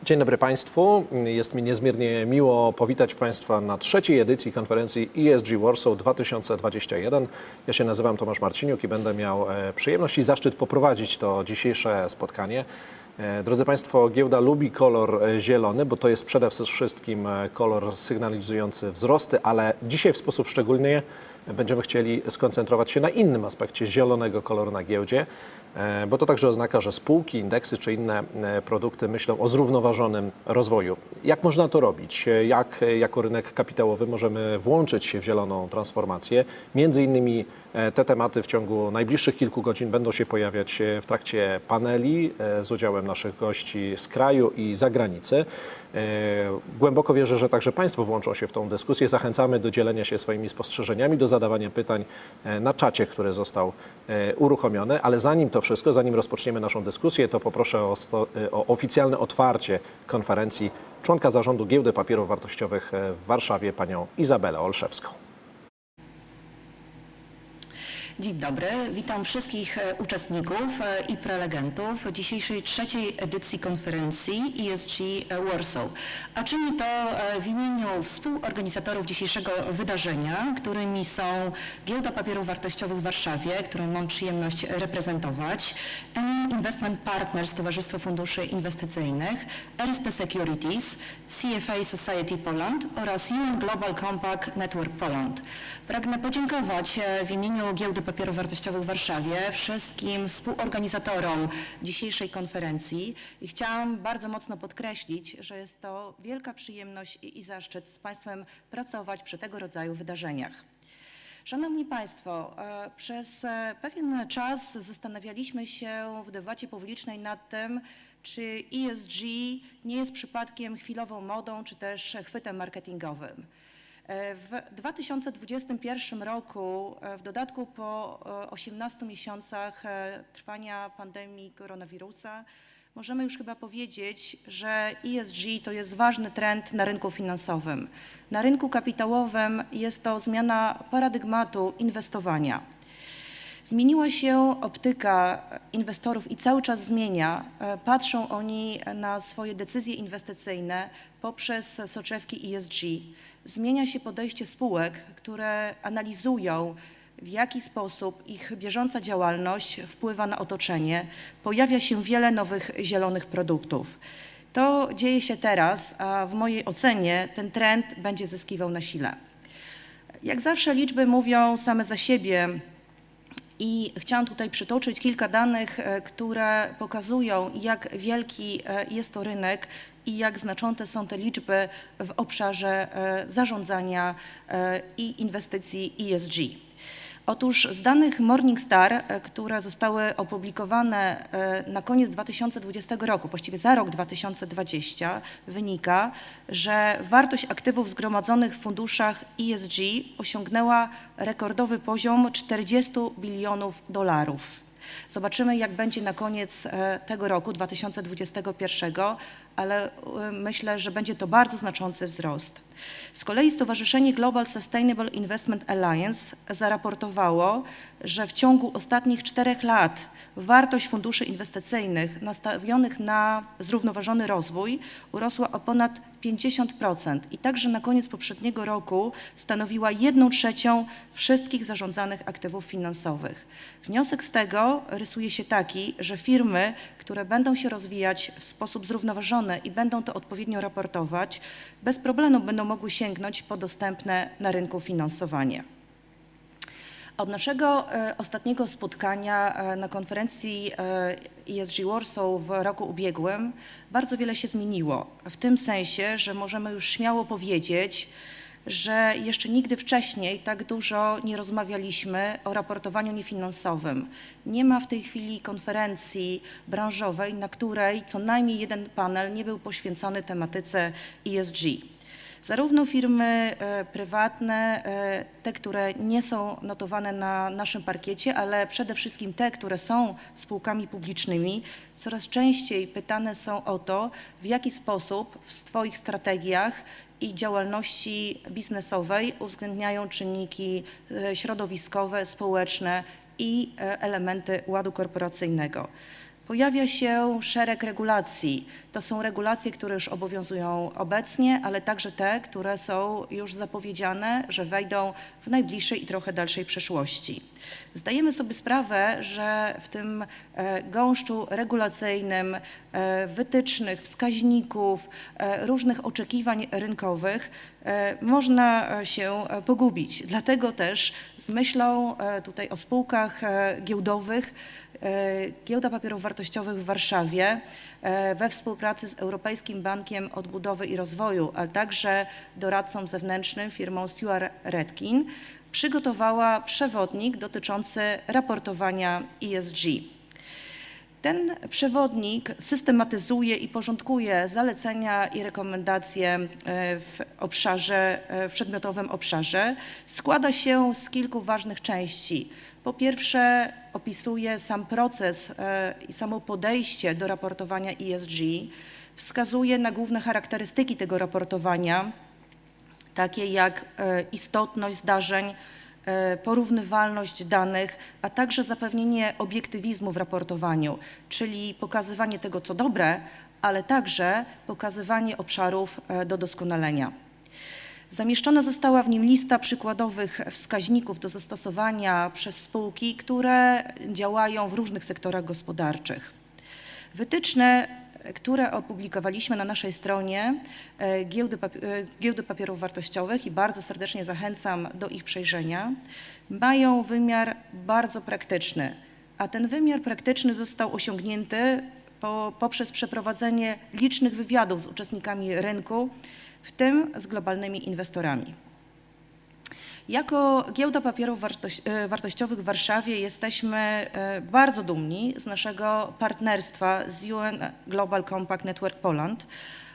Dzień dobry Państwu. Jest mi niezmiernie miło powitać Państwa na trzeciej edycji konferencji Esg Warsaw 2021. Ja się nazywam Tomasz Marciniuk i będę miał przyjemność i zaszczyt poprowadzić to dzisiejsze spotkanie. Drodzy Państwo, giełda lubi kolor zielony, bo to jest przede wszystkim kolor sygnalizujący wzrosty, ale dzisiaj w sposób szczególny będziemy chcieli skoncentrować się na innym aspekcie zielonego koloru na giełdzie, bo to także oznacza, że spółki, indeksy czy inne produkty myślą o zrównoważonym rozwoju. Jak można to robić? Jak jako rynek kapitałowy możemy włączyć się w zieloną transformację? Między innymi te tematy w ciągu najbliższych kilku godzin będą się pojawiać w trakcie paneli z udziałem naszych gości z kraju i zagranicy. Głęboko wierzę, że także Państwo włączą się w tą dyskusję. Zachęcamy do dzielenia się swoimi spostrzeżeniami, do zadawania pytań na czacie, który został uruchomiony. Ale zanim to wszystko, zanim rozpoczniemy naszą dyskusję, to poproszę o oficjalne otwarcie konferencji członka zarządu Giełdy Papierów Wartościowych w Warszawie, panią Izabelę Olszewską. Dzień dobry, witam wszystkich uczestników i prelegentów dzisiejszej trzeciej edycji konferencji Esg Warsaw. A czyni to w imieniu współorganizatorów dzisiejszego wydarzenia, którymi są Giełda Papierów Wartościowych w Warszawie, którą mam przyjemność reprezentować, Investment Partners, Towarzystwo Funduszy Inwestycyjnych, RST Securities, CFA Society Poland oraz UN Global Compact Network Poland. Pragnę podziękować w imieniu Giełdy Papierów Wartościowych w Warszawie wszystkim współorganizatorom dzisiejszej konferencji i chciałam bardzo mocno podkreślić, że jest to wielka przyjemność i zaszczyt z Państwem pracować przy tego rodzaju wydarzeniach. Szanowni Państwo, przez pewien czas zastanawialiśmy się w debacie publicznej nad tym, czy ESG nie jest przypadkiem chwilową modą, czy też chwytem marketingowym. W 2021 roku, w dodatku po 18 miesiącach trwania pandemii koronawirusa, możemy już chyba powiedzieć, że ESG to jest ważny trend na rynku finansowym. Na rynku kapitałowym jest to zmiana paradygmatu inwestowania. Zmieniła się optyka inwestorów i cały czas zmienia. Patrzą oni na swoje decyzje inwestycyjne poprzez soczewki ESG. Zmienia się podejście spółek, które analizują, w jaki sposób ich bieżąca działalność wpływa na otoczenie. Pojawia się wiele nowych zielonych produktów. To dzieje się teraz, a w mojej ocenie ten trend będzie zyskiwał na sile. Jak zawsze liczby mówią same za siebie i chciałam tutaj przytoczyć kilka danych, które pokazują, jak wielki jest to rynek i jak znaczące są te liczby w obszarze zarządzania i inwestycji ESG. Otóż z danych Morningstar, które zostały opublikowane na koniec 2020 roku, właściwie za rok 2020, wynika, że wartość aktywów zgromadzonych w funduszach ESG osiągnęła rekordowy poziom 40 bilionów dolarów. Zobaczymy, jak będzie na koniec tego roku, 2021, ale myślę, że będzie to bardzo znaczący wzrost. Z kolei Stowarzyszenie Global Sustainable Investment Alliance zaraportowało, że w ciągu ostatnich 4 lat wartość funduszy inwestycyjnych nastawionych na zrównoważony rozwój urosła o ponad 50% i także na koniec poprzedniego roku stanowiła 1/3 wszystkich zarządzanych aktywów finansowych. Wniosek z tego rysuje się taki, że firmy, które będą się rozwijać w sposób zrównoważony i będą to odpowiednio raportować, bez problemu będą mogły sięgnąć po dostępne na rynku finansowanie. Od naszego ostatniego spotkania na konferencji Esg Warsaw w roku ubiegłym bardzo wiele się zmieniło. W tym sensie, że możemy już śmiało powiedzieć, że jeszcze nigdy wcześniej tak dużo nie rozmawialiśmy o raportowaniu niefinansowym. Nie ma w tej chwili konferencji branżowej, na której co najmniej jeden panel nie był poświęcony tematyce ESG. Zarówno firmy prywatne, te, które nie są notowane na naszym parkiecie, ale przede wszystkim te, które są spółkami publicznymi, coraz częściej pytane są o to, w jaki sposób w swoich strategiach i działalności biznesowej uwzględniają czynniki środowiskowe, społeczne i elementy ładu korporacyjnego. pojawia się szereg regulacji. To są regulacje, które już obowiązują obecnie, ale także te, które są już zapowiedziane, że wejdą w najbliższej i trochę dalszej przyszłości. Zdajemy sobie sprawę, że w tym gąszczu regulacyjnym, wytycznych, wskaźników, różnych oczekiwań rynkowych można się pogubić. Dlatego też z myślą tutaj o spółkach giełdowych Giełda Papierów Wartościowych w Warszawie we współpracy z Europejskim Bankiem Odbudowy i Rozwoju, ale także doradcą zewnętrznym firmą Stewart Redkin przygotowała przewodnik dotyczący raportowania ESG. Ten przewodnik systematyzuje i porządkuje zalecenia i rekomendacje w przedmiotowym obszarze. Składa się z kilku ważnych części. Po pierwsze, opisuje sam proces i samo podejście do raportowania ESG, wskazuje na główne charakterystyki tego raportowania, takie jak istotność zdarzeń, porównywalność danych, a także zapewnienie obiektywizmu w raportowaniu, czyli pokazywanie tego, co dobre, ale także pokazywanie obszarów do doskonalenia. Zamieszczona została w nim lista przykładowych wskaźników do zastosowania przez spółki, które działają w różnych sektorach gospodarczych. Wytyczne, które opublikowaliśmy na naszej stronie Giełdy Papierów Wartościowych i bardzo serdecznie zachęcam do ich przejrzenia, mają wymiar bardzo praktyczny, a ten wymiar praktyczny został osiągnięty poprzez przeprowadzenie licznych wywiadów z uczestnikami rynku, w tym z globalnymi inwestorami. Jako Giełda Papierów Wartościowych w Warszawie jesteśmy bardzo dumni z naszego partnerstwa z UN Global Compact Network Poland.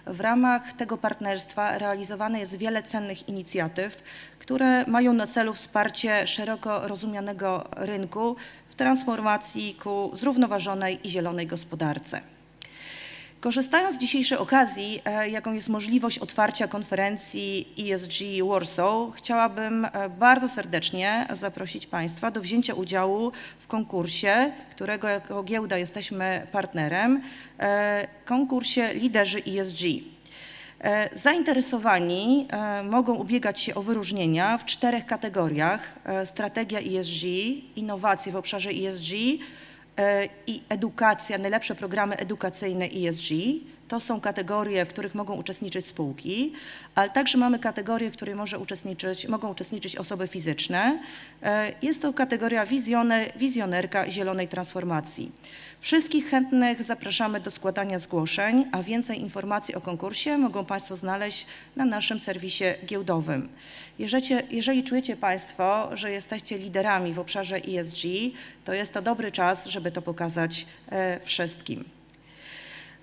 W ramach tego partnerstwa realizowane jest wiele cennych inicjatyw, które mają na celu wsparcie szeroko rozumianego rynku w transformacji ku zrównoważonej i zielonej gospodarce. Korzystając z dzisiejszej okazji, jaką jest możliwość otwarcia konferencji Esg Warsaw, chciałabym bardzo serdecznie zaprosić Państwa do wzięcia udziału w konkursie, którego jako giełda jesteśmy partnerem, konkursie Liderzy ESG. Zainteresowani mogą ubiegać się o wyróżnienia w 4 kategoriach: strategia ESG, innowacje w obszarze ESG, i edukacja, najlepsze programy edukacyjne ESG. To są kategorie, w których mogą uczestniczyć spółki, ale także mamy kategorię, w której mogą uczestniczyć osoby fizyczne. Jest to kategoria wizjonerka zielonej transformacji. Wszystkich chętnych zapraszamy do składania zgłoszeń, a więcej informacji o konkursie mogą Państwo znaleźć na naszym serwisie giełdowym. Jeżeli czujecie Państwo, że jesteście liderami w obszarze ESG, to jest to dobry czas, żeby to pokazać wszystkim.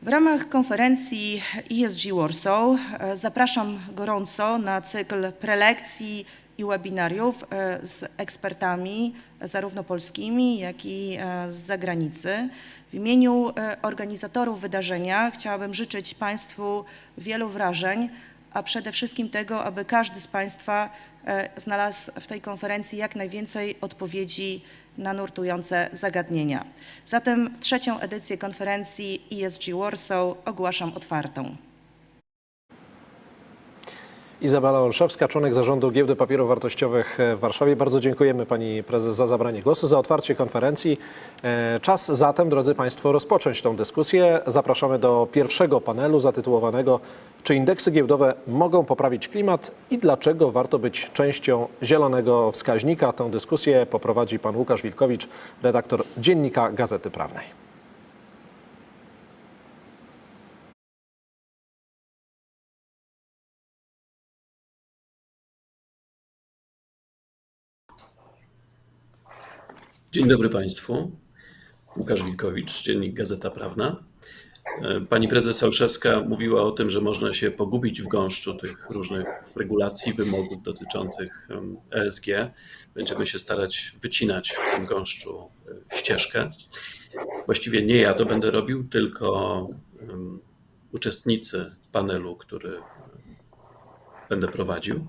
W ramach konferencji Esg Warsaw zapraszam gorąco na cykl prelekcji i webinariów z ekspertami zarówno polskimi, jak i z zagranicy. W imieniu organizatorów wydarzenia chciałabym życzyć Państwu wielu wrażeń, a przede wszystkim tego, aby każdy z Państwa znalazł w tej konferencji jak najwięcej odpowiedzi na nurtujące zagadnienia. Zatem 3. edycję konferencji Esg Warsaw ogłaszam otwartą. Izabela Olszewska, członek zarządu Giełdy Papierów Wartościowych w Warszawie. Bardzo dziękujemy Pani Prezes za zabranie głosu, za otwarcie konferencji. Czas zatem, drodzy Państwo, rozpocząć tę dyskusję. Zapraszamy do pierwszego panelu zatytułowanego "Czy indeksy giełdowe mogą poprawić klimat i dlaczego warto być częścią zielonego wskaźnika?" Tę dyskusję poprowadzi Pan Łukasz Wilkowicz, redaktor Dziennika Gazety Prawnej. Dzień dobry Państwu. Łukasz Wilkowicz, Dziennik Gazeta Prawna. Pani prezes Olszewska mówiła o tym, że można się pogubić w gąszczu tych różnych regulacji, wymogów dotyczących ESG. Będziemy się starać wycinać w tym gąszczu ścieżkę. Właściwie nie ja to będę robił, tylko uczestnicy panelu, który będę prowadził.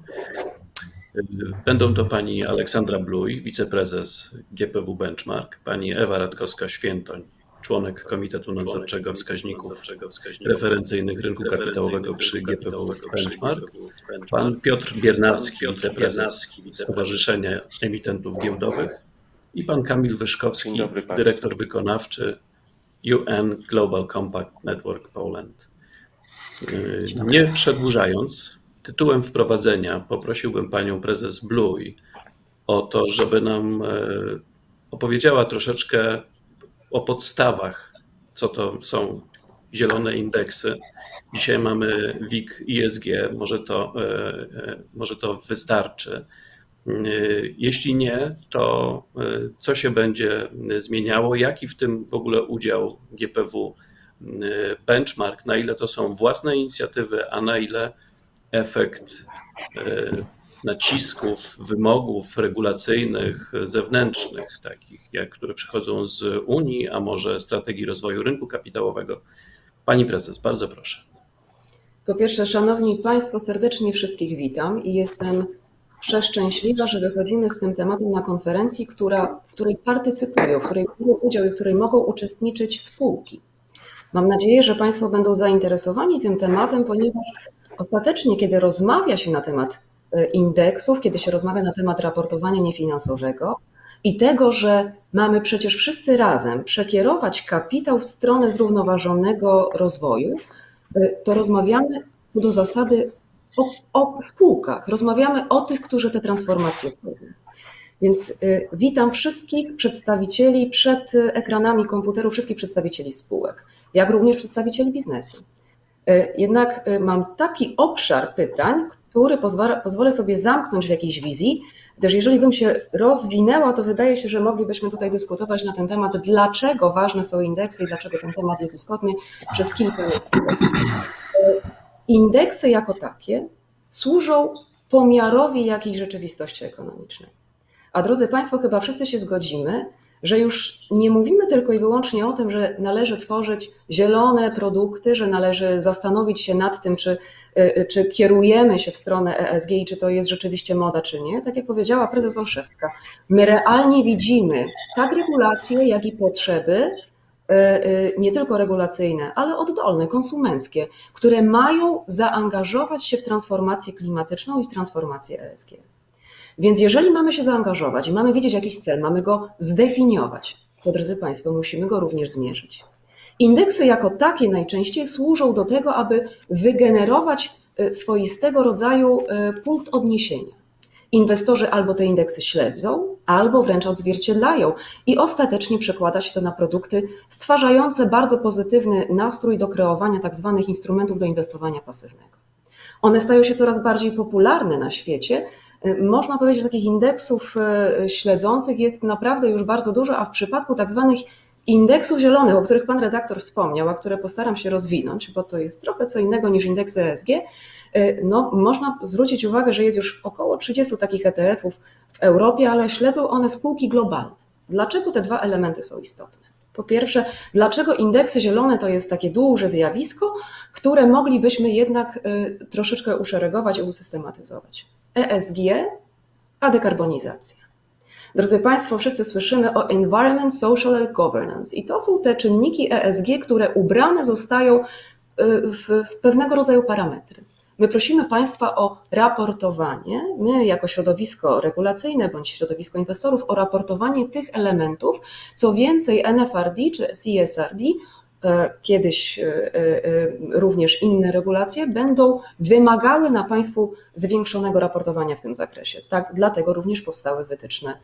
Będą to pani Aleksandra Bluj, wiceprezes GPW Benchmark, pani Ewa Radkowska-Świętoń, członek Komitetu Nadzorczego Wskaźników Referencyjnych Rynku Kapitałowego przy GPW Benchmark, pan Piotr Biernacki, wiceprezes Stowarzyszenia Emitentów Giełdowych i pan Kamil Wyszkowski, dyrektor wykonawczy UN Global Compact Network Poland. Nie przedłużając, tytułem wprowadzenia poprosiłbym panią prezes Bluey o to, żeby nam opowiedziała troszeczkę o podstawach, co to są zielone indeksy. Dzisiaj mamy WIG i ESG, może to wystarczy. Jeśli nie, to co się będzie zmieniało? Jaki w tym w ogóle udział GPW Benchmark? Na ile to są własne inicjatywy, a na ile efekt nacisków, wymogów regulacyjnych, zewnętrznych, takich które przychodzą z Unii, a może strategii rozwoju rynku kapitałowego? Pani prezes, bardzo proszę. Po pierwsze, szanowni państwo, serdecznie wszystkich witam i jestem przeszczęśliwa, że wychodzimy z tym tematem na konferencji, w której partycypują, w której biorą udział i w której mogą uczestniczyć spółki. Mam nadzieję, że państwo będą zainteresowani tym tematem, ponieważ ostatecznie, kiedy rozmawia się na temat indeksów, kiedy się rozmawia na temat raportowania niefinansowego i tego, że mamy przecież wszyscy razem przekierować kapitał w stronę zrównoważonego rozwoju, to rozmawiamy co do zasady o spółkach, rozmawiamy o tych, którzy te transformacje wchodzą. Więc witam wszystkich przedstawicieli przed ekranami komputerów, wszystkich przedstawicieli spółek, jak również przedstawicieli biznesu. Jednak mam taki obszar pytań, który pozwolę sobie zamknąć w jakiejś wizji, gdyż jeżeli bym się rozwinęła, to wydaje się, że moglibyśmy tutaj dyskutować na ten temat, dlaczego ważne są indeksy i dlaczego ten temat jest istotny przez kilka lat. Indeksy jako takie służą pomiarowi jakiejś rzeczywistości ekonomicznej. A drodzy państwo, chyba wszyscy się zgodzimy, że już nie mówimy tylko i wyłącznie o tym, że należy tworzyć zielone produkty, że należy zastanowić się nad tym, czy kierujemy się w stronę ESG i czy to jest rzeczywiście moda, czy nie. Tak jak powiedziała prezes Olszewska, my realnie widzimy tak regulacje, jak i potrzeby, nie tylko regulacyjne, ale oddolne, konsumenckie, które mają zaangażować się w transformację klimatyczną i w transformację ESG. Więc jeżeli mamy się zaangażować i mamy widzieć jakiś cel, mamy go zdefiniować, to drodzy państwo, musimy go również zmierzyć. Indeksy jako takie najczęściej służą do tego, aby wygenerować swoistego rodzaju punkt odniesienia. Inwestorzy albo te indeksy śledzą, albo wręcz odzwierciedlają i ostatecznie przekłada się to na produkty stwarzające bardzo pozytywny nastrój do kreowania tak zwanych instrumentów do inwestowania pasywnego. One stają się coraz bardziej popularne na świecie. Można powiedzieć, że takich indeksów śledzących jest naprawdę już bardzo dużo, a w przypadku tak zwanych indeksów zielonych, o których pan redaktor wspomniał, a które postaram się rozwinąć, bo to jest trochę co innego niż indeksy ESG, no, można zwrócić uwagę, że jest już około 30 takich ETF-ów w Europie, ale śledzą one spółki globalne. Dlaczego te dwa elementy są istotne? Po pierwsze, dlaczego indeksy zielone to jest takie duże zjawisko, które moglibyśmy jednak troszeczkę uszeregować i usystematyzować? ESG, a dekarbonizacja. Drodzy państwo, wszyscy słyszymy o environment, social and governance i to są te czynniki ESG, które ubrane zostają w pewnego rodzaju parametry. My prosimy państwa o raportowanie, my jako środowisko regulacyjne bądź środowisko inwestorów o raportowanie tych elementów, co więcej NFRD czy CSRD, kiedyś również inne regulacje będą wymagały na państwu zwiększonego raportowania w tym zakresie. Tak, dlatego również powstały wytyczne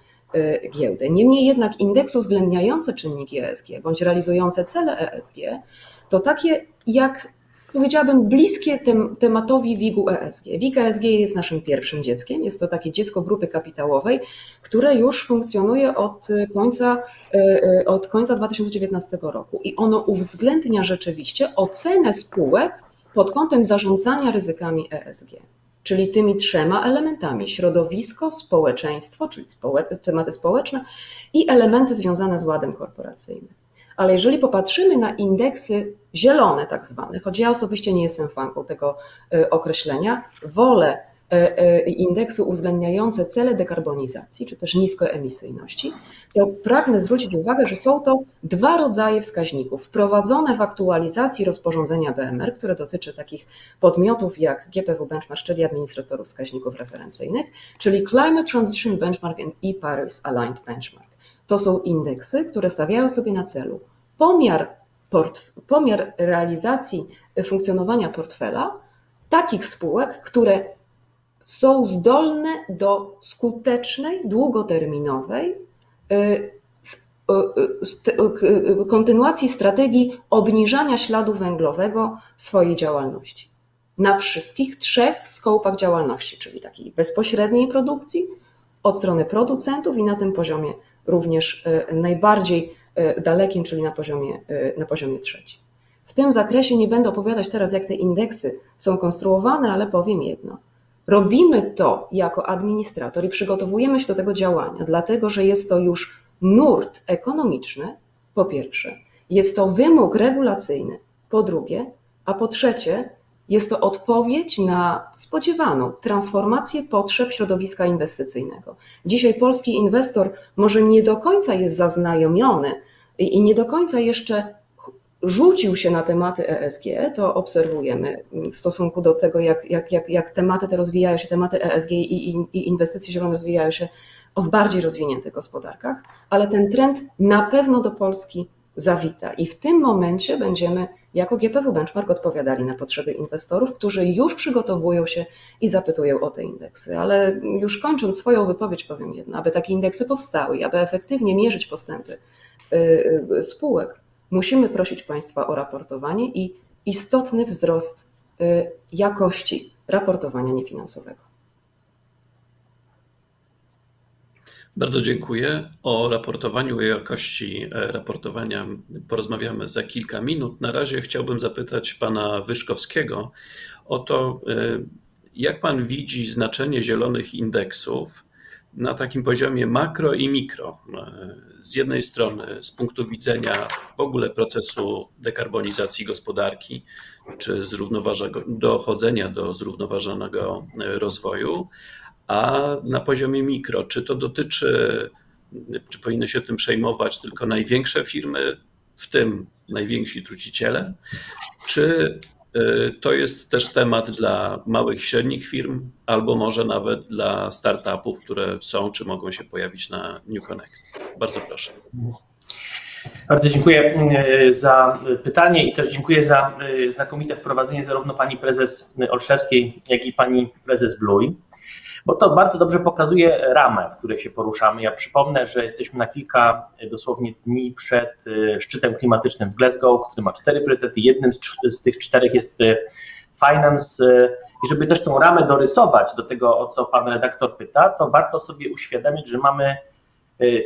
giełdy. Niemniej jednak indeksy uwzględniające czynniki ESG bądź realizujące cele ESG to takie jak powiedziałabym bliskie tematowi WIG-u ESG. WIG ESG jest naszym pierwszym dzieckiem, jest to takie dziecko grupy kapitałowej, które już funkcjonuje od końca 2019 roku i ono uwzględnia rzeczywiście ocenę spółek pod kątem zarządzania ryzykami ESG, czyli tymi trzema elementami: środowisko, społeczeństwo, czyli tematy społeczne i elementy związane z ładem korporacyjnym. Ale jeżeli popatrzymy na indeksy zielone tak zwane, choć ja osobiście nie jestem fanką tego określenia, wolę indeksu uwzględniające cele dekarbonizacji, czy też niskoemisyjności, to pragnę zwrócić uwagę, że są to dwa rodzaje wskaźników wprowadzone w aktualizacji rozporządzenia BMR, które dotyczy takich podmiotów jak GPW Benchmark, czyli administratorów wskaźników referencyjnych, czyli Climate Transition Benchmark i Paris Aligned Benchmark. To są indeksy, które stawiają sobie na celu pomiar realizacji funkcjonowania portfela takich spółek, które są zdolne do skutecznej, długoterminowej kontynuacji strategii obniżania śladu węglowego swojej działalności. Na wszystkich trzech skopach działalności, czyli takiej bezpośredniej produkcji, od strony producentów i na tym poziomie również najbardziej dalekim, czyli na poziomie trzecim. W tym zakresie nie będę opowiadać teraz, jak te indeksy są konstruowane, ale powiem jedno. Robimy to jako administrator i przygotowujemy się do tego działania, dlatego że jest to już nurt ekonomiczny, po pierwsze, jest to wymóg regulacyjny, po drugie, a po trzecie, jest to odpowiedź na spodziewaną transformację potrzeb środowiska inwestycyjnego. Dzisiaj polski inwestor może nie do końca jest zaznajomiony i nie do końca jeszcze rzucił się na tematy ESG, to obserwujemy w stosunku do tego, jak tematy te rozwijają się, tematy ESG i inwestycje zielone rozwijają się w bardziej rozwiniętych gospodarkach, ale ten trend na pewno do Polski zawita i w tym momencie będziemy jako GPW Benchmark odpowiadali na potrzeby inwestorów, którzy już przygotowują się i zapytują o te indeksy. Ale już kończąc swoją wypowiedź powiem jedno, aby takie indeksy powstały i aby efektywnie mierzyć postępy spółek, musimy prosić Państwa o raportowanie i istotny wzrost jakości raportowania niefinansowego. Bardzo dziękuję. O raportowaniu i jakości raportowania porozmawiamy za kilka minut. Na razie chciałbym zapytać pana Wyszkowskiego o to, jak pan widzi znaczenie zielonych indeksów na takim poziomie makro i mikro. Z jednej strony z punktu widzenia w ogóle procesu dekarbonizacji gospodarki, czy dochodzenia do zrównoważonego rozwoju, a na poziomie mikro, czy to dotyczy, czy powinny się tym przejmować tylko największe firmy, w tym najwięksi truciciele, czy to jest też temat dla małych i średnich firm, albo może nawet dla startupów, które są, czy mogą się pojawić na New Connect. Bardzo proszę. Bardzo dziękuję za pytanie i też dziękuję za znakomite wprowadzenie zarówno pani prezes Olszewskiej, jak i pani prezes Bluj, bo to bardzo dobrze pokazuje ramę, w której się poruszamy. Ja przypomnę, że jesteśmy na kilka dosłownie dni przed szczytem klimatycznym w Glasgow, który ma 4 priorytety. Jednym z tych 4 jest finance. I żeby też tą ramę dorysować do tego, o co pan redaktor pyta, to warto sobie uświadomić, że mamy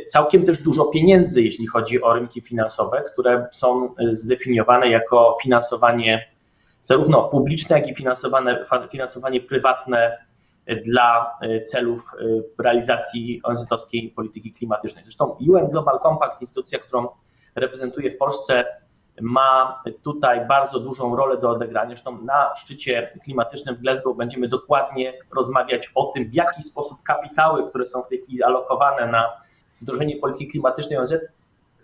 całkiem też dużo pieniędzy, jeśli chodzi o rynki finansowe, które są zdefiniowane jako finansowanie zarówno publiczne, jak i finansowanie prywatne dla celów realizacji ONZ-owskiej polityki klimatycznej. Zresztą UN Global Compact, instytucja, którą reprezentuję w Polsce, ma tutaj bardzo dużą rolę do odegrania. Zresztą na szczycie klimatycznym w Glasgow będziemy dokładnie rozmawiać o tym, w jaki sposób kapitały, które są w tej chwili alokowane na wdrożenie polityki klimatycznej ONZ,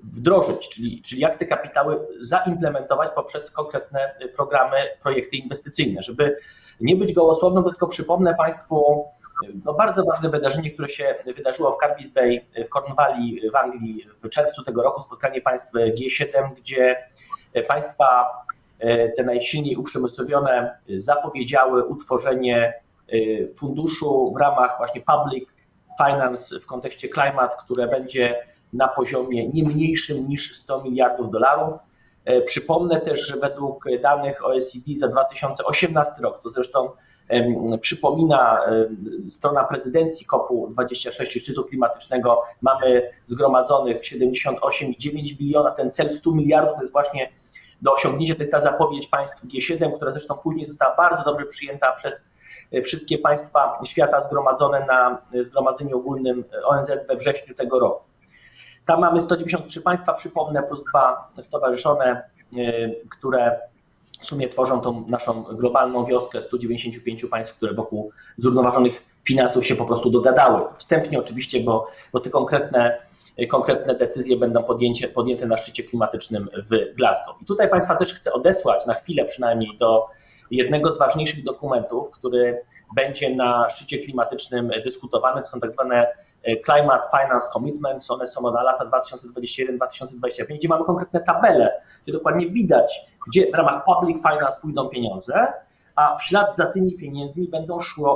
wdrożyć, czyli jak te kapitały zaimplementować poprzez konkretne programy, projekty inwestycyjne. Żeby nie być gołosłownym, to tylko przypomnę Państwu bardzo ważne wydarzenie, które się wydarzyło w Carbis Bay w Cornwalli w Anglii w czerwcu tego roku, spotkanie państw G7, gdzie państwa te najsilniej uprzemysłowione zapowiedziały utworzenie funduszu w ramach właśnie public finance w kontekście klimat, które będzie na poziomie nie mniejszym niż 100 miliardów dolarów. Przypomnę też, że według danych OECD za 2018 rok, co zresztą przypomina strona prezydencji COP26, szczytu klimatycznego, mamy zgromadzonych 78,9 biliona. Ten cel 100 miliardów to jest właśnie do osiągnięcia, to jest ta zapowiedź państw G7, która zresztą później została bardzo dobrze przyjęta przez wszystkie państwa świata zgromadzone na Zgromadzeniu Ogólnym ONZ we wrześniu tego roku. Tam mamy 193 państwa, przypomnę, plus 2 stowarzyszone, które w sumie tworzą tą naszą globalną wioskę 195 państw, które wokół zrównoważonych finansów się po prostu dogadały. Wstępnie oczywiście, bo te konkretne decyzje będą podjęte na szczycie klimatycznym w Glasgow. I tutaj Państwa też chcę odesłać na chwilę przynajmniej do jednego z ważniejszych dokumentów, który będzie na szczycie klimatycznym dyskutowany. To są tak zwane Climate Finance Commitments, one są na lata 2021-2025, gdzie mamy konkretne tabele, gdzie dokładnie widać, gdzie w ramach public finance pójdą pieniądze, a w ślad za tymi pieniędzmi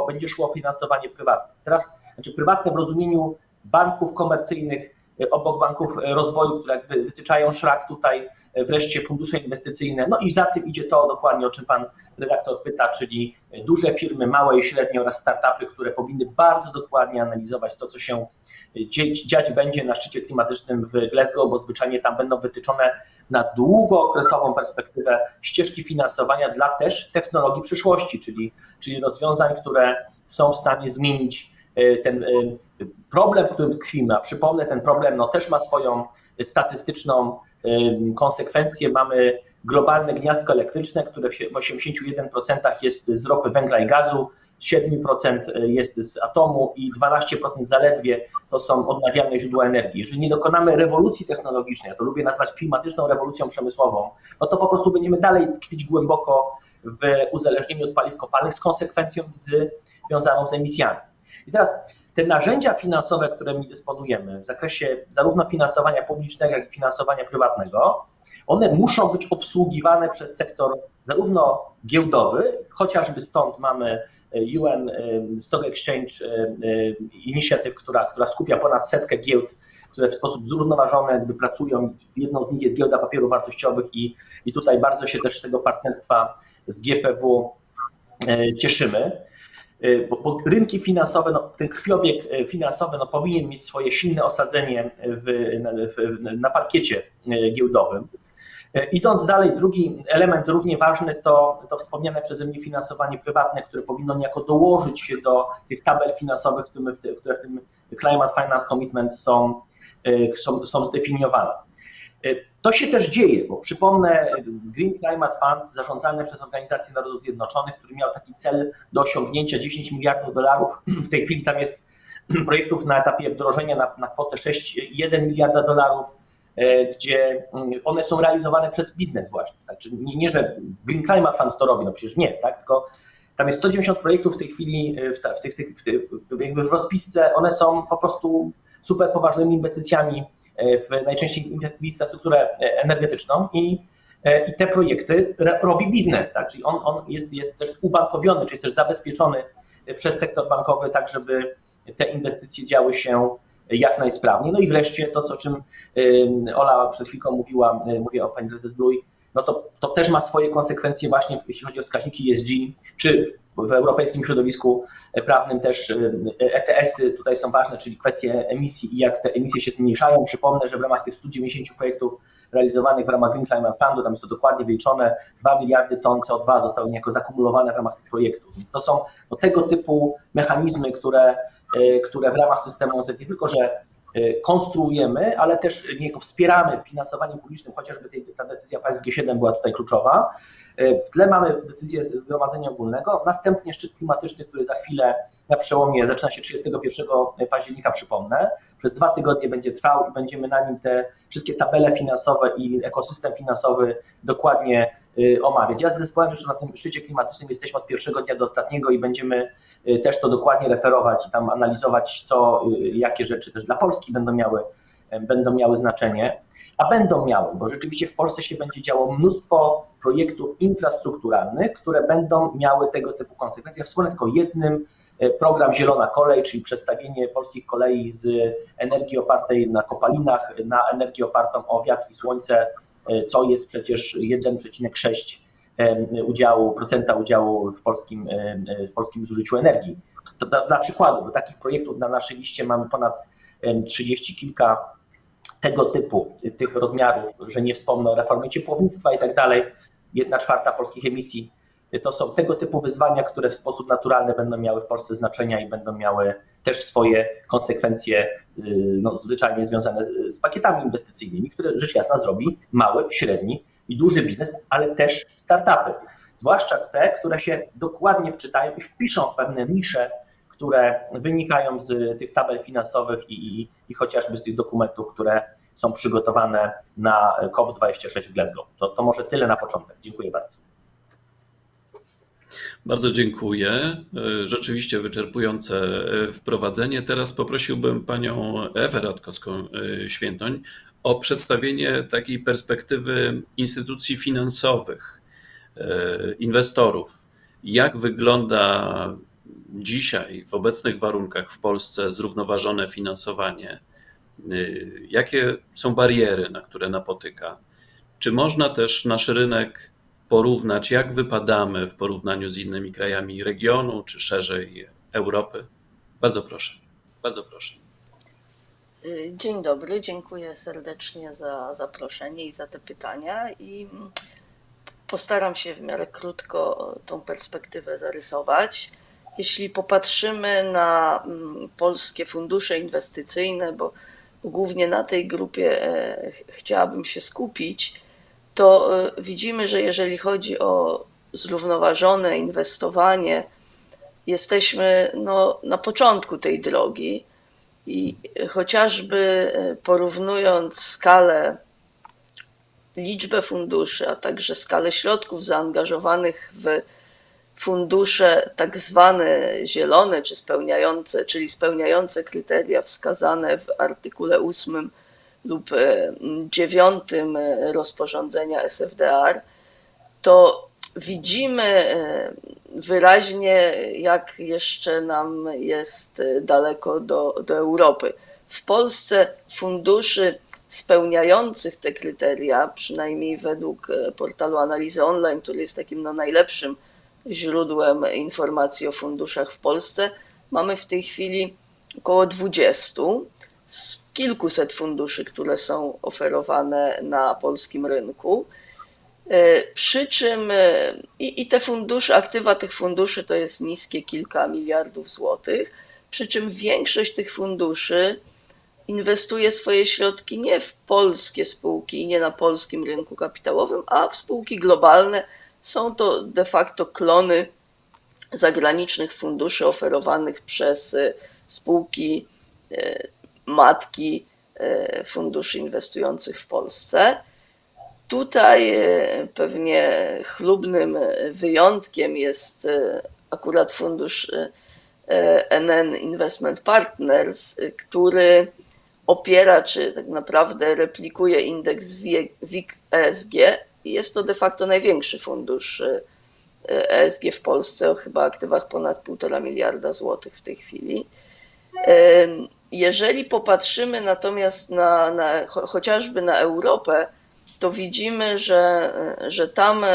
będzie szło finansowanie prywatne. Teraz, znaczy prywatne w rozumieniu banków komercyjnych, obok banków rozwoju, które jakby wytyczają szlak tutaj, wreszcie fundusze inwestycyjne, no i za tym idzie to dokładnie, o czym pan redaktor pyta, czyli duże firmy, małe i średnie oraz startupy, które powinny bardzo dokładnie analizować to, co się dziać będzie na szczycie klimatycznym w Glasgow, bo zwyczajnie tam będą wytyczone na długookresową perspektywę ścieżki finansowania dla też technologii przyszłości, czyli rozwiązań, które są w stanie zmienić ten problem, w którym tkwimy. A przypomnę, ten problem też ma swoją statystyczną konsekwencję. Mamy globalne gniazdko elektryczne, które w 81% jest z ropy, węgla i gazu, 7% jest z atomu i 12% zaledwie to są odnawialne źródła energii. Jeżeli nie dokonamy rewolucji technologicznej, ja to lubię nazwać klimatyczną rewolucją przemysłową, no to po prostu będziemy dalej tkwić głęboko w uzależnieniu od paliw kopalnych z konsekwencją związaną z emisjami. I teraz te narzędzia finansowe, którymi dysponujemy w zakresie zarówno finansowania publicznego, jak i finansowania prywatnego, one muszą być obsługiwane przez sektor zarówno giełdowy, chociażby stąd mamy UN Stock Exchange Initiative, która skupia ponad 100 giełd, które w sposób zrównoważony jakby pracują. Jedną z nich jest giełda papierów wartościowych i tutaj bardzo się też z tego partnerstwa z GPW cieszymy. Bo rynki finansowe, ten krwiobieg finansowy powinien mieć swoje silne osadzenie na parkiecie giełdowym. Idąc dalej, drugi element równie ważny to wspomniane przeze mnie finansowanie prywatne, które powinno niejako dołożyć się do tych tabel finansowych, które w tym Climate Finance Commitments są zdefiniowane. To się też dzieje, bo przypomnę, Green Climate Fund zarządzany przez Organizację Narodów Zjednoczonych, który miał taki cel do osiągnięcia $10 miliardów. W tej chwili tam jest projektów na etapie wdrożenia na kwotę $6,1 miliarda, gdzie one są realizowane przez biznes właśnie. Znaczy nie, że Green Climate Fund to robi, no przecież nie, tak? Tylko tam jest 190 projektów w tej chwili w rozpisce, one są po prostu super poważnymi inwestycjami najczęściej w infrastrukturę energetyczną i te projekty robi biznes, tak? Czyli on jest też ubankowiony, czyli jest też zabezpieczony przez sektor bankowy, tak żeby te inwestycje działy się jak najsprawniej. No i wreszcie to, o czym Ola przed chwilką mówiła o pani prezes Bluj, no to też ma swoje konsekwencje właśnie jeśli chodzi o wskaźniki ESG, czy w europejskim środowisku prawnym też ETS-y tutaj są ważne, czyli kwestie emisji i jak te emisje się zmniejszają. Przypomnę, że w ramach tych 190 projektów realizowanych w ramach Green Climate Fundu, tam jest to dokładnie wyliczone, 2 miliardy ton CO2 zostały niejako zakumulowane w ramach tych projektów. Więc to są tego typu mechanizmy, które w ramach systemu OZE nie tylko, że konstruujemy, ale też niejako wspieramy finansowaniem publicznym, chociażby ta decyzja państw G7 była tutaj kluczowa. W tle mamy decyzję Zgromadzenia Ogólnego, następnie szczyt klimatyczny, który za chwilę na przełomie zaczyna się 31 października, przypomnę. Przez 2 tygodnie będzie trwał i będziemy na nim te wszystkie tabele finansowe i ekosystem finansowy dokładnie omawiać. Ja z zespołem już na tym szczycie klimatycznym jesteśmy od pierwszego dnia do ostatniego i będziemy też to dokładnie referować i tam analizować, jakie rzeczy też dla Polski będą miały znaczenie. A będą miały, bo rzeczywiście w Polsce się będzie działo mnóstwo projektów infrastrukturalnych, które będą miały tego typu konsekwencje. Ja wspomnę tylko jednym, program Zielona Kolej, czyli przestawienie polskich kolei z energii opartej na kopalinach na energię opartą o wiatr i słońce, co jest przecież 1,6% udziału w polskim zużyciu energii. To dla przykładu, bo takich projektów na naszej liście mamy ponad 30 kilka tego typu, tych rozmiarów, że nie wspomnę o reformie ciepłownictwa i tak dalej, 1/4 polskich emisji. To są tego typu wyzwania, które w sposób naturalny będą miały w Polsce znaczenia i będą miały też swoje konsekwencje zwyczajnie związane z pakietami inwestycyjnymi, które rzecz jasna zrobi mały, średni i duży biznes, ale też startupy. Zwłaszcza te, które się dokładnie wczytają i wpiszą w pewne nisze, które wynikają z tych tabel finansowych i chociażby z tych dokumentów, które są przygotowane na COP26 w Glasgow. To może tyle na początek. Dziękuję bardzo. Bardzo dziękuję. Rzeczywiście wyczerpujące wprowadzenie. Teraz poprosiłbym panią Ewę Radkowską-Świętoń o przedstawienie takiej perspektywy instytucji finansowych, inwestorów. Jak wygląda dzisiaj w obecnych warunkach w Polsce zrównoważone finansowanie? Jakie są bariery, na które napotyka? Czy można też nasz rynek porównać, jak wypadamy w porównaniu z innymi krajami regionu, czy szerzej Europy? Bardzo proszę. Bardzo proszę. Dzień dobry, dziękuję serdecznie za zaproszenie i za te pytania i postaram się w miarę krótko tą perspektywę zarysować. Jeśli popatrzymy na polskie fundusze inwestycyjne, bo głównie na tej grupie chciałabym się skupić, to widzimy, że jeżeli chodzi o zrównoważone inwestowanie, jesteśmy na początku tej drogi i chociażby porównując skalę, liczbę funduszy, a także skalę środków zaangażowanych w fundusze tak zwane zielone, czyli spełniające kryteria wskazane w artykule 8 lub 9 rozporządzenia SFDR, to widzimy wyraźnie, jak jeszcze nam jest daleko do Europy. W Polsce funduszy spełniających te kryteria, przynajmniej według portalu Analizy Online, który jest takim najlepszym źródłem informacji o funduszach w Polsce, mamy w tej chwili około 20 z kilkuset funduszy, które są oferowane na polskim rynku. Przy czym i te fundusze, aktywa tych funduszy to jest niskie kilka miliardów złotych, przy czym większość tych funduszy inwestuje swoje środki nie w polskie spółki i nie na polskim rynku kapitałowym, a w spółki globalne. Są to de facto klony zagranicznych funduszy oferowanych przez spółki matki funduszy inwestujących w Polsce. Tutaj pewnie chlubnym wyjątkiem jest akurat fundusz NN Investment Partners, który opiera, czy tak naprawdę replikuje indeks WIG ESG i jest to de facto największy fundusz ESG w Polsce, o chyba aktywach ponad 1,5 miliarda złotych w tej chwili. Jeżeli popatrzymy natomiast chociażby na Europę, to widzimy, że tam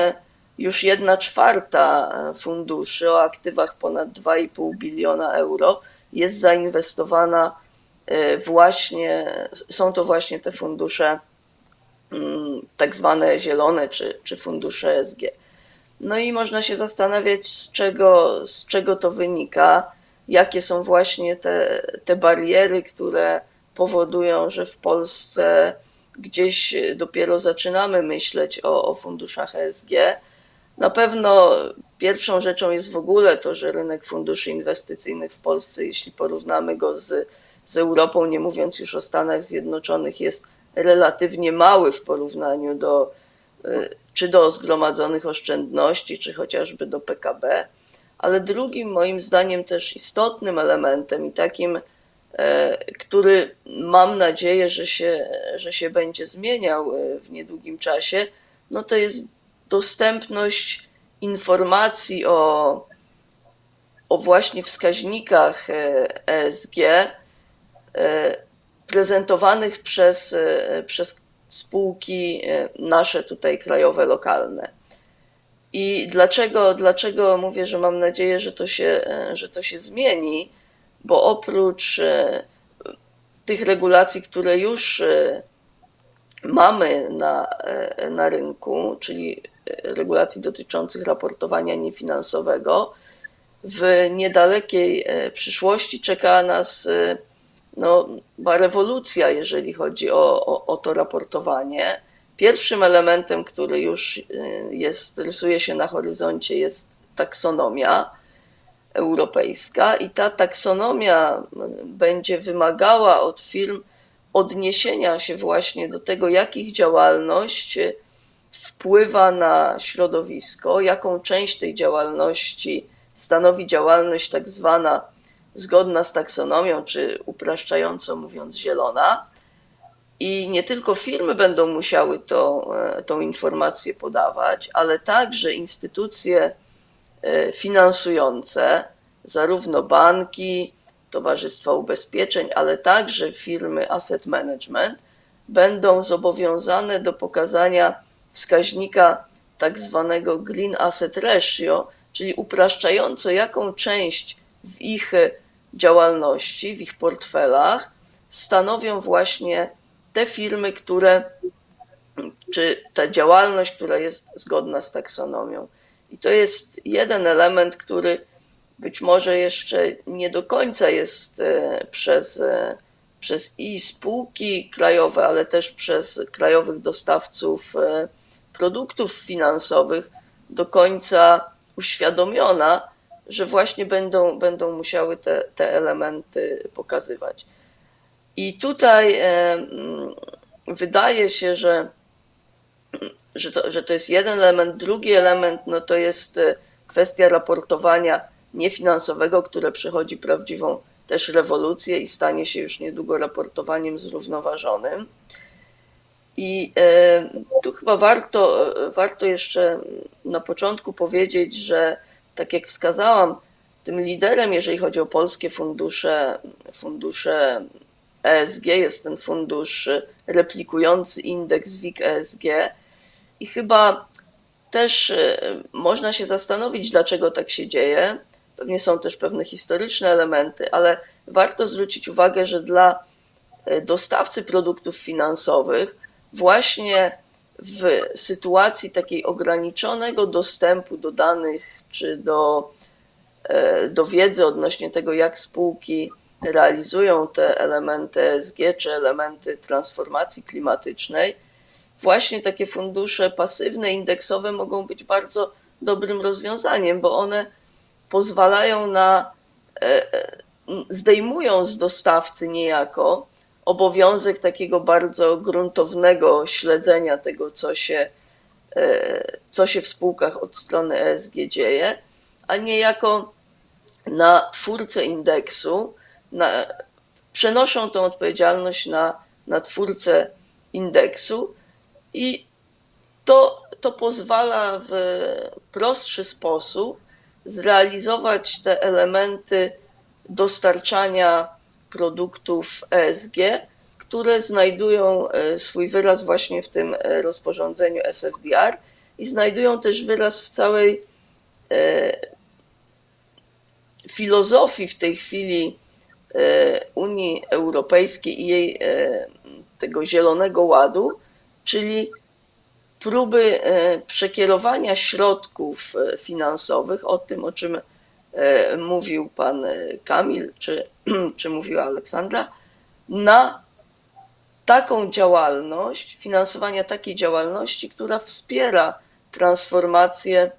już 1/4 funduszy o aktywach ponad 2,5 biliona euro jest zainwestowana są to właśnie te fundusze tak zwane zielone, czy fundusze ESG. No i można się zastanawiać, z czego to wynika, jakie są właśnie te bariery, które powodują, że w Polsce gdzieś dopiero zaczynamy myśleć o funduszach ESG. Na pewno pierwszą rzeczą jest w ogóle to, że rynek funduszy inwestycyjnych w Polsce, jeśli porównamy go z Europą, nie mówiąc już o Stanach Zjednoczonych, jest relatywnie mały w porównaniu czy do zgromadzonych oszczędności, czy chociażby do PKB. Ale drugim moim zdaniem też istotnym elementem i takim, który mam nadzieję, że się będzie zmieniał w niedługim czasie, no to jest dostępność informacji o właśnie wskaźnikach ESG prezentowanych przez spółki nasze tutaj krajowe, lokalne. I dlaczego mówię, że mam nadzieję, że to się zmieni? Bo oprócz tych regulacji, które już mamy na rynku, czyli regulacji dotyczących raportowania niefinansowego, w niedalekiej przyszłości czeka nas rewolucja, jeżeli chodzi o to raportowanie. Pierwszym elementem, który już rysuje się na horyzoncie, jest taksonomia europejska i ta taksonomia będzie wymagała od firm odniesienia się właśnie do tego, jak ich działalność wpływa na środowisko, jaką część tej działalności stanowi działalność tak zwana zgodna z taksonomią, czy upraszczająco mówiąc zielona. I nie tylko firmy będą musiały tą informację podawać, ale także instytucje finansujące, zarówno banki, towarzystwa ubezpieczeń, ale także firmy asset management będą zobowiązane do pokazania wskaźnika tak zwanego Green Asset Ratio, czyli upraszczająco, jaką część w ich działalności, w ich portfelach stanowią właśnie te firmy, czy ta działalność, która jest zgodna z taksonomią. I to jest jeden element, który być może jeszcze nie do końca jest przez i spółki krajowe, ale też przez krajowych dostawców produktów finansowych do końca uświadomiona, że właśnie będą musiały te elementy pokazywać. I tutaj wydaje się, że to jest jeden element. Drugi element to jest kwestia raportowania niefinansowego, które przechodzi prawdziwą też rewolucję i stanie się już niedługo raportowaniem zrównoważonym. I tu chyba warto jeszcze na początku powiedzieć, że tak jak wskazałam, tym liderem, jeżeli chodzi o polskie fundusze ESG, jest ten fundusz replikujący indeks WIG ESG i chyba też można się zastanowić, dlaczego tak się dzieje. Pewnie są też pewne historyczne elementy, ale warto zwrócić uwagę, że dla dostawcy produktów finansowych właśnie w sytuacji takiej ograniczonego dostępu do danych czy do wiedzy odnośnie tego, jak spółki realizują te elementy ESG czy elementy transformacji klimatycznej, właśnie takie fundusze pasywne, indeksowe mogą być bardzo dobrym rozwiązaniem, bo one pozwalają zdejmują z dostawcy niejako obowiązek takiego bardzo gruntownego śledzenia tego, co się w spółkach od strony ESG dzieje, a niejako na twórcę indeksu przenoszą tą odpowiedzialność na twórcę indeksu i to pozwala w prostszy sposób zrealizować te elementy dostarczania produktów ESG, które znajdują swój wyraz właśnie w tym rozporządzeniu SFDR i znajdują też wyraz w całej filozofii w tej chwili Unii Europejskiej i jej tego zielonego ładu, czyli próby przekierowania środków finansowych, o tym, o czym mówił pan Kamil, czy mówiła Aleksandra, na taką działalność, finansowania takiej działalności, która wspiera transformację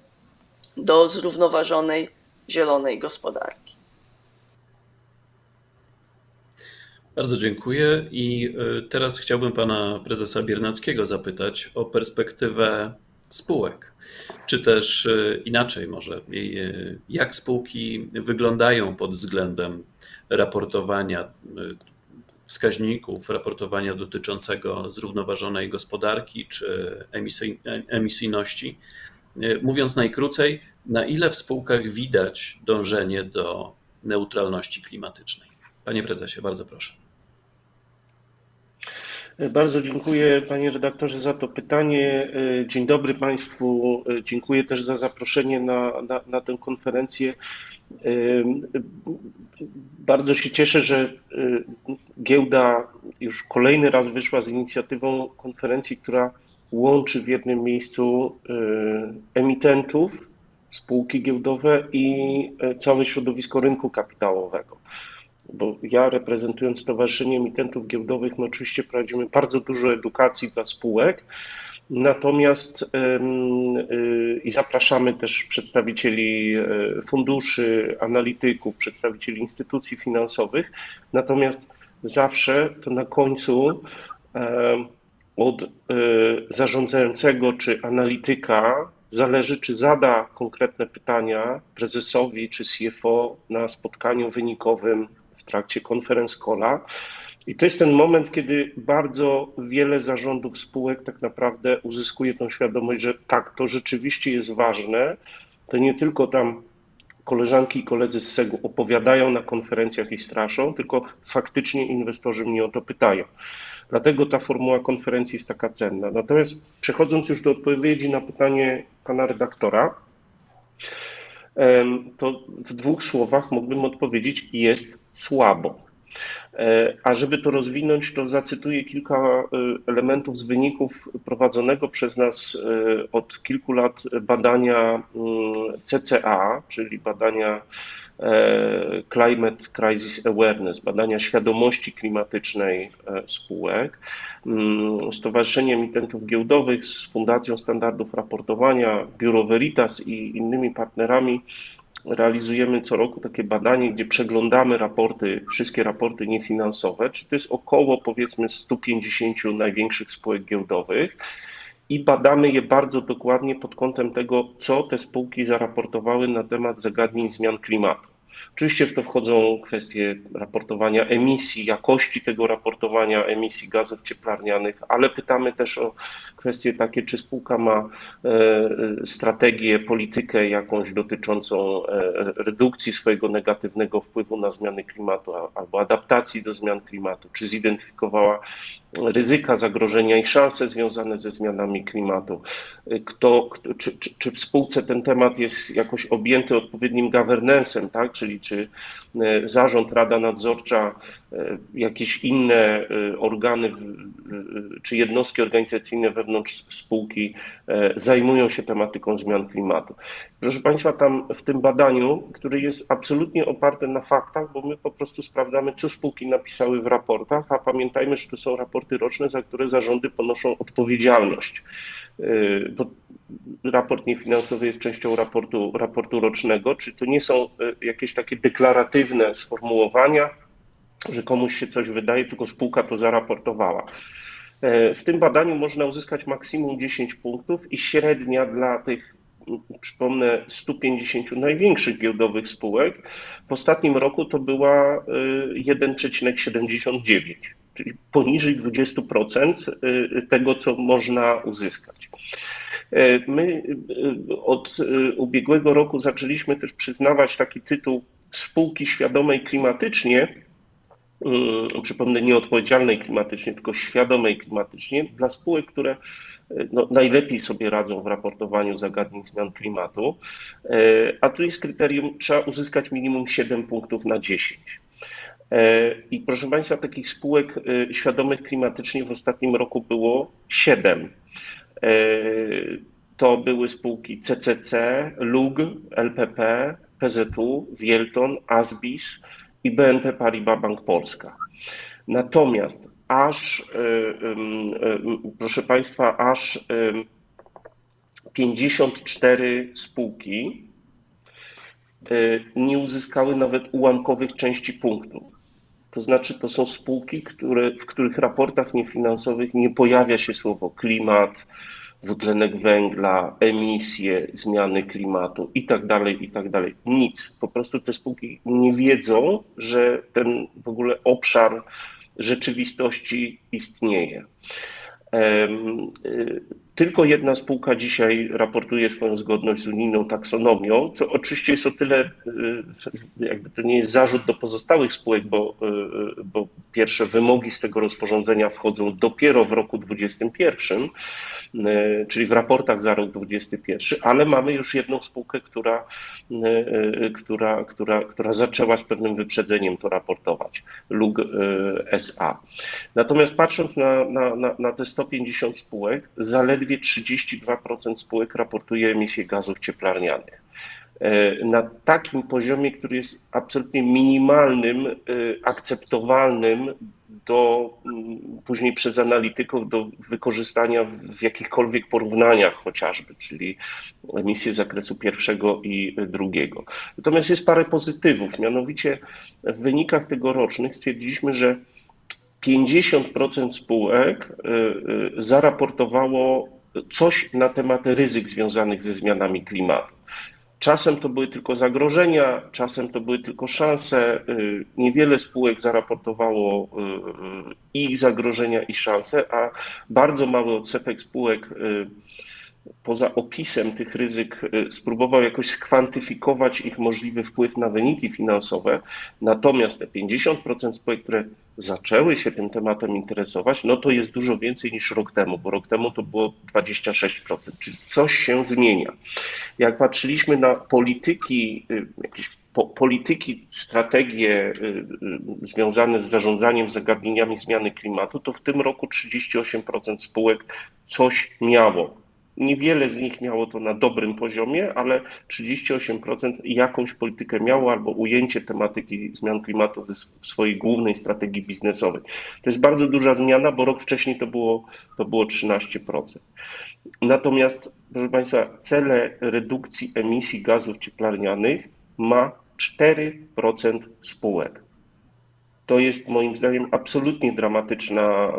do zrównoważonej, zielonej gospodarki. Bardzo dziękuję i teraz chciałbym pana prezesa Biernackiego zapytać o perspektywę spółek, czy też inaczej może, jak spółki wyglądają pod względem raportowania wskaźników, raportowania dotyczącego zrównoważonej gospodarki czy emisyjności. Mówiąc najkrócej, na ile w spółkach widać dążenie do neutralności klimatycznej? Panie prezesie, bardzo proszę. Bardzo dziękuję, panie redaktorze, za to pytanie. Dzień dobry państwu. Dziękuję też za zaproszenie na tę konferencję. Bardzo się cieszę, że giełda już kolejny raz wyszła z inicjatywą konferencji, która łączy w jednym miejscu emitentów, spółki giełdowe i całe środowisko rynku kapitałowego. Bo ja, reprezentując Stowarzyszenie Emitentów Giełdowych, oczywiście prowadzimy bardzo dużo edukacji dla spółek, Natomiast i zapraszamy też przedstawicieli funduszy, analityków, przedstawicieli instytucji finansowych. Natomiast zawsze to na końcu od zarządzającego czy analityka zależy, czy zada konkretne pytania prezesowi czy CFO na spotkaniu wynikowym w trakcie conference calla. I to jest ten moment, kiedy bardzo wiele zarządów spółek tak naprawdę uzyskuje tą świadomość, że tak, to rzeczywiście jest ważne. To nie tylko tam koleżanki i koledzy z SEG-u opowiadają na konferencjach i straszą, tylko faktycznie inwestorzy mnie o to pytają. Dlatego ta formuła konferencji jest taka cenna. Natomiast przechodząc już do odpowiedzi na pytanie pana redaktora, to w 2 słowach mógłbym odpowiedzieć: jest słabo. A żeby to rozwinąć, to zacytuję kilka elementów z wyników prowadzonego przez nas od kilku lat badania CCA, czyli badania Climate Crisis Awareness, badania świadomości klimatycznej spółek. Stowarzyszenie Emitentów Giełdowych z Fundacją Standardów Raportowania, Biuro Veritas i innymi partnerami realizujemy co roku takie badanie, gdzie przeglądamy raporty, wszystkie raporty niefinansowe, czyli to jest około powiedzmy 150 największych spółek giełdowych i badamy je bardzo dokładnie pod kątem tego, co te spółki zaraportowały na temat zagadnień zmian klimatu. Oczywiście w to wchodzą kwestie raportowania emisji, jakości tego raportowania emisji gazów cieplarnianych, ale pytamy też o kwestie takie, czy spółka ma strategię, politykę jakąś dotyczącą redukcji swojego negatywnego wpływu na zmiany klimatu albo adaptacji do zmian klimatu, czy zidentyfikowała ryzyka, zagrożenia i szanse związane ze zmianami klimatu. Czy w spółce ten temat jest jakoś objęty odpowiednim governance'em, tak? Czyli czy zarząd, rada nadzorcza, jakieś inne organy czy jednostki organizacyjne wewnątrz spółki zajmują się tematyką zmian klimatu. Proszę Państwa, tam w tym badaniu, które jest absolutnie oparte na faktach, bo my po prostu sprawdzamy, co spółki napisały w raportach, a pamiętajmy, że to są raporty roczne, za które zarządy ponoszą odpowiedzialność. Bo raport niefinansowy jest częścią raportu rocznego, czy to nie są jakieś takie deklaratywne sformułowania, że komuś się coś wydaje, tylko spółka to zaraportowała. W tym badaniu można uzyskać maksimum 10 punktów i średnia dla tych, przypomnę, 150 największych giełdowych spółek w ostatnim roku to była 1,79, czyli poniżej 20% tego, co można uzyskać. My od ubiegłego roku zaczęliśmy też przyznawać taki tytuł spółki świadomej klimatycznie, przypomnę, nie odpowiedzialnej klimatycznie, tylko świadomej klimatycznie, dla spółek, które najlepiej sobie radzą w raportowaniu zagadnień zmian klimatu, a tu jest kryterium, trzeba uzyskać minimum 7 punktów na 10. I proszę Państwa, takich spółek świadomych klimatycznie w ostatnim roku było 7. To były spółki CCC, LUG, LPP, PZU, Wielton, Asbis i BNP Paribas Bank Polska. Natomiast proszę Państwa, aż 54 spółki nie uzyskały nawet ułamkowych części punktów. To znaczy, to są spółki, w których raportach niefinansowych nie pojawia się słowo klimat, dwutlenek węgla, emisje, zmiany klimatu i tak dalej, i tak dalej. Nic. Po prostu te spółki nie wiedzą, że ten w ogóle obszar rzeczywistości istnieje. Tylko jedna spółka dzisiaj raportuje swoją zgodność z unijną taksonomią, co oczywiście jest o tyle, jakby to nie jest zarzut do pozostałych spółek, bo pierwsze wymogi z tego rozporządzenia wchodzą dopiero w roku 2021, czyli w raportach za rok 2021, ale mamy już jedną spółkę, która zaczęła z pewnym wyprzedzeniem to raportować, LUG SA. Natomiast patrząc na te 150 spółek, zaledwie 32% spółek raportuje emisję gazów cieplarnianych. na takim poziomie, który jest absolutnie minimalnym, akceptowalnym później przez analityków do wykorzystania w jakichkolwiek porównaniach chociażby, czyli emisje z zakresu pierwszego i drugiego. Natomiast jest parę pozytywów, mianowicie w wynikach tegorocznych stwierdziliśmy, że 50% spółek zaraportowało coś na temat ryzyk związanych ze zmianami klimatu. Czasem to były tylko zagrożenia, czasem to były tylko szanse. Niewiele spółek zaraportowało i zagrożenia, i szanse, a bardzo mały odsetek spółek poza opisem tych ryzyk spróbował jakoś skwantyfikować ich możliwy wpływ na wyniki finansowe. Natomiast te 50% spółek, które zaczęły się tym tematem interesować, no to jest dużo więcej niż rok temu, bo rok temu to było 26%, czyli coś się zmienia. Jak patrzyliśmy na polityki, strategie związane z zarządzaniem zagadnieniami zmiany klimatu, to w tym roku 38% spółek coś miało. Niewiele z nich miało to na dobrym poziomie, ale 38% jakąś politykę miało albo ujęcie tematyki zmian klimatu w swojej głównej strategii biznesowej. To jest bardzo duża zmiana, bo rok wcześniej to było 13%. Natomiast, proszę Państwa, cele redukcji emisji gazów cieplarnianych ma 4% spółek. To jest moim zdaniem absolutnie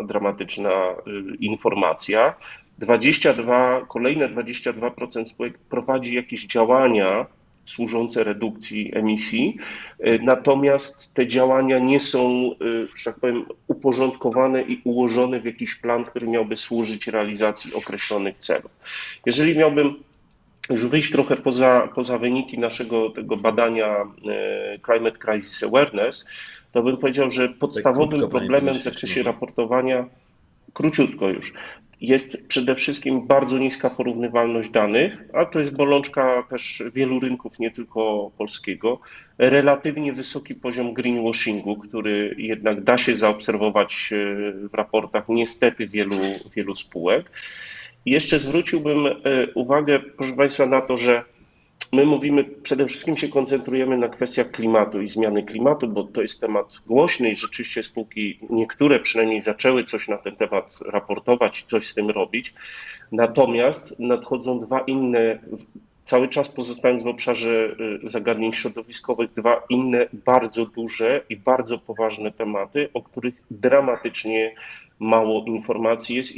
dramatyczna informacja. Kolejne 22% spółek prowadzi jakieś działania służące redukcji emisji, natomiast te działania nie są, że tak powiem, uporządkowane i ułożone w jakiś plan, który miałby służyć realizacji określonych celów. Jeżeli miałbym już wyjść trochę poza wyniki naszego tego badania Climate Crisis Awareness, to bym powiedział, że podstawowym problemem w zakresie raportowania, króciutko już, jest przede wszystkim bardzo niska porównywalność danych, a to jest bolączka też wielu rynków, nie tylko polskiego. Relatywnie wysoki poziom greenwashingu, który jednak da się zaobserwować w raportach niestety wielu spółek. I jeszcze zwróciłbym uwagę, proszę Państwa, na to, że my przede wszystkim się koncentrujemy na kwestiach klimatu i zmiany klimatu, bo to jest temat głośny i rzeczywiście spółki, niektóre przynajmniej zaczęły coś na ten temat raportować i coś z tym robić. Natomiast nadchodzą dwa inne, cały czas pozostając w obszarze zagadnień środowiskowych, dwa inne bardzo duże i bardzo poważne tematy, o których dramatycznie mało informacji jest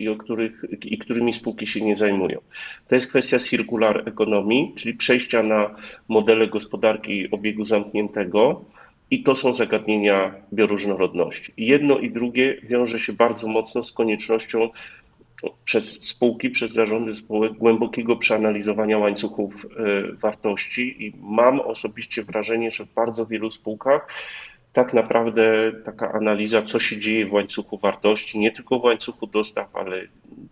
i którymi spółki się nie zajmują. To jest kwestia circular economy, czyli przejścia na modele gospodarki obiegu zamkniętego, i to są zagadnienia bioróżnorodności. Jedno i drugie wiąże się bardzo mocno z koniecznością przez spółki, przez zarządy spółek głębokiego przeanalizowania łańcuchów wartości i mam osobiście wrażenie, że w bardzo wielu spółkach tak naprawdę taka analiza, co się dzieje w łańcuchu wartości, nie tylko w łańcuchu dostaw,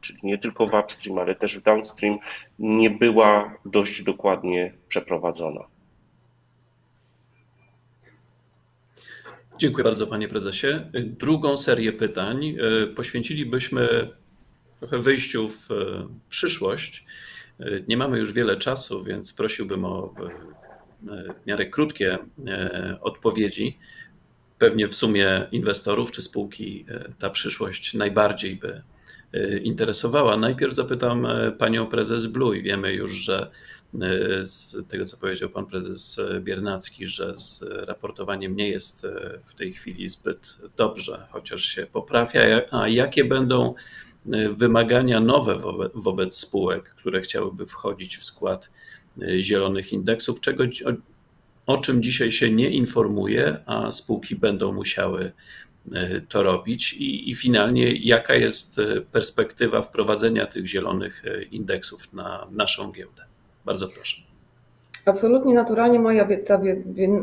czyli nie tylko w upstream, ale też w downstream, nie była dość dokładnie przeprowadzona. Dziękuję bardzo, panie prezesie. Drugą serię pytań poświęcilibyśmy trochę wyjściu w przyszłość. Nie mamy już wiele czasu, więc prosiłbym o w miarę krótkie odpowiedzi. Pewnie w sumie inwestorów czy spółki ta przyszłość najbardziej by interesowała. Najpierw zapytam panią prezes Bluj. Wiemy już, że z tego, co powiedział pan prezes Biernacki, że z raportowaniem nie jest w tej chwili zbyt dobrze, chociaż się poprawia. A jakie będą wymagania nowe wobec spółek, które chciałyby wchodzić w skład zielonych indeksów, o czym dzisiaj się nie informuje, a spółki będą musiały to robić i finalnie jaka jest perspektywa wprowadzenia tych zielonych indeksów na naszą giełdę? Bardzo proszę. Absolutnie naturalnie ta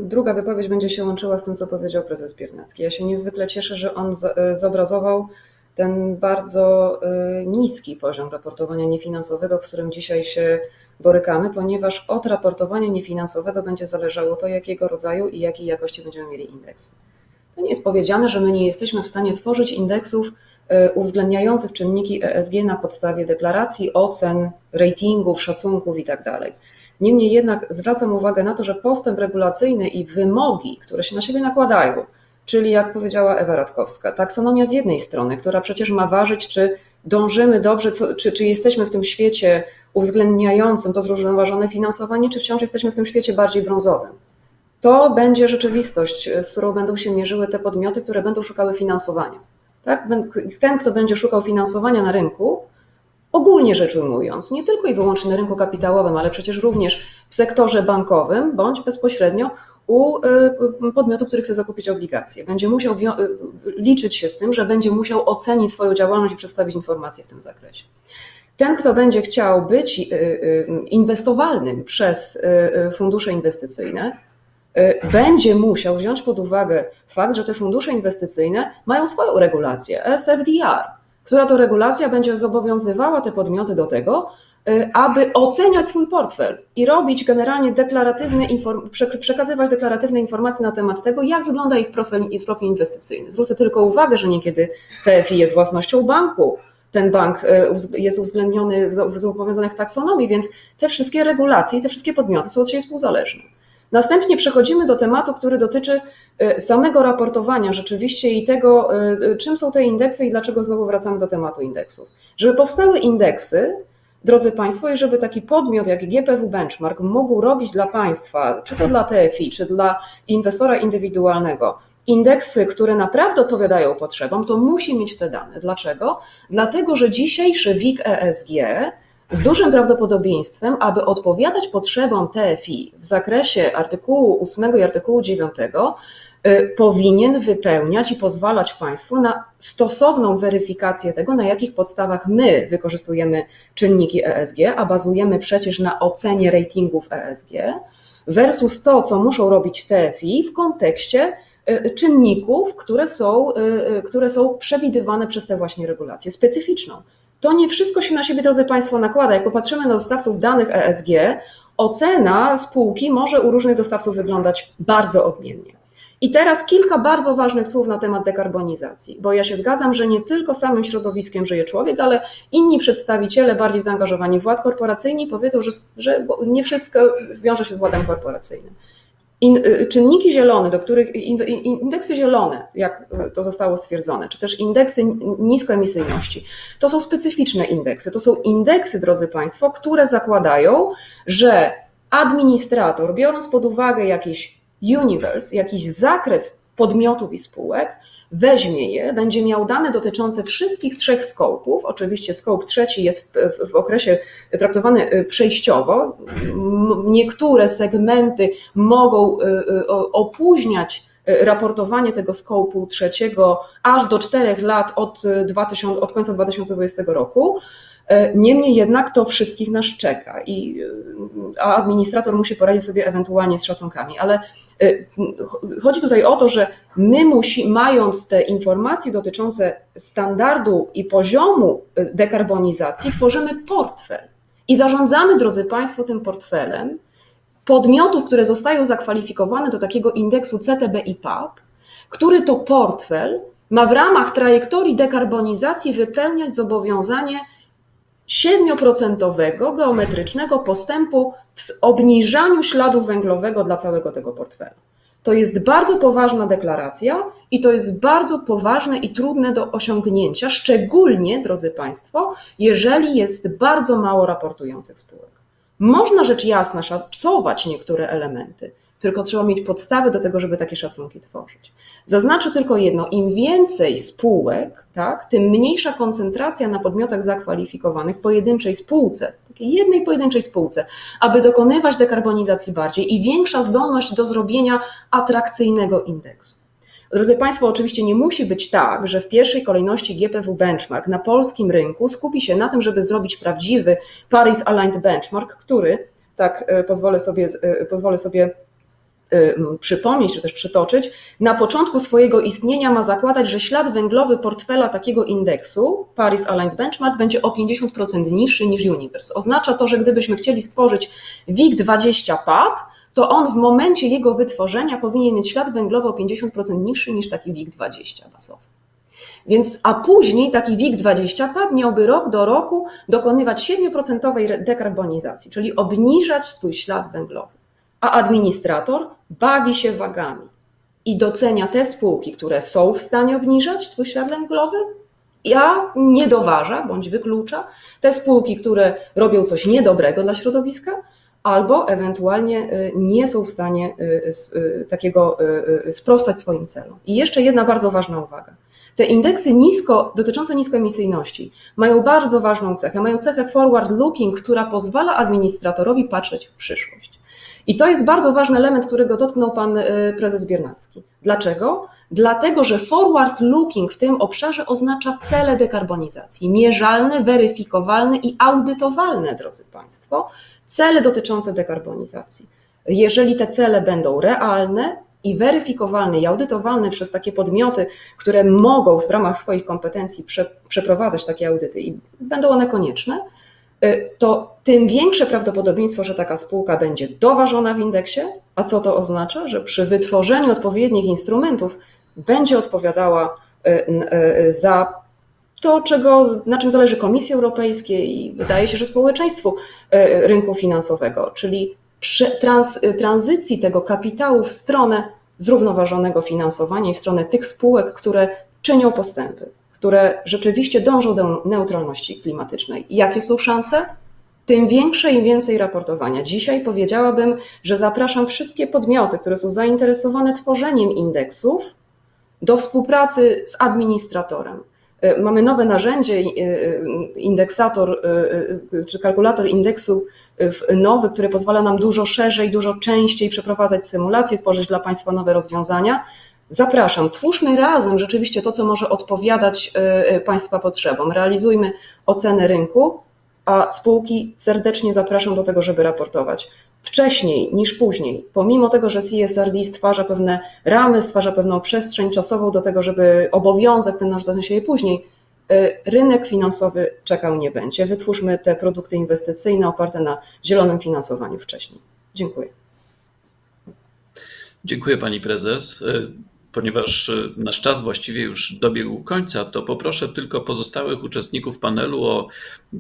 druga wypowiedź będzie się łączyła z tym, co powiedział prezes Biernacki. Ja się niezwykle cieszę, że on zobrazował ten bardzo niski poziom raportowania niefinansowego, z którym dzisiaj się borykamy, ponieważ od raportowania niefinansowego będzie zależało to, jakiego rodzaju i jakiej jakości będziemy mieli indeksy. To nie jest powiedziane, że my nie jesteśmy w stanie tworzyć indeksów uwzględniających czynniki ESG na podstawie deklaracji, ocen, ratingów, szacunków itd. Niemniej jednak zwracam uwagę na to, że postęp regulacyjny i wymogi, które się na siebie nakładają, czyli jak powiedziała Ewa Radkowska, taksonomia z jednej strony, która przecież ma ważyć, czy dążymy dobrze, czy jesteśmy w tym świecie uwzględniającym to zrównoważone finansowanie, czy wciąż jesteśmy w tym świecie bardziej brązowym. To będzie rzeczywistość, z którą będą się mierzyły te podmioty, które będą szukały finansowania. Tak? Ten, kto będzie szukał finansowania na rynku, ogólnie rzecz ujmując, nie tylko i wyłącznie na rynku kapitałowym, ale przecież również w sektorze bankowym, bądź bezpośrednio u podmiotu, który chce zakupić obligacje. Będzie musiał liczyć się z tym, że będzie musiał ocenić swoją działalność i przedstawić informacje w tym zakresie. Ten, kto będzie chciał być inwestowalnym przez fundusze inwestycyjne, będzie musiał wziąć pod uwagę fakt, że te fundusze inwestycyjne mają swoją regulację, SFDR, która to regulacja będzie zobowiązywała te podmioty do tego, aby oceniać swój portfel i robić generalnie przekazywać deklaratywne informacje na temat tego, jak wygląda ich profil inwestycyjny. Zwrócę tylko uwagę, że niekiedy TFI jest własnością banku, ten bank jest uwzględniony w zobowiązanych taksonomii, więc te wszystkie regulacje i te wszystkie podmioty są od siebie współzależne. Następnie przechodzimy do tematu, który dotyczy samego raportowania rzeczywiście i tego, czym są te indeksy i dlaczego znowu wracamy do tematu indeksów. Żeby powstały indeksy, drodzy Państwo, i żeby taki podmiot jak GPW Benchmark mógł robić dla Państwa, czy to dla TFI, czy dla inwestora indywidualnego, indeksy, które naprawdę odpowiadają potrzebom, to musi mieć te dane. Dlaczego? Dlatego, że dzisiejszy WIG ESG z dużym prawdopodobieństwem, aby odpowiadać potrzebom TFI w zakresie artykułu 8 i artykułu 9, powinien wypełniać i pozwalać Państwu na stosowną weryfikację tego, na jakich podstawach my wykorzystujemy czynniki ESG, a bazujemy przecież na ocenie ratingów ESG, versus to, co muszą robić TFI w kontekście czynników, które są przewidywane przez te właśnie regulacje specyficzną. To nie wszystko się na siebie, drodzy Państwo, nakłada. Jak popatrzymy na dostawców danych ESG, ocena spółki może u różnych dostawców wyglądać bardzo odmiennie. I teraz kilka bardzo ważnych słów na temat dekarbonizacji, bo ja się zgadzam, że nie tylko samym środowiskiem żyje człowiek, ale inni przedstawiciele bardziej zaangażowani w ład korporacyjny powiedzą, że nie wszystko wiąże się z ładem korporacyjnym. Czynniki zielone, do których indeksy zielone, jak to zostało stwierdzone, czy też indeksy niskoemisyjności, to są specyficzne indeksy. To są indeksy, drodzy Państwo, które zakładają, że administrator, biorąc pod uwagę jakiś jakiś zakres podmiotów i spółek, weźmie je, będzie miał dane dotyczące wszystkich trzech skopów. Oczywiście skop trzeci jest w okresie traktowany przejściowo. Niektóre segmenty mogą opóźniać raportowanie tego skopu trzeciego aż do 4 lat od końca 2020 roku. Niemniej jednak to wszystkich nas czeka, a administrator musi poradzić sobie ewentualnie z szacunkami, ale chodzi tutaj o to, że my mając te informacje dotyczące standardu i poziomu dekarbonizacji, tworzymy portfel i zarządzamy, drodzy Państwo, tym portfelem podmiotów, które zostają zakwalifikowane do takiego indeksu CTB i PAP, który to portfel ma w ramach trajektorii dekarbonizacji wypełniać zobowiązanie 7% geometrycznego postępu w obniżaniu śladu węglowego dla całego tego portfela. To jest bardzo poważna deklaracja i to jest bardzo poważne i trudne do osiągnięcia, szczególnie, drodzy Państwo, jeżeli jest bardzo mało raportujących spółek. Można rzecz jasna szacować niektóre elementy, tylko trzeba mieć podstawy do tego, żeby takie szacunki tworzyć. Zaznaczę tylko jedno, im więcej spółek, tak, tym mniejsza koncentracja na podmiotach zakwalifikowanych pojedynczej spółce, takiej jednej pojedynczej spółce, aby dokonywać dekarbonizacji bardziej i większa zdolność do zrobienia atrakcyjnego indeksu. Drodzy Państwo, oczywiście nie musi być tak, że w pierwszej kolejności GPW Benchmark na polskim rynku skupi się na tym, żeby zrobić prawdziwy Paris Aligned Benchmark, który, tak pozwolę sobie przypomnieć, czy też przytoczyć, na początku swojego istnienia ma zakładać, że ślad węglowy portfela takiego indeksu, Paris Aligned Benchmark, będzie o 50% niższy niż Universe. Oznacza to, że gdybyśmy chcieli stworzyć WIG20 PAP, to on w momencie jego wytworzenia powinien mieć ślad węglowy o 50% niższy niż taki WIG20 bazowy. A później taki WIG20 PAP miałby rok do roku dokonywać 7% dekarbonizacji, czyli obniżać swój ślad węglowy. A administrator bawi się wagami i docenia te spółki, które są w stanie obniżać swój ślad węglowy, a nie doważa bądź wyklucza te spółki, które robią coś niedobrego dla środowiska, albo ewentualnie nie są w stanie takiego sprostać swoim celom. I jeszcze jedna bardzo ważna uwaga. Te indeksy dotyczące niskoemisyjności mają bardzo ważną cechę. Mają cechę forward looking, która pozwala administratorowi patrzeć w przyszłość. I to jest bardzo ważny element, którego dotknął pan prezes Biernacki. Dlaczego? Dlatego, że forward looking w tym obszarze oznacza cele dekarbonizacji. Mierzalne, weryfikowalne i audytowalne, drodzy państwo, cele dotyczące dekarbonizacji. Jeżeli te cele będą realne i weryfikowalne i audytowalne przez takie podmioty, które mogą w ramach swoich kompetencji przeprowadzać takie audyty i będą one konieczne, to tym większe prawdopodobieństwo, że taka spółka będzie doważona w indeksie, a co to oznacza? Że przy wytworzeniu odpowiednich instrumentów będzie odpowiadała za to, na czym zależy Komisji Europejskiej i wydaje się, że społeczeństwu rynku finansowego, czyli tranzycji tego kapitału w stronę zrównoważonego finansowania i w stronę tych spółek, które czynią postępy, które rzeczywiście dążą do neutralności klimatycznej. I jakie są szanse? Tym większe i więcej raportowania. Dzisiaj powiedziałabym, że zapraszam wszystkie podmioty, które są zainteresowane tworzeniem indeksów, do współpracy z administratorem. Mamy nowe narzędzie, indeksator czy kalkulator indeksu nowy, który pozwala nam dużo szerzej, dużo częściej przeprowadzać symulacje, tworzyć dla państwa nowe rozwiązania. Zapraszam, twórzmy razem rzeczywiście to, co może odpowiadać państwa potrzebom. Realizujmy ocenę rynku, a spółki serdecznie zapraszam do tego, żeby raportować. Wcześniej niż później, pomimo tego, że CSRD stwarza pewne ramy, stwarza pewną przestrzeń czasową do tego, żeby obowiązek ten narzucać się później, rynek finansowy czekał nie będzie. Wytwórzmy te produkty inwestycyjne oparte na zielonym finansowaniu wcześniej. Dziękuję. Dziękuję pani prezes. Ponieważ nasz czas właściwie już dobiegł końca, to poproszę tylko pozostałych uczestników panelu o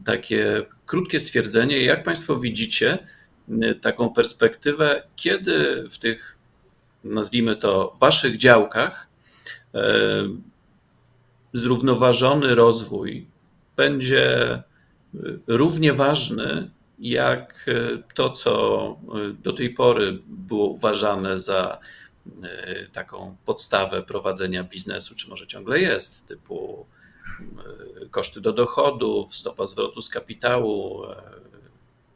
takie krótkie stwierdzenie, jak państwo widzicie taką perspektywę, kiedy w tych, nazwijmy to, waszych działkach zrównoważony rozwój będzie równie ważny jak to, co do tej pory było uważane za taką podstawę prowadzenia biznesu, czy może ciągle jest, typu koszty do dochodów, stopa zwrotu z kapitału,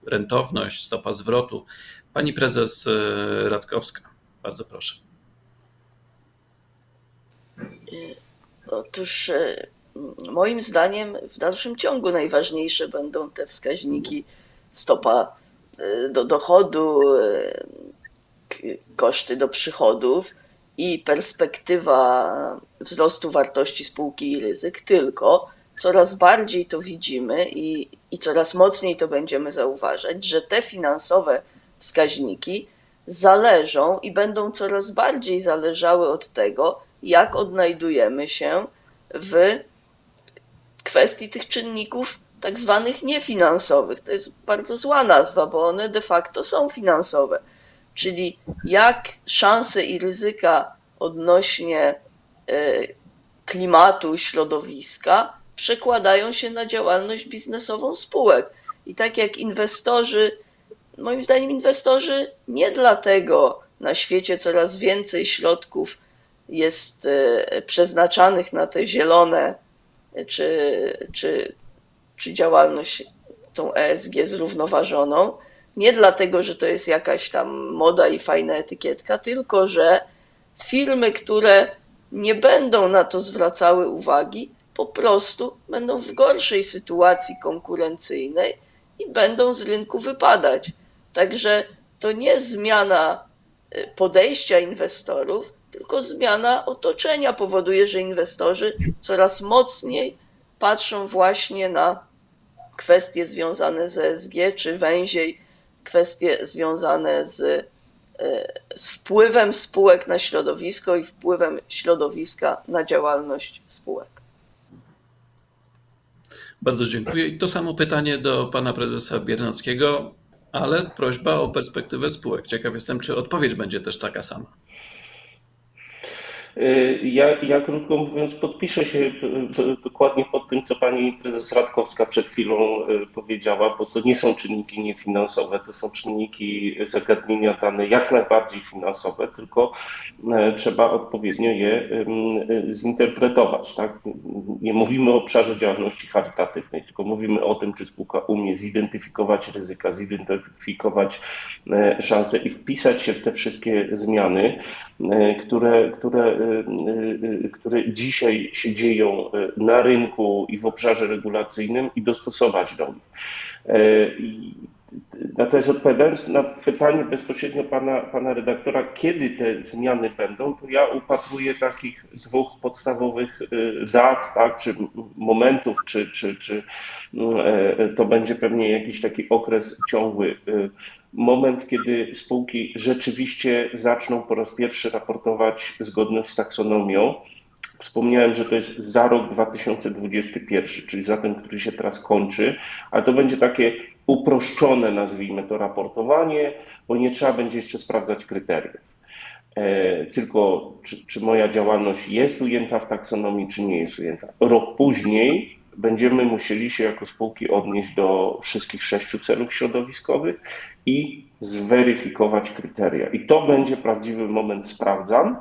rentowność, stopa zwrotu. Pani prezes Radkowska, bardzo proszę. Otóż moim zdaniem w dalszym ciągu najważniejsze będą te wskaźniki stopa do dochodu, koszty do przychodów i perspektywa wzrostu wartości spółki i ryzyk, tylko coraz bardziej to widzimy i coraz mocniej to będziemy zauważać, że te finansowe wskaźniki zależą i będą coraz bardziej zależały od tego, jak odnajdujemy się w kwestii tych czynników tak zwanych niefinansowych. To jest bardzo zła nazwa, bo one de facto są finansowe. Czyli jak szanse i ryzyka odnośnie klimatu, środowiska przekładają się na działalność biznesową spółek. I tak jak inwestorzy, moim zdaniem inwestorzy nie dlatego na świecie coraz więcej środków jest przeznaczanych na te zielone czy działalność tą ESG zrównoważoną, nie dlatego, że to jest jakaś tam moda i fajna etykietka, tylko że firmy, które nie będą na to zwracały uwagi, po prostu będą w gorszej sytuacji konkurencyjnej i będą z rynku wypadać. Także to nie zmiana podejścia inwestorów, tylko zmiana otoczenia powoduje, że inwestorzy coraz mocniej patrzą właśnie na kwestie związane z ESG, czy węziej kwestie związane z wpływem spółek na środowisko i wpływem środowiska na działalność spółek. Bardzo dziękuję. I to samo pytanie do pana prezesa Biernackiego, ale prośba o perspektywę spółek. Ciekaw jestem, czy odpowiedź będzie też taka sama. Ja krótko mówiąc podpiszę się dokładnie pod tym, co pani prezes Radkowska przed chwilą powiedziała, bo to nie są czynniki niefinansowe, to są czynniki zagadnienia dane jak najbardziej finansowe, tylko trzeba odpowiednio je zinterpretować. Tak? Nie mówimy o obszarze działalności charytatywnej, tylko mówimy o tym, czy spółka umie zidentyfikować ryzyka, zidentyfikować szanse i wpisać się w te wszystkie zmiany, które dzisiaj się dzieją na rynku i w obszarze regulacyjnym i dostosować do nich. Natomiast odpowiadając na pytanie bezpośrednio pana redaktora, kiedy te zmiany będą, to ja upatruję takich dwóch podstawowych dat, tak, czy momentów, czy to będzie pewnie jakiś taki okres ciągły. Moment, kiedy spółki rzeczywiście zaczną po raz pierwszy raportować zgodność z taksonomią. Wspomniałem, że to jest za rok 2021, czyli za ten, który się teraz kończy, ale to będzie takie uproszczone, nazwijmy to, raportowanie, bo nie trzeba będzie jeszcze sprawdzać kryteriów. Tylko czy moja działalność jest ujęta w taksonomii, czy nie jest ujęta. Rok później będziemy musieli się jako spółki odnieść do wszystkich 6 celów środowiskowych i zweryfikować kryteria. I to będzie prawdziwy moment sprawdzam,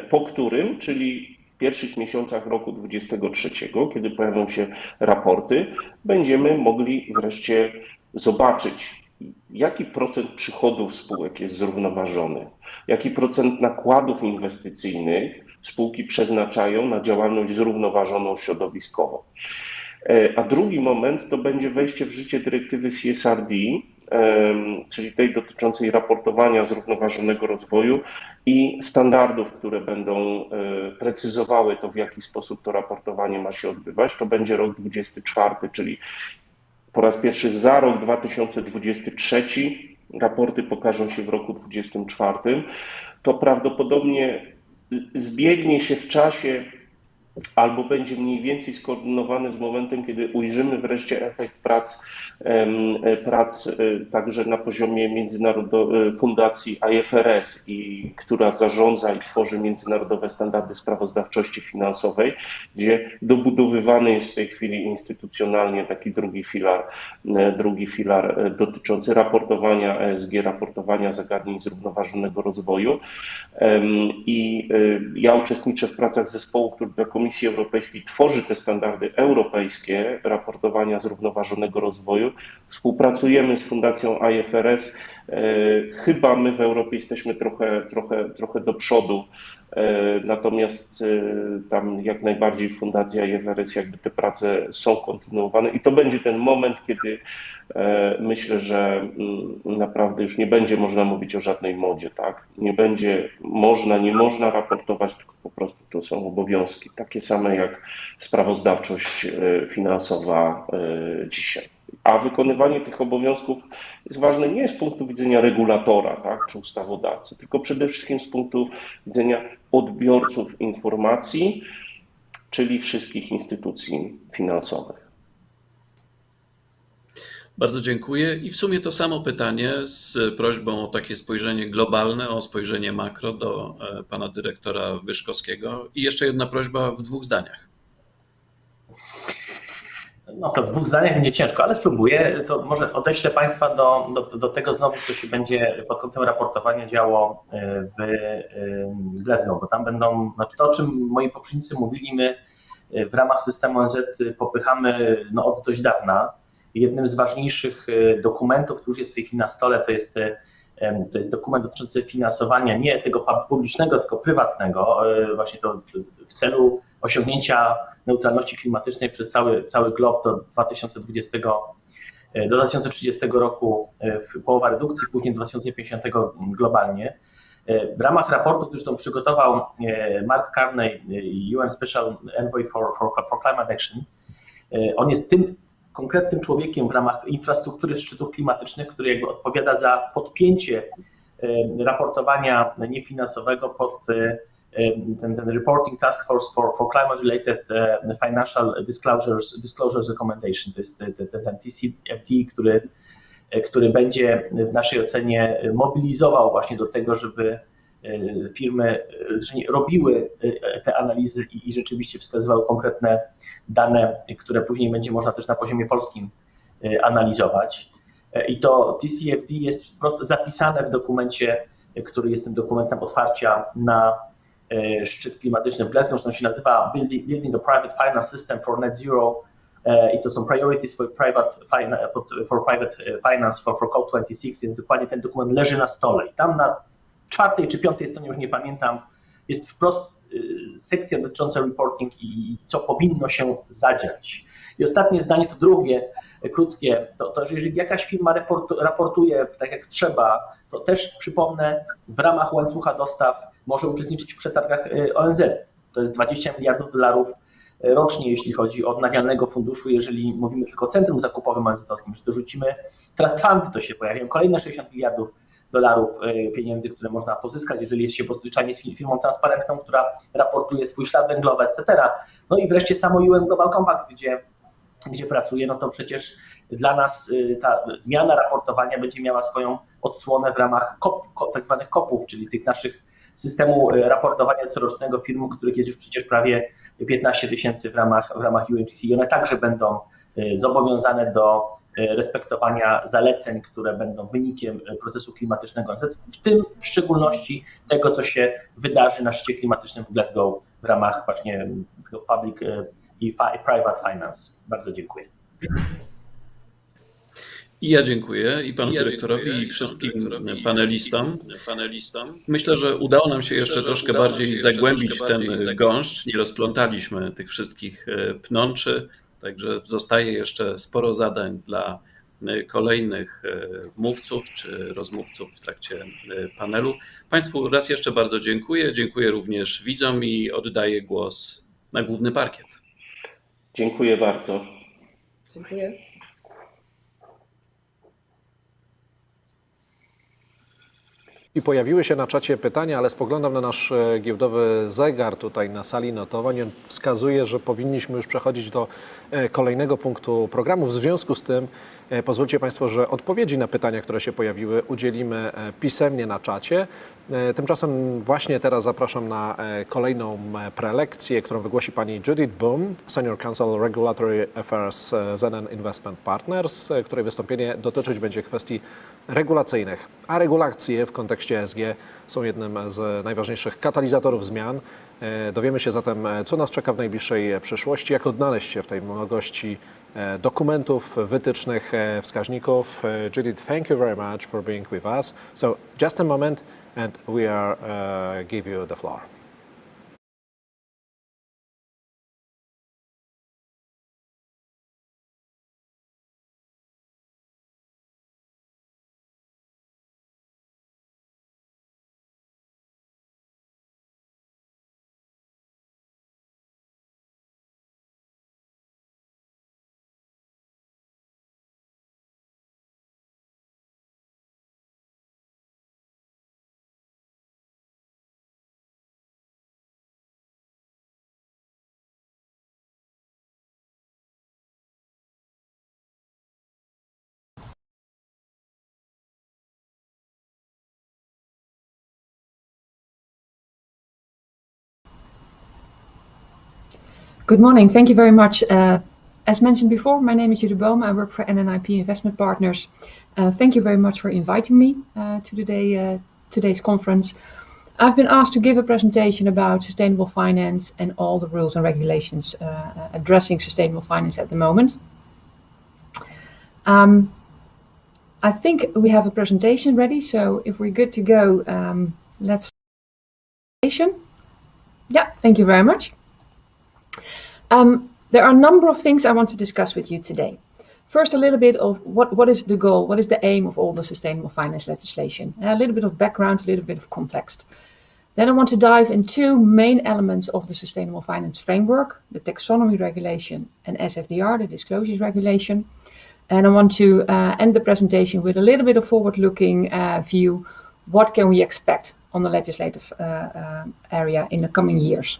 po którym, czyli w pierwszych miesiącach roku 2023, kiedy pojawią się raporty, będziemy mogli wreszcie zobaczyć, jaki procent przychodów spółek jest zrównoważony, jaki procent nakładów inwestycyjnych spółki przeznaczają na działalność zrównoważoną środowiskowo. A drugi moment to będzie wejście w życie dyrektywy CSRD, czyli tej dotyczącej raportowania zrównoważonego rozwoju i standardów, które będą precyzowały to, w jaki sposób to raportowanie ma się odbywać. To będzie rok 2024, czyli po raz pierwszy za rok 2023. Raporty pokażą się w roku 2024. To prawdopodobnie zbiegnie się w czasie albo będzie mniej więcej skoordynowany z momentem, kiedy ujrzymy wreszcie efekt prac także na poziomie fundacji IFRS, która zarządza i tworzy międzynarodowe standardy sprawozdawczości finansowej, gdzie dobudowywany jest w tej chwili instytucjonalnie taki drugi filar dotyczący raportowania ESG, raportowania zagadnień zrównoważonego rozwoju. I ja uczestniczę w pracach zespołu, który dla Komisji Europejskiej tworzy te standardy europejskie raportowania zrównoważonego rozwoju. Współpracujemy z Fundacją IFRS. Chyba my w Europie jesteśmy trochę do przodu, natomiast tam jak najbardziej Fundacja IFRS jakby te prace są kontynuowane i to będzie ten moment, kiedy myślę, że naprawdę już nie będzie można mówić o żadnej modzie, tak? Nie będzie nie można raportować, tylko po prostu to są obowiązki, takie same jak sprawozdawczość finansowa dzisiaj. A wykonywanie tych obowiązków jest ważne nie z punktu widzenia regulatora, tak, czy ustawodawcy, tylko przede wszystkim z punktu widzenia odbiorców informacji, czyli wszystkich instytucji finansowych. Bardzo dziękuję i w sumie to samo pytanie z prośbą o takie spojrzenie globalne, o spojrzenie makro do pana dyrektora Wyszkowskiego i jeszcze jedna prośba w 2 zdaniach. No to w 2 zdaniach będzie ciężko, ale spróbuję. To może odeślę Państwa do tego znowu, co się będzie pod kątem raportowania działo w Glasgow, bo tam będą, znaczy to, o czym moi poprzednicy mówili, my w ramach systemu ONZ popychamy od dość dawna. Jednym z ważniejszych dokumentów, który już jest w tej chwili na stole, to jest dokument dotyczący finansowania nie tego publicznego, tylko prywatnego, właśnie to w celu osiągnięcia neutralności klimatycznej przez cały glob do 2030 roku, połowa redukcji, później 2050 globalnie. W ramach raportu, który zresztą przygotował Mark Carney, UN Special Envoy for Climate Action, on jest tym konkretnym człowiekiem w ramach infrastruktury szczytów klimatycznych, który jakby odpowiada za podpięcie raportowania niefinansowego pod ten reporting task force for climate-related financial disclosures recommendation. To jest ten TCFD, który będzie w naszej ocenie mobilizował właśnie do tego, żeby firmy robiły te analizy i rzeczywiście wskazywały konkretne dane, które później będzie można też na poziomie polskim analizować. I to TCFD jest wprost zapisane w dokumencie, który jest tym dokumentem otwarcia na szczyt klimatyczny w Glasgow. To się nazywa Building a Private Finance System for Net Zero i to są Priorities for Private Finance for COP26, więc dokładnie ten dokument leży na stole. I tam na 4. czy 5. stronie, już nie pamiętam, jest wprost sekcja dotycząca reporting i co powinno się zadziać. I ostatnie zdanie, to drugie, krótkie, to że jeżeli jakaś firma raportuje tak jak trzeba, to też przypomnę, w ramach łańcucha dostaw może uczestniczyć w przetargach ONZ. To jest $20 miliardów rocznie, jeśli chodzi o odnawialnego funduszu. Jeżeli mówimy tylko o centrum zakupowym ONZ-owskim, że dorzucimy trust fundy, to się pojawiają kolejne $60 miliardów pieniędzy, które można pozyskać, jeżeli jest się zwyczajnie z firmą transparentną, która raportuje swój ślad węglowy, etc. No i wreszcie samo UN Global Compact, gdzie pracuje, no to przecież dla nas ta zmiana raportowania będzie miała swoją odsłonę w ramach tak zwanych COP-ów, czyli tych naszych systemu raportowania corocznego firm, których jest już przecież prawie 15 000 w ramach UNGC. I one także będą zobowiązane do respektowania zaleceń, które będą wynikiem procesu klimatycznego, w tym w szczególności tego, co się wydarzy na szczycie klimatycznym w Glasgow w ramach właśnie public i private finance. Bardzo dziękuję. I ja dziękuję i panu dyrektorowi i wszystkim panelistom. Myślę, że udało nam się jeszcze troszkę bardziej zagłębić w ten gąszcz. Nie rozplątaliśmy tych wszystkich pnączy, także zostaje jeszcze sporo zadań dla kolejnych mówców czy rozmówców w trakcie panelu. Państwu raz jeszcze bardzo dziękuję. Dziękuję również widzom i oddaję głos na główny parkiet. Dziękuję bardzo. Dziękuję. I pojawiły się na czacie pytania, ale spoglądam na nasz giełdowy zegar tutaj na sali notowań. On wskazuje, że powinniśmy już przechodzić do kolejnego punktu programu. W związku z tym pozwólcie Państwo, że odpowiedzi na pytania, które się pojawiły, udzielimy pisemnie na czacie. Tymczasem właśnie teraz zapraszam na kolejną prelekcję, którą wygłosi pani Judith Boom, Senior Counsel Regulatory Affairs ZN Investment Partners, której wystąpienie dotyczyć będzie kwestii regulacyjnych. A regulacje w kontekście ESG są jednym z najważniejszych katalizatorów zmian. Dowiemy się zatem, co nas czeka w najbliższej przyszłości, jak odnaleźć się w tej mnogości dokumentów, wytycznych, wskaźników. Judith, thank you very much for being with us. So just a moment and we are give you the floor. Good morning. Thank you very much. As mentioned before, my name is Judith Boom. I work for NNIP Investment Partners. Thank you very much for inviting me to today's conference. I've been asked to give a presentation about sustainable finance and all the rules and regulations addressing sustainable finance at the moment. I think we have a presentation ready, so if we're good to go, let's start. Yeah, thank you very much. There are a number of things I want to discuss with you today. First, a little bit of what is the goal, what is the aim of all the sustainable finance legislation, a little bit of background, a little bit of context. Then I want to dive into two main elements of the sustainable finance framework, the taxonomy regulation and SFDR, the disclosures regulation. And I want to end the presentation with a little bit of forward-looking view. What can we expect on the legislative area in the coming years.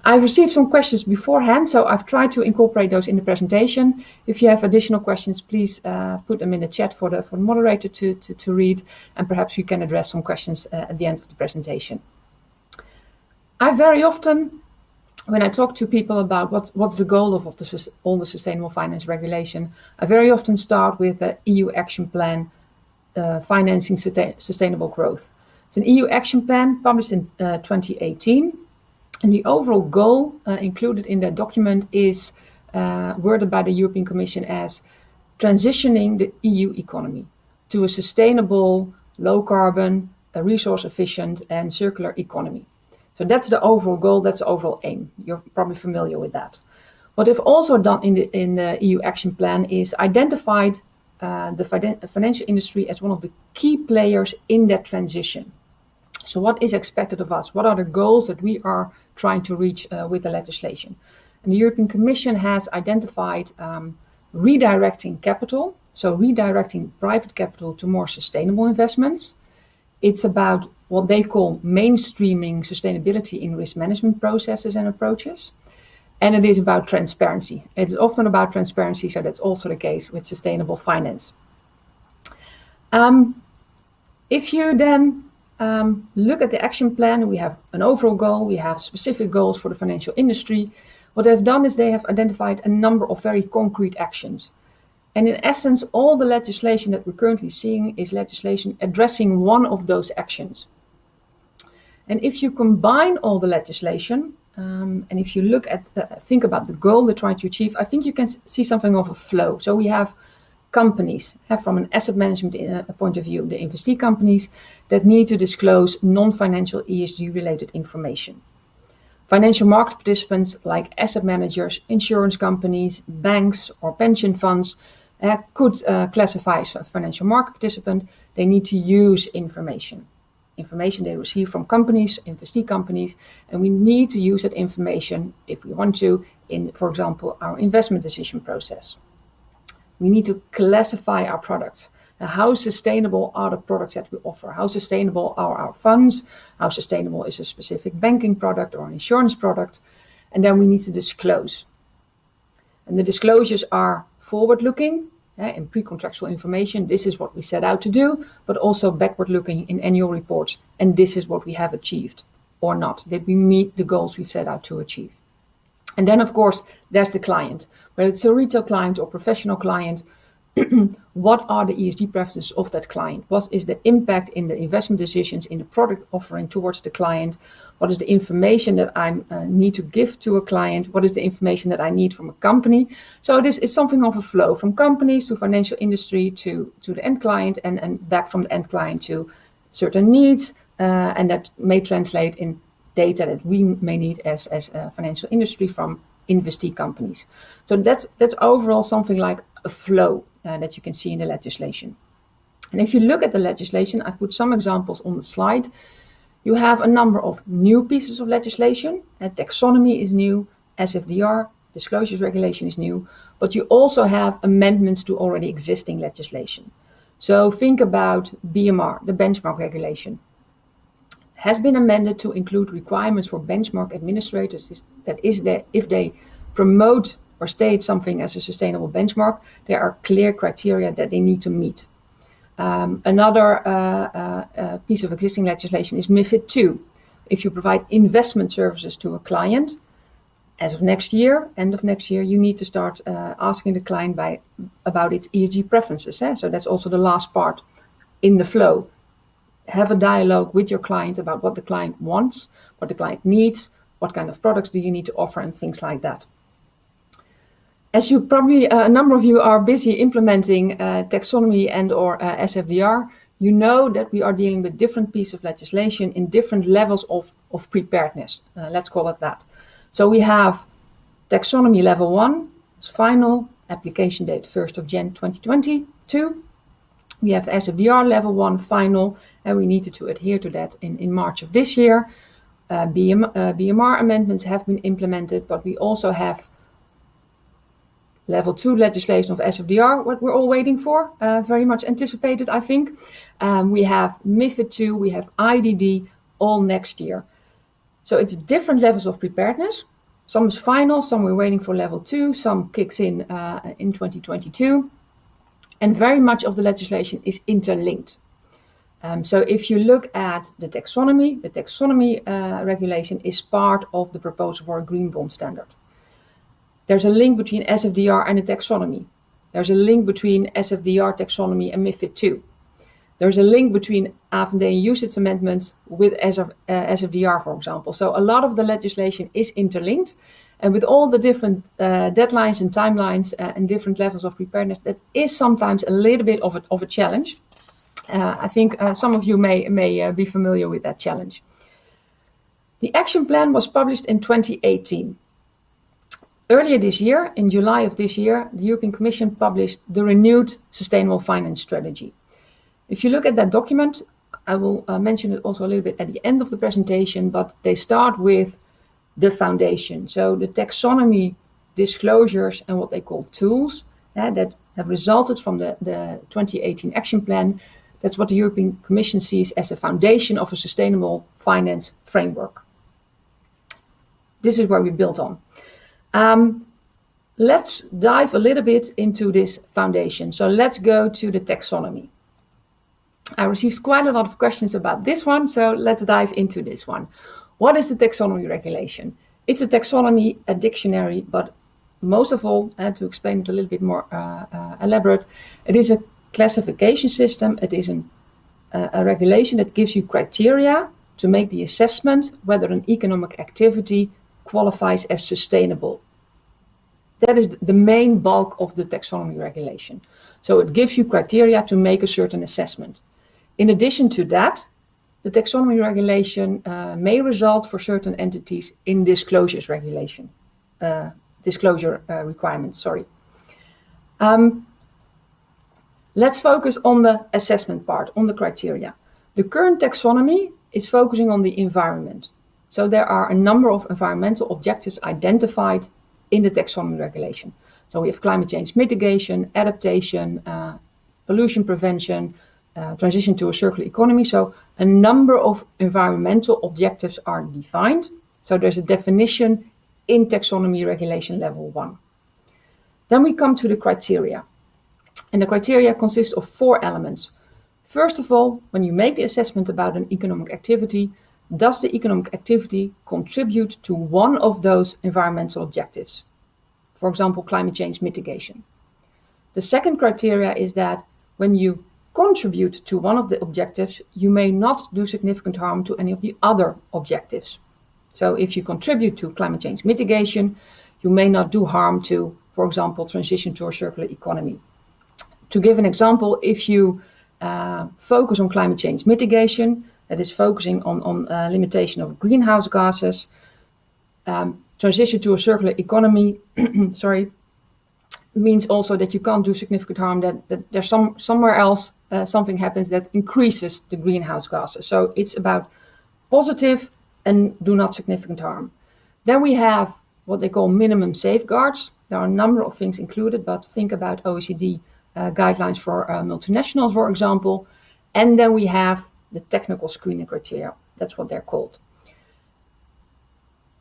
I've received some questions beforehand, so I've tried to incorporate those in the presentation. If you have additional questions, please put them in the chat for the moderator to read, and perhaps we can address some questions at the end of the presentation. I very often, when I talk to people about what's the goal of all the sustainable finance regulation, I very often start with the EU action plan, financing sustainable growth. It's an EU action plan published in 2018. And the overall goal included in that document is worded by the European Commission as transitioning the EU economy to a sustainable, low carbon, resource efficient and circular economy. So that's the overall goal, that's the overall aim. You're probably familiar with that. What they've also done in the EU action plan is identified the financial industry as one of the key players in that transition. So what is expected of us? What are the goals that we are trying to reach with the legislation? And the European Commission has identified redirecting capital, so redirecting private capital to more sustainable investments. It's about what they call mainstreaming sustainability in risk management processes and approaches. And it is about transparency. It's often about transparency, so that's also the case with sustainable finance. If you then look at the action plan, we have an overall goal, we have specific goals for the financial industry. What they've done is they have identified a number of very concrete actions. And in essence, all the legislation that we're currently seeing is legislation addressing one of those actions. And if you combine all the legislation, and if you look at, think about the goal they're trying to achieve, I think you can see something of a flow. So we have companies, from an asset management point of view, the investee companies that need to disclose non-financial ESG related information. Financial market participants like asset managers, insurance companies, banks or pension funds could classify as a financial market participant. They need to use information they receive from companies, investee companies, and we need to use that information if we want to in, for example, our investment decision process. We need to classify our products. Now, how sustainable are the products that we offer? How sustainable are our funds? How sustainable is a specific banking product or an insurance product? And then we need to disclose. And the disclosures are forward-looking in pre-contractual information. This is what we set out to do, but also backward-looking in annual reports. And this is what we have achieved or not. Did we meet the goals we've set out to achieve? And then, of course, there's the client. Whether it's a retail client or professional client, what are the ESG preferences of that client? What is the impact in the investment decisions in the product offering towards the client? What is the information that I need to give to a client? What is the information that I need from a company? So this is something of a flow from companies to financial industry to the end client and back from the end client to certain needs. And that may translate in data that we may need as a financial industry from investee companies. So that's overall something like a flow that you can see in the legislation. And if you look at the legislation, I've put some examples on the slide. You have a number of new pieces of legislation. Taxonomy is new, SFDR, disclosures regulation is new, but you also have amendments to already existing legislation. So think about BMR, the benchmark regulation. Has been amended to include requirements for benchmark administrators that is that if they promote or state something as a sustainable benchmark, there are clear criteria that they need to meet. Another piece of existing legislation is MiFID II. If you provide investment services to a client, as of next year, end of next year, you need to start asking the client about its ESG preferences. So that's also the last part in the flow. Have a dialogue with your client about what the client wants, what the client needs, what kind of products do you need to offer, and things like that. As you probably, a number of you are busy implementing taxonomy and or SFDR, you know that we are dealing with different pieces of legislation in different levels of preparedness. Let's call it that. So we have taxonomy level 1, final, application date 1st of Jan 2022. We have SFDR level 1, final, and we needed to adhere to that in March of this year. BMR amendments have been implemented, but we also have level 2 legislation of SFDR, what we're all waiting for, very much anticipated, I think. We have MiFID II, we have IDD, all next year. So it's different levels of preparedness. Some is final, some we're waiting for level 2, some kicks in 2022. And very much of the legislation is interlinked. So if you look at the taxonomy regulation is part of the proposal for a green bond standard. There's a link between SFDR and the taxonomy. There's a link between SFDR taxonomy and MiFID II. There's a link between AFND and UCITS amendments with SFDR, for example. So a lot of the legislation is interlinked. And with all the different deadlines and timelines and different levels of preparedness, that is sometimes a little bit of a challenge. I think some of you may be familiar with that challenge. The action plan was published in 2018. Earlier this year, in July of this year, the European Commission published the renewed Sustainable Finance Strategy. If you look at that document, I will mention it also a little bit at the end of the presentation, but they start with the foundation. So the taxonomy disclosures and what they call tools that have resulted from the 2018 action plan. That's what the European Commission sees as the foundation of a sustainable finance framework. This is where we built on. Let's dive a little bit into this foundation. So let's go to the taxonomy. I received quite a lot of questions about this one, so let's dive into this one. What is the taxonomy regulation? It's a taxonomy, a dictionary, but most of all, to explain it a little bit more elaborate, it is a classification system. It is a regulation that gives you criteria to make the assessment whether an economic activity qualifies as sustainable. That is the main bulk of the taxonomy regulation. So it gives you criteria to make a certain assessment. In addition to that, the taxonomy regulation may result for certain entities in disclosures regulation, disclosure requirements, sorry. Let's focus on the assessment part, on the criteria. The current taxonomy is focusing on the environment. So there are a number of environmental objectives identified in the taxonomy regulation. So we have climate change mitigation, adaptation, pollution prevention, transition to a circular economy. So a number of environmental objectives are defined. So there's a definition in taxonomy regulation level 1. Then we come to the criteria. And the criteria consist of 4 elements. First of all, when you make the assessment about an economic activity, does the economic activity contribute to one of those environmental objectives? For example, climate change mitigation. The second criteria is that when you contribute to one of the objectives, you may not do significant harm to any of the other objectives. So if you contribute to climate change mitigation, you may not do harm to, for example, transition to a circular economy. To give an example, if you focus on climate change mitigation, that is focusing on limitation of greenhouse gases, transition to a circular economy, means also that you can't do significant harm, that there's somewhere else something happens that increases the greenhouse gases. So it's about positive and do not significant harm. Then we have what they call minimum safeguards. There are a number of things included, but think about OECD guidelines for multinationals, for example. And then we have the technical screening criteria. That's what they're called.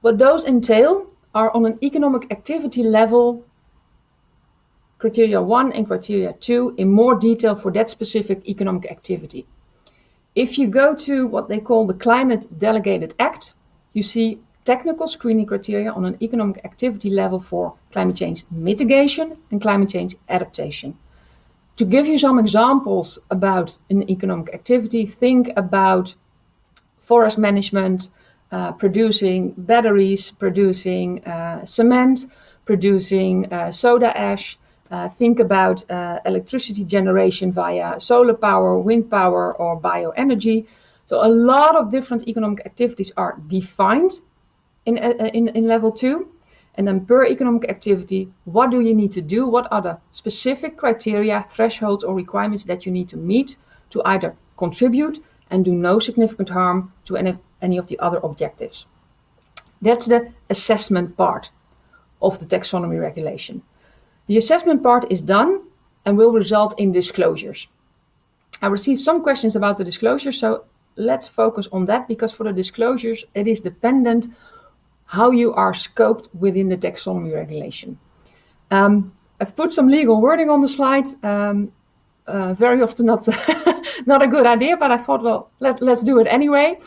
What those entail are on an economic activity level, criteria 1 and criteria 2 in more detail for that specific economic activity. If you go to what they call the Climate Delegated Act, you see technical screening criteria on an economic activity level for climate change mitigation and climate change adaptation. To give you some examples about an economic activity, think about forest management, producing batteries, producing cement, producing soda ash. Think about electricity generation via solar power, wind power, or bioenergy. So a lot of different economic activities are defined in level 2. And then per economic activity, what do you need to do? What are the specific criteria, thresholds, or requirements that you need to meet to either contribute and do no significant harm to any of the other objectives? That's the assessment part of the taxonomy regulation. The assessment part is done and will result in disclosures. I received some questions about the disclosures, so let's focus on that, because for the disclosures, it is dependent how you are scoped within the taxonomy regulation. I've put some legal wording on the slide. Very often not, not a good idea, but I thought, well, let's do it anyway.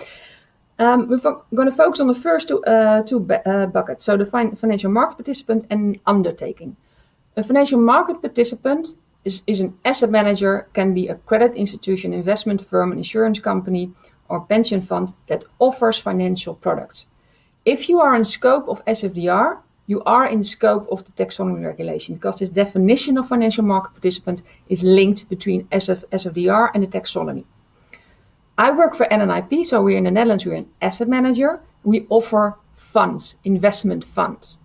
We're going to focus on the first two buckets, so the financial market participant and undertaking. A financial market participant is an asset manager, can be a credit institution, investment firm, an insurance company, or pension fund that offers financial products. If you are in scope of SFDR, you are in scope of the taxonomy regulation, because this definition of financial market participant is linked between SFDR and the taxonomy. I work for NNIP, so we're in the Netherlands, we're an asset manager. We offer funds, investment funds.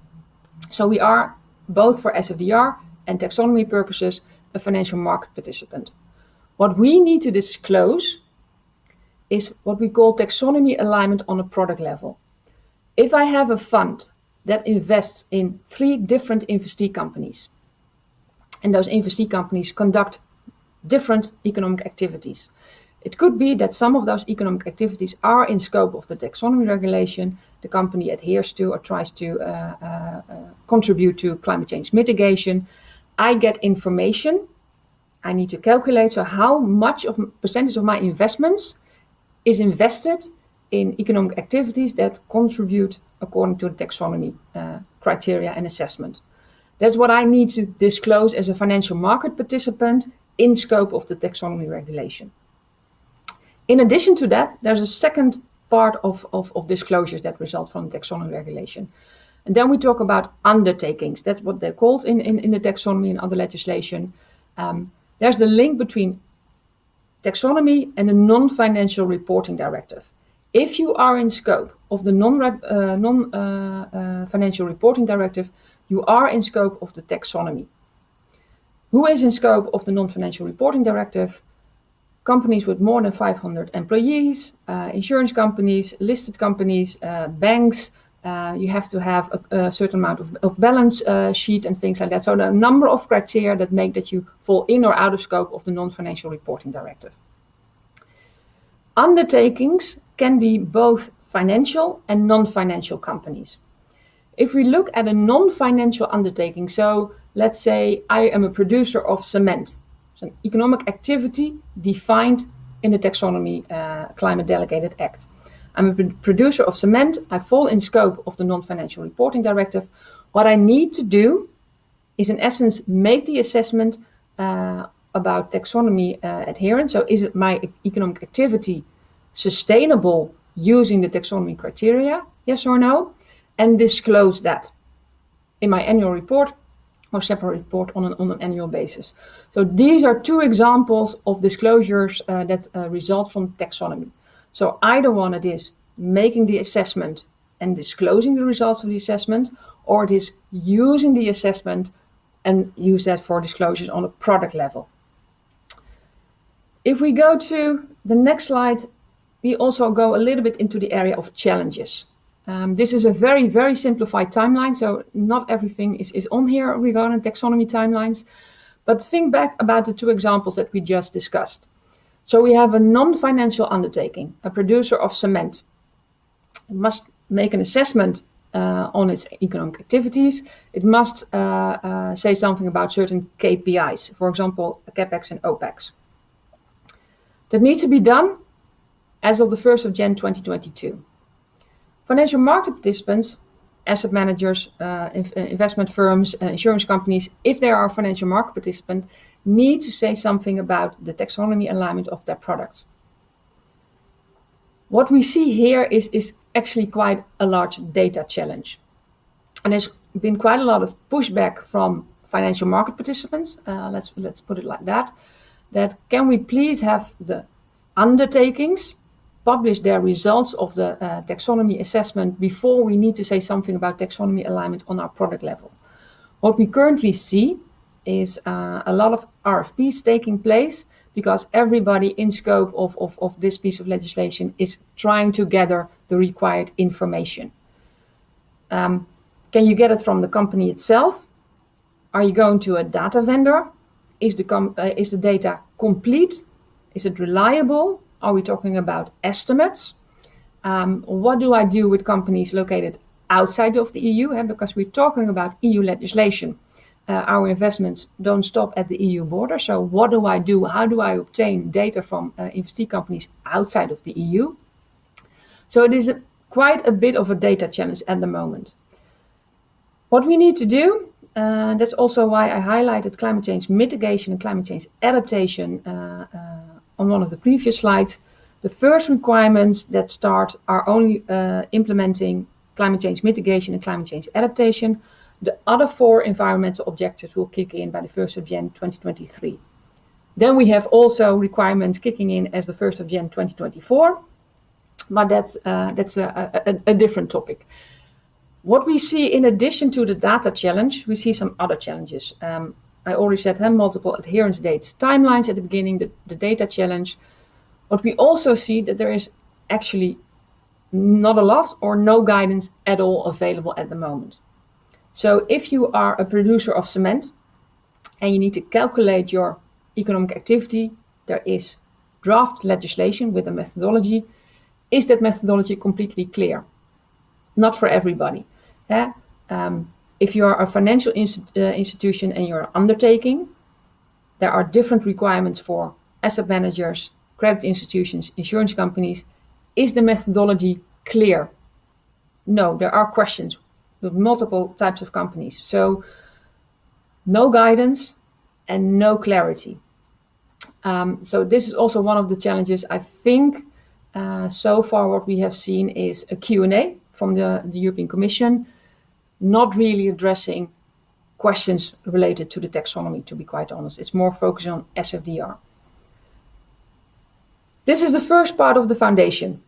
So we are, both for SFDR and taxonomy purposes, a financial market participant. What we need to disclose is what we call taxonomy alignment on a product level. If I have a fund that invests in 3 different investee companies, and those investee companies conduct different economic activities, it could be that some of those economic activities are in scope of the taxonomy regulation. The company adheres to or tries to contribute to climate change mitigation. I get information. I need to calculate, so how much of percentage of my investments is invested in economic activities that contribute according to the taxonomy criteria and assessment. That's what I need to disclose as a financial market participant in scope of the taxonomy regulation. In addition to that, there's a second part of disclosures that result from the taxonomy regulation. And then we talk about undertakings. That's what they're called in the taxonomy and other legislation. There's the link between taxonomy and the non-financial reporting directive. If you are in scope of the non-financial reporting directive, you are in scope of the taxonomy. Who is in scope of the non-financial reporting directive? Companies with more than 500 employees, insurance companies, listed companies, banks. You have to have a certain amount of balance sheet and things like that. So there are a number of criteria that make that you fall in or out of scope of the non-financial reporting directive. Undertakings can be both financial and non-financial companies. If we look at a non-financial undertaking, so let's say I am a producer of cement. It's an economic activity defined in the Taxonomy Climate Delegated Act. I'm a producer of cement. I fall in scope of the non-financial reporting directive. What I need to do is, in essence, make the assessment about taxonomy adherence. So is it my economic activity sustainable using the taxonomy criteria? Yes or no? And disclose that in my annual report or separate report on an annual basis. So these are 2 examples of disclosures that result from taxonomy. So either one, it is making the assessment and disclosing the results of the assessment, or it is using the assessment and use that for disclosures on a product level. If we go to the next slide, we also go a little bit into the area of challenges. This is a very, very simplified timeline, so not everything is on here regarding taxonomy timelines. But think back about the 2 examples that we just discussed. So we have a non-financial undertaking, a producer of cement. It must make an assessment on its economic activities. It must say something about certain KPIs, for example, CapEx and OpEx. That needs to be done as of the 1st of January 2022. Financial market participants, asset managers, investment firms, insurance companies, if they are a financial market participant, need to say something about the taxonomy alignment of their products. What we see here is actually quite a large data challenge. And there's been quite a lot of pushback from financial market participants, let's put it like that can we please have the undertakings publish their results of the taxonomy assessment before we need to say something about taxonomy alignment on our product level. What we currently see is a lot of RFPs taking place because everybody in scope of this piece of legislation is trying to gather the required information. Can you get it from the company itself? Are you going to a data vendor? Is the data complete? Is it reliable? Are we talking about estimates? What do I do with companies located outside of the EU? Because we're talking about EU legislation. Our investments don't stop at the EU border. So what do I do? How do I obtain data from investee companies outside of the EU? So it is quite a bit of a data challenge at the moment. What we need to do, that's also why I highlighted climate change mitigation and climate change adaptation on one of the previous slides. The first requirements that start are only implementing climate change mitigation and climate change adaptation. The other 4 environmental objectives will kick in by the 1st of January 2023. Then we have also requirements kicking in as the 1st of January 2024, but that's a different topic. What we see in addition to the data challenge, we see some other challenges. I already said multiple adherence dates, timelines at the beginning, the data challenge. What we also see that there is actually not a lot or no guidance at all available at the moment. So if you are a producer of cement and you need to calculate your economic activity, there is draft legislation with a methodology. Is that methodology completely clear? Not for everybody. If you are a financial institution and you're undertaking, there are different requirements for asset managers, credit institutions, insurance companies. Is the methodology clear? No, there are questions with multiple types of companies. So no guidance and no clarity. So this is also one of the challenges. I think so far what we have seen is a Q&A from the European Commission, not really addressing questions related to the taxonomy, to be quite honest. It's more focused on SFDR. This is the first part of the foundation.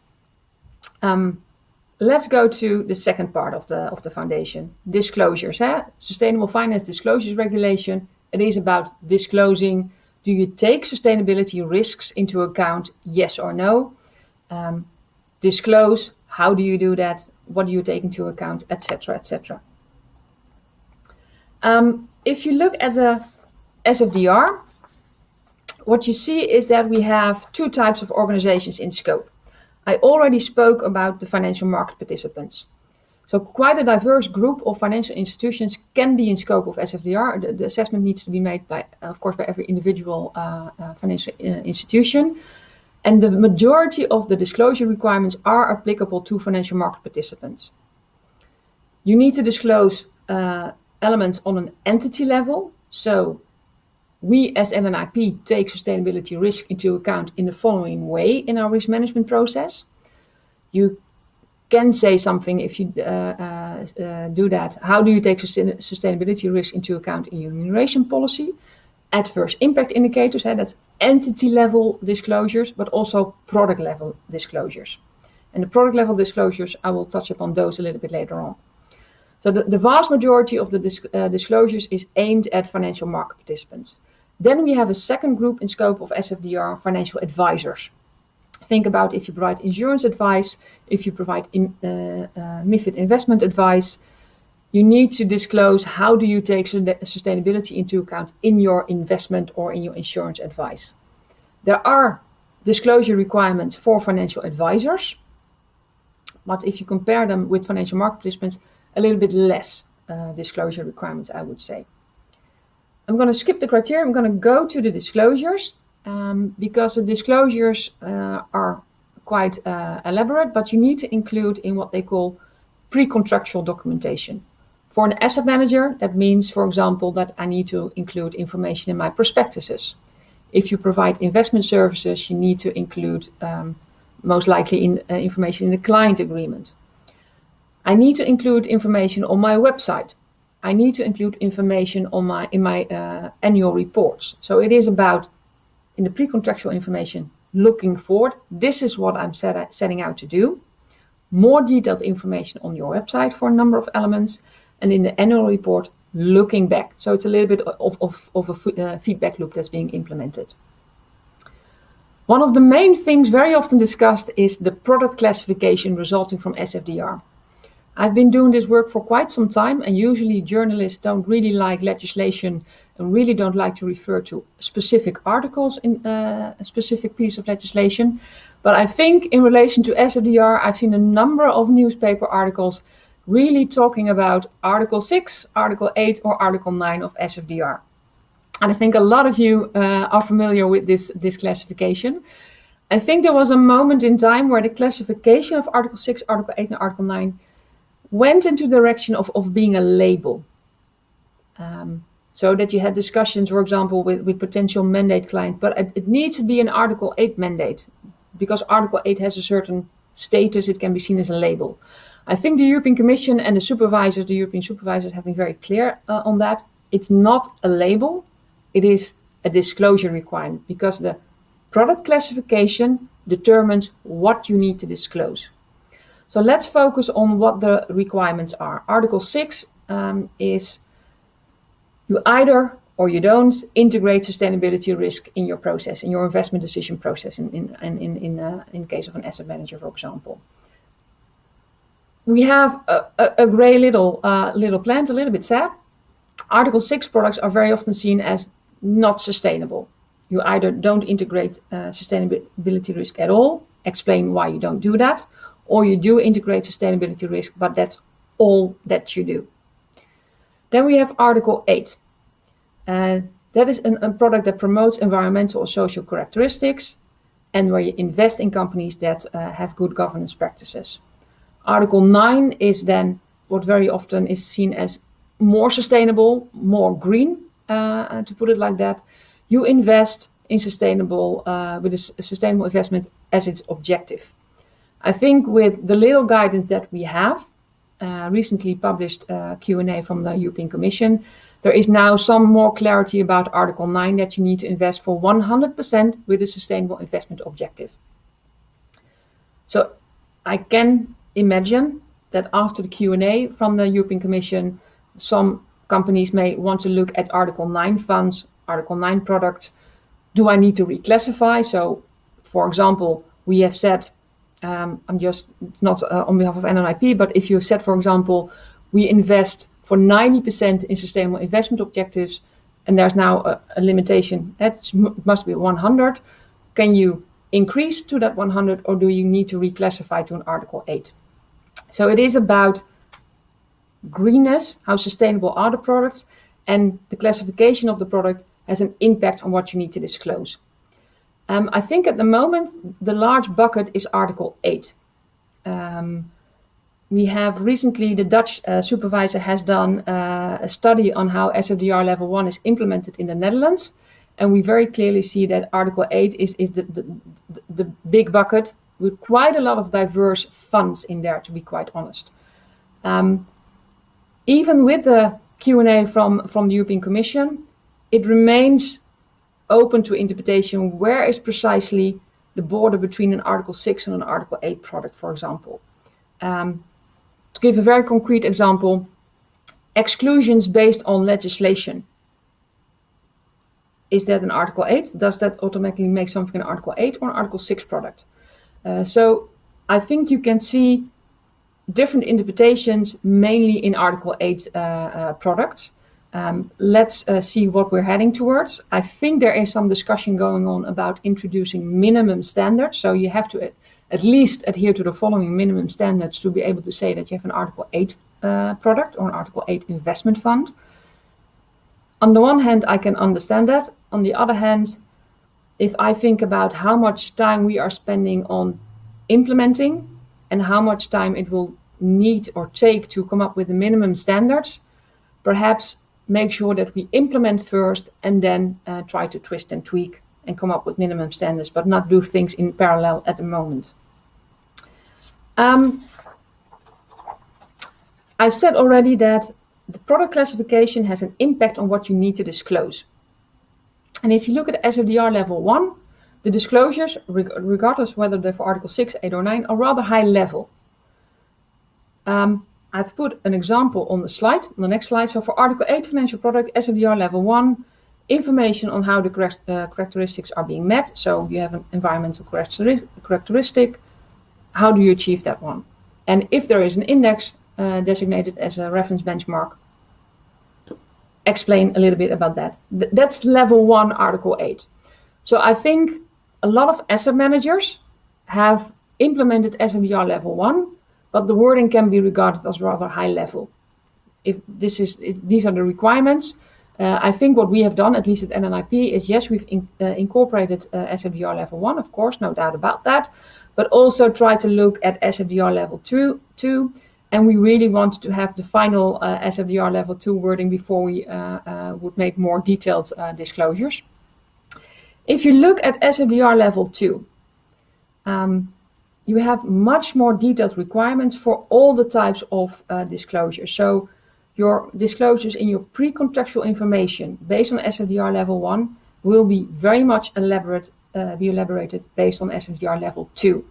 Let's go to the second part of the foundation, disclosures. Sustainable Finance Disclosures Regulation. It is about disclosing. Do you take sustainability risks into account? Yes or no? Disclose. How do you do that? What do you take into account, etc., etc. If you look at the SFDR, what you see is that we have 2 types of organizations in scope. I already spoke about the financial market participants. So quite a diverse group of financial institutions can be in scope of SFDR. The assessment needs to be made by, of course, by every individual financial institution. And the majority of the disclosure requirements are applicable to financial market participants. You need to disclose elements on an entity level. So we as NNIP take sustainability risk into account in the following way in our risk management process. You can say something if you do that. How do you take sustainability risk into account in your remuneration policy? Adverse impact indicators, that's entity level disclosures, but also product level disclosures. And the product level disclosures, I will touch upon those a little bit later on. So the vast majority of the disclosures is aimed at financial market participants. Then we have a second group in scope of SFDR, financial advisors. Think about if you provide insurance advice, if you provide MiFID investment advice, you need to disclose how do you take sustainability into account in your investment or in your insurance advice. There are disclosure requirements for financial advisors, but if you compare them with financial market participants, a little bit less disclosure requirements, I would say. I'm going to skip the criteria. I'm going to go to the disclosures because the disclosures are quite elaborate, but you need to include in what they call pre-contractual documentation. For an asset manager, that means, for example, that I need to include information in my prospectuses. If you provide investment services, you need to include most likely information in the client agreement. I need to include information on my website. I need to include information on in my annual reports. So it is about, in the pre-contractual information, looking forward. This is what I'm setting out to do. More detailed information on your website for a number of elements. And in the annual report, looking back. So it's a little bit of a feedback loop that's being implemented. One of the main things very often discussed is the product classification resulting from SFDR. I've been doing this work for quite some time, and usually journalists don't really like legislation and really don't like to refer to specific articles in a specific piece of legislation. But I think in relation to SFDR, I've seen a number of newspaper articles really talking about Article 6, Article 8, or Article 9 of SFDR. And I think a lot of you are familiar with this classification. I think there was a moment in time where the classification of Article 6, Article 8, and Article 9 went into the direction of being a label. So that you had discussions, for example, with potential mandate clients, but it needs to be an Article 8 mandate because Article 8 has a certain status, it can be seen as a label. I think the European Commission and the European supervisors have been very clear on that. It's not a label, it is a disclosure requirement because the product classification determines what you need to disclose. So let's focus on what the requirements are. Article 6 is you either or you don't integrate sustainability risk in your process, in your investment decision process, in case of an asset manager, for example. We have a grey little plant, a little bit sad. Article 6 products are very often seen as not sustainable. You either don't integrate sustainability risk at all, explain why you don't do that, or you do integrate sustainability risk, but that's all that you do. Then we have Article 8. That is a product that promotes environmental or social characteristics and where you invest in companies that have good governance practices. Article 9 is then what very often is seen as more sustainable, more green, to put it like that. You invest in sustainable, with a sustainable investment as its objective. I think with the little guidance that we have, recently published Q&A from the European Commission, there is now some more clarity about Article 9 that you need to invest for 100% with a sustainable investment objective. So I can imagine that after the Q&A from the European Commission, some companies may want to look at Article 9 funds, Article 9 products. Do I need to reclassify? So, for example, we have said, I'm just not on behalf of NNIP, but if you said, for example, we invest for 90% in sustainable investment objectives, and there's now a limitation, it must be 100, can you increase to that 100 or do you need to reclassify to an Article 8? So it is about greenness, how sustainable are the products, and the classification of the product has an impact on what you need to disclose. I think at the moment, the large bucket is Article 8. We have recently, the Dutch supervisor has done a study on how SFDR level 1 is implemented in the Netherlands. And we very clearly see that Article 8 is the big bucket with quite a lot of diverse funds in there, to be quite honest. Even with the Q&A from the European Commission, it remains open to interpretation. Where is precisely the border between an Article 6 and an Article 8 product, for example? To give a very concrete example, exclusions based on legislation. Is that an Article 8? Does that automatically make something an Article 8 or an Article 6 product? So I think you can see different interpretations, mainly in Article 8 products. Let's see what we're heading towards. I think there is some discussion going on about introducing minimum standards. So you have to at least adhere to the following minimum standards to be able to say that you have an Article 8 product or an Article 8 investment fund. On the one hand, I can understand that. On the other hand, if I think about how much time we are spending on implementing and how much time it will need or take to come up with the minimum standards, perhaps make sure that we implement first and then try to twist and tweak and come up with minimum standards, but not do things in parallel at the moment. I've said already that the product classification has an impact on what you need to disclose. And if you look at SFDR level 1, the disclosures, regardless whether they're for Article 6, 8 or 9, are rather high level. I've put an example on the slide, on the next slide. So for Article 8 financial product, SFDR level 1, information on how the characteristics are being met. So you have an environmental characteristic. How do you achieve that one? And if there is an index, designated as a reference benchmark. Explain a little bit about that. That's level 1, Article 8. So I think a lot of asset managers have implemented SFDR level 1, but the wording can be regarded as rather high level. If these are the requirements, I think what we have done, at least at NNIP, is yes, we've incorporated SFDR level 1, of course, no doubt about that, but also try to look at SFDR level 2, and we really want to have the final SFDR level 2 wording before we would make more detailed disclosures. If you look at SFDR level 2, you have much more detailed requirements for all the types of disclosures. So your disclosures in your pre-contractual information based on SFDR level 1 will be very much elaborated based on SFDR level 2.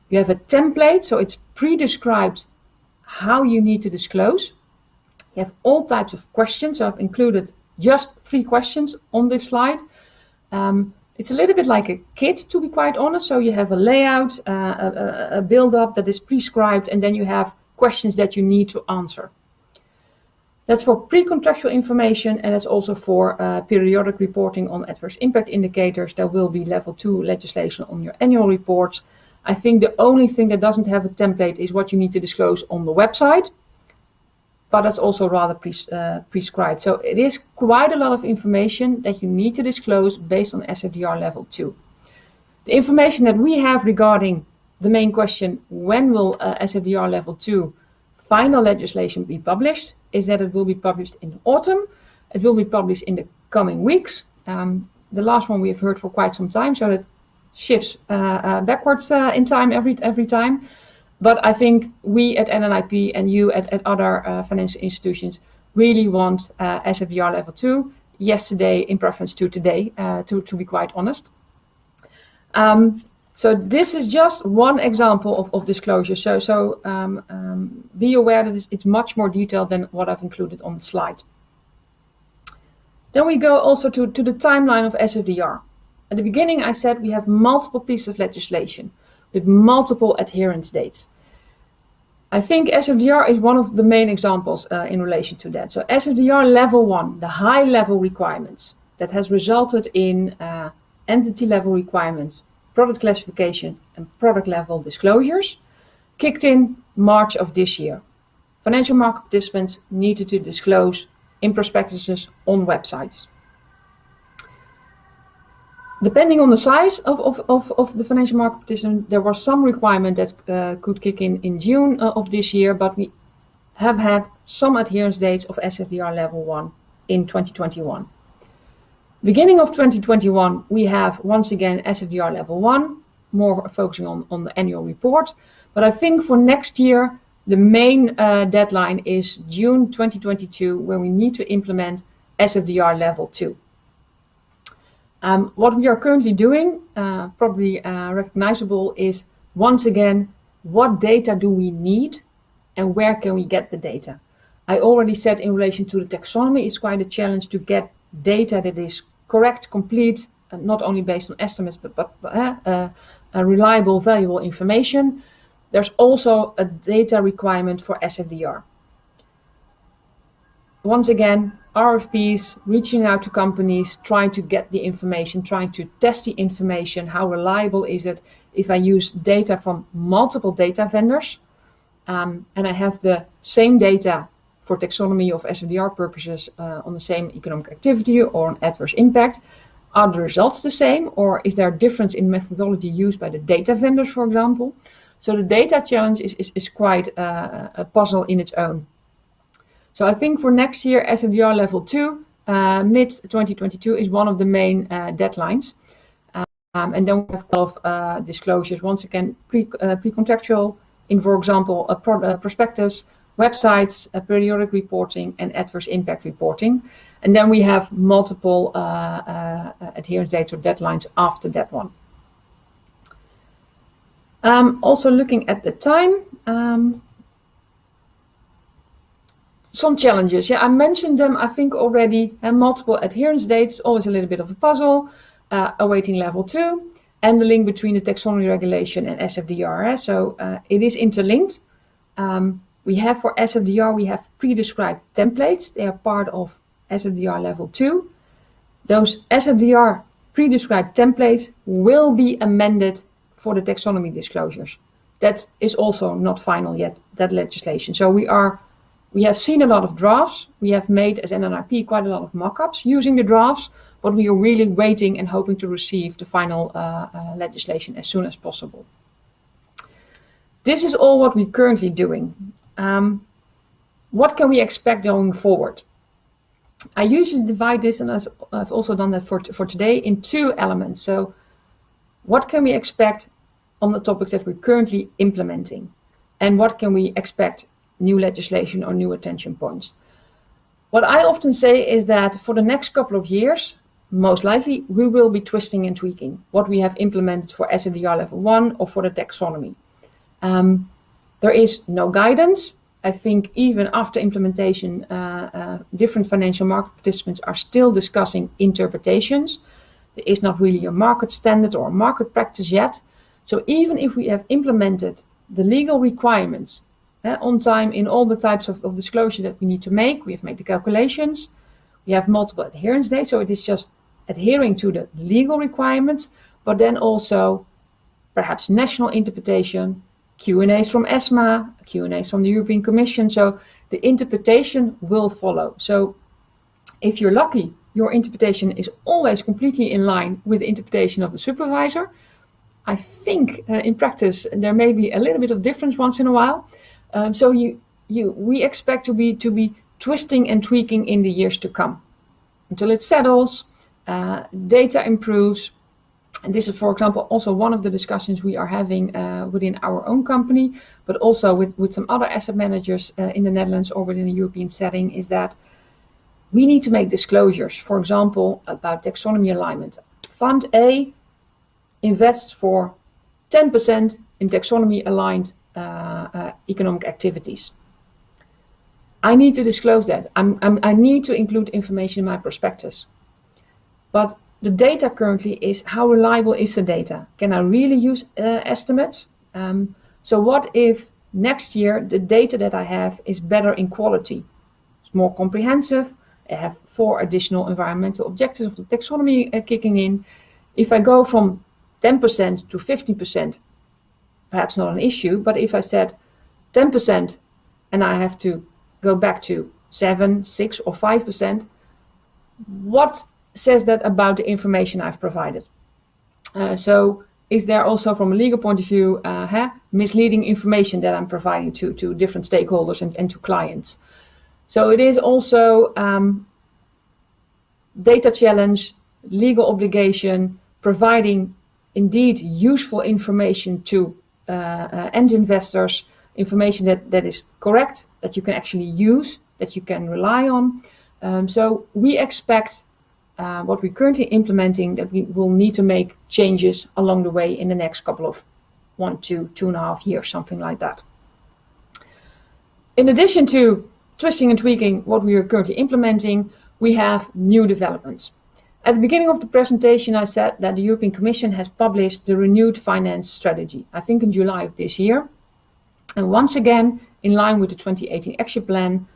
You have a template, so it's pre-described how you need to disclose. You have all types of questions, so I've included just 3 questions on this slide. It's a little bit like a kit, to be quite honest. So you have a layout, a build-up that is prescribed, and then you have questions that you need to answer. That's for pre-contractual information, and that's also for periodic reporting on adverse impact indicators. There will be level 2 legislation on your annual reports. I think the only thing that doesn't have a template is what you need to disclose on the website, but that's also rather prescribed. So it is quite a lot of information that you need to disclose based on SFDR level 2. The information that we have regarding the main question, when will SFDR level 2 final legislation be published, is that it will be published in the autumn. It will be published in the coming weeks. The last one we have heard for quite some time, so it shifts backwards in time every time. But I think we at NNIP and you at other financial institutions really want SFDR level 2 yesterday in preference to today, to be quite honest. So this is just one example of disclosure. So be aware that it's much more detailed than what I've included on the slide. Then we go also to the timeline of SFDR. At the beginning, I said we have multiple pieces of legislation with multiple adherence dates. I think SFDR is one of the main examples in relation to that. So SFDR level 1, the high level requirements that has resulted in entity level requirements, product classification and product level disclosures, kicked in March of this year. Financial market participants needed to disclose in prospectuses on websites. Depending on the size of the financial market participant, there was some requirement that could kick in June of this year, but we have had some adherence dates of SFDR level 1 in 2021. Beginning of 2021, we have once again SFDR level 1, more focusing on the annual report. But I think for next year, the main deadline is June 2022, when we need to implement SFDR level 2. What we are currently doing, probably recognizable, is once again, what data do we need and where can we get the data? I already said in relation to the taxonomy, it's quite a challenge to get data that is correct, complete, and not only based on estimates, but reliable, valuable information. There's also a data requirement for SFDR. Once again, RFPs, reaching out to companies, trying to get the information, trying to test the information. How reliable is it if I use data from multiple data vendors and I have the same data for taxonomy of SFDR purposes on the same economic activity or on adverse impact? Are the results the same, or is there a difference in methodology used by the data vendors, for example? So the data challenge is quite a puzzle in its own. So I think for next year, SFDR level 2, mid-2022 is one of the main deadlines. And then we have a lot of disclosures, once again, pre-contractual in, for example, a prospectus, websites, periodic reporting, and adverse impact reporting. And then we have multiple adherence dates or deadlines after that one. Also looking at the time, some challenges. Yeah, I mentioned them, I think, already. Multiple adherence dates, always a little bit of a puzzle. Awaiting level 2, and the link between the taxonomy regulation and SFDR. So it is interlinked. We have for SFDR, we have pre-described templates. They are part of SFDR level 2. Those SFDR pre-described templates will be amended for the taxonomy disclosures. That is also not final yet, that legislation. So we have seen a lot of drafts. We have made, as NNRP, quite a lot of mock-ups using the drafts, but we are really waiting and hoping to receive the final legislation as soon as possible. This is all what we're currently doing. What can we expect going forward? I usually divide this, and I've also done that for today, in 2 elements. So what can we expect on the topics that we're currently implementing? And what can we expect new legislation or new attention points? What I often say is that for the next couple of years, most likely we will be twisting and tweaking what we have implemented for SFDR level 1 or for the taxonomy. There is no guidance. I think even after implementation, different financial market participants are still discussing interpretations. There is not really a market standard or a market practice yet. So even if we have implemented the legal requirements on time in all the types of disclosure that we need to make, we have made the calculations, we have multiple adherence dates, so it is just adhering to the legal requirements, but then also perhaps national interpretation, Q&As from ESMA, Q&As from the European Commission. So the interpretation will follow. So if you're lucky, your interpretation is always completely in line with the interpretation of the supervisor. I think in practice there may be a little bit of difference once in a while. So we expect to be twisting and tweaking in the years to come until it settles, data improves. And this is, for example, also one of the discussions we are having within our own company, but also with some other asset managers in the Netherlands or within a European setting, is that we need to make disclosures, for example, about taxonomy alignment. Fund A invests for 10% in taxonomy aligned economic activities. I need to disclose that. I need to include information in my prospectus. But the data currently is, how reliable is the data? Can I really use estimates? So what if next year the data that I have is better in quality? It's more comprehensive. I have 4 additional environmental objectives of the taxonomy kicking in. If I go from 10% to 15%, perhaps not an issue, but if I said 10% and I have to go back to 7, 6 or 5%, what says that about the information I've provided? So is there also, from a legal point of view, misleading information that I'm providing to different stakeholders and to clients? So it is also data challenge, legal obligation, providing indeed useful information to end investors, information that is correct, that you can actually use, that you can rely on. So we expect what we're currently implementing, that we will need to make changes along the way in the next couple of 1, 2, 2.5 years, something like that. In addition to twisting and tweaking what we are currently implementing, we have new developments. At the beginning of the presentation, I said that the European Commission has published the renewed finance strategy, I think in July of this year. And once again, in line with the 2018 action plan,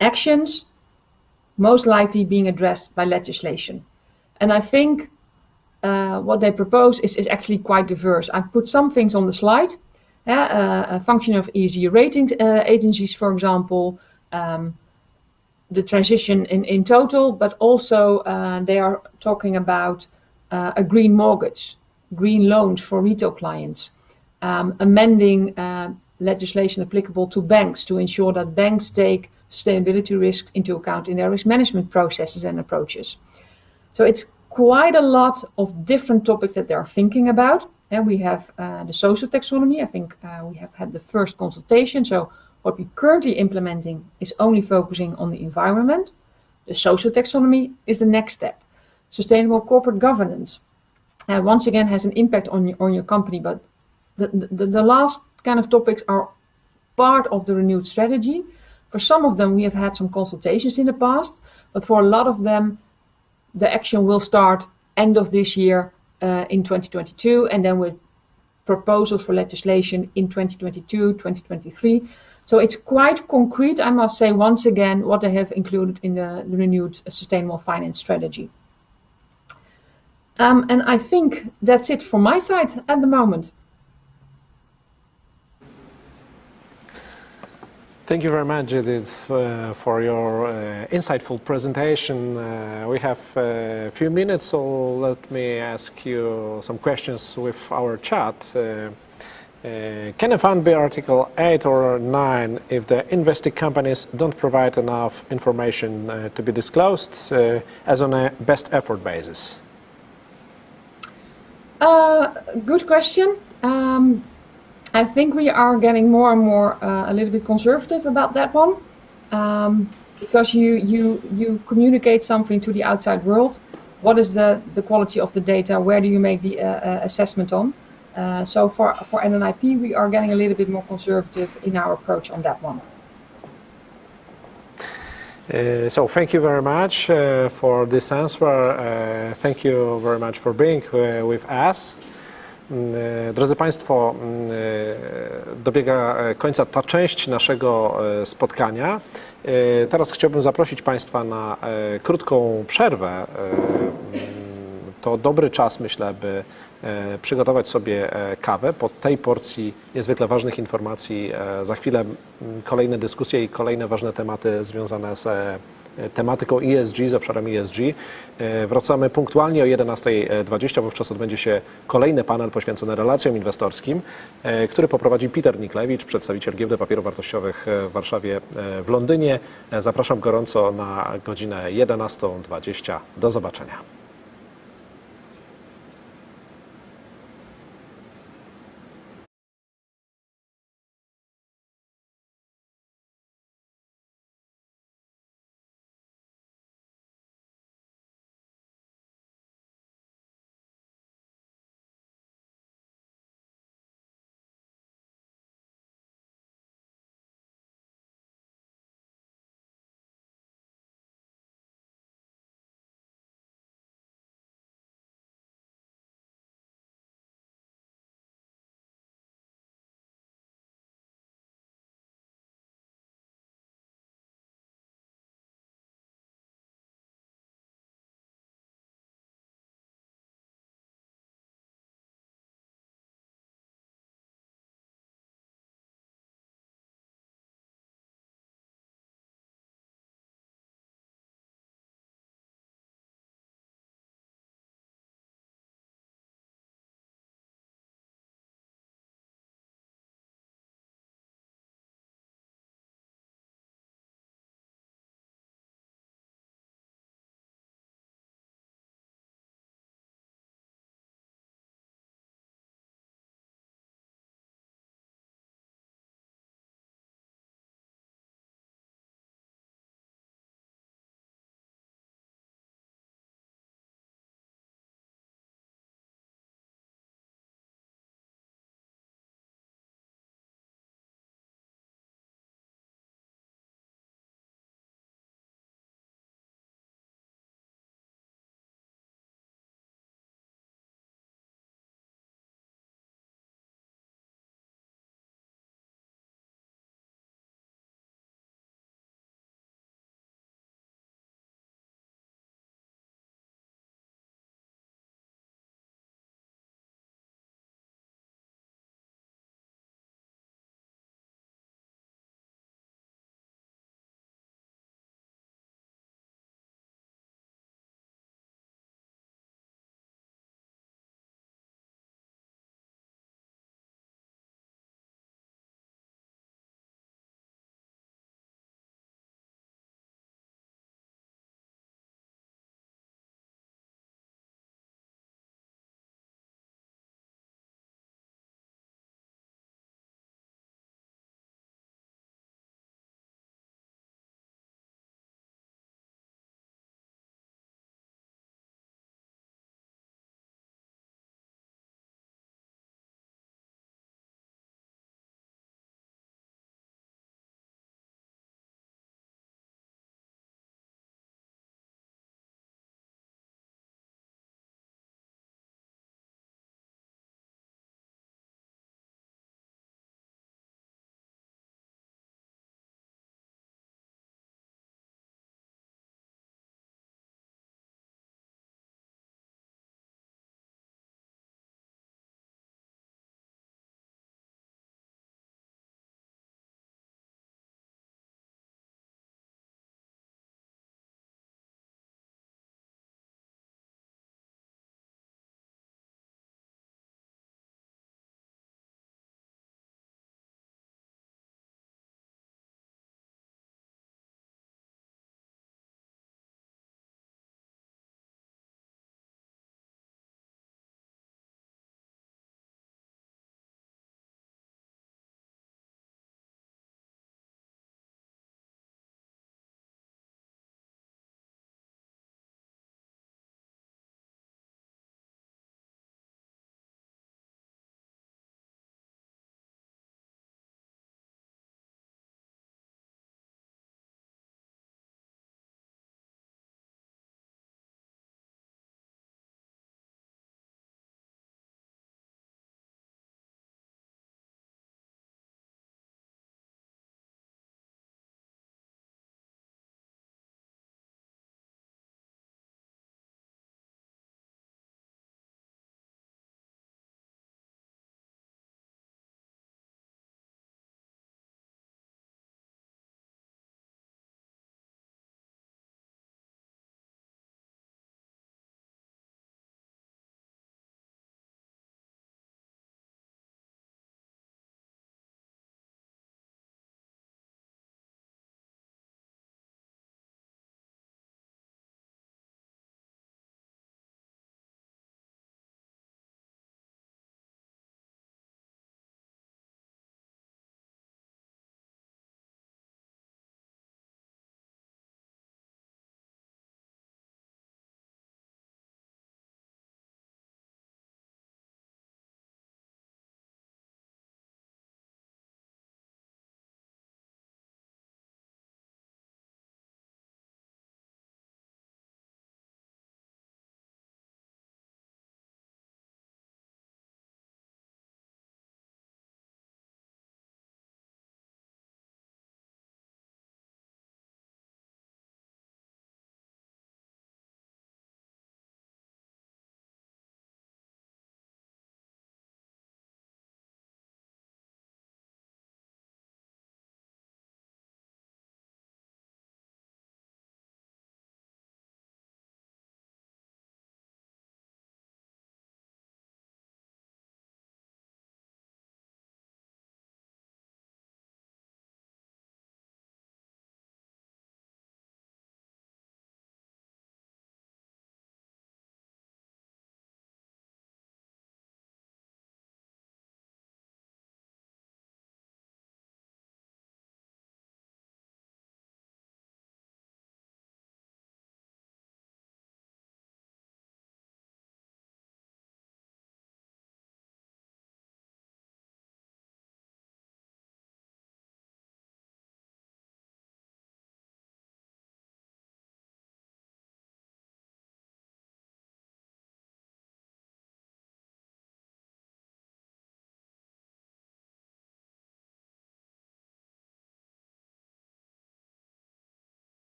actions most likely being addressed by legislation. And I think what they propose is actually quite diverse. I put some things on the slide, a function of ESG rating agencies, for example, the transition in total, but also they are talking about a green mortgage, green loans for retail clients, amending legislation applicable to banks to ensure that banks take sustainability risks into account in their risk management processes and approaches. So it's quite a lot of different topics that they are thinking about. And we have the social taxonomy. I think we have had the first consultation. So what we're currently implementing is only focusing on the environment. The social taxonomy is the next step. Sustainable corporate governance once again has an impact on your company, but the last kind of topics are part of the renewed strategy. For some of them, we have had some consultations in the past, but for a lot of them, the action will start end of this year in 2022, and then with proposals for legislation in 2022, 2023. So it's quite concrete, I must say, once again, what they have included in the renewed sustainable finance strategy. And I think that's it from my side at the moment. Thank you very much, Judith, for your insightful presentation. We have a few minutes, so let me ask you some questions with our chat. Can a fund be Article 8 or 9 if the invested companies don't provide enough information to be disclosed as on a best effort basis? Good question. I think we are getting more and more a little bit conservative about that one, because you communicate something to the outside world. What is the quality of the data? Where do you make the assessment on? So for NNIP, we are getting a little bit more conservative in our approach on that one. So thank you very much for this answer. Thank you very much for being with us. Drodzy Państwo, dobiega końca ta część naszego spotkania. Teraz chciałbym zaprosić Państwa na krótką przerwę. To dobry czas, myślę, by przygotować sobie kawę po tej porcji niezwykle ważnych informacji. Za chwilę kolejne dyskusje i kolejne ważne tematy związane z tematyką ESG, z obszarem ESG. Wracamy punktualnie o 11:20. Wówczas odbędzie się kolejny panel poświęcony relacjom inwestorskim, który poprowadzi Piotr Niklewicz, przedstawiciel Giełdy Papierów Wartościowych w Warszawie, w Londynie. Zapraszam gorąco na godzinę 11:20. Do zobaczenia.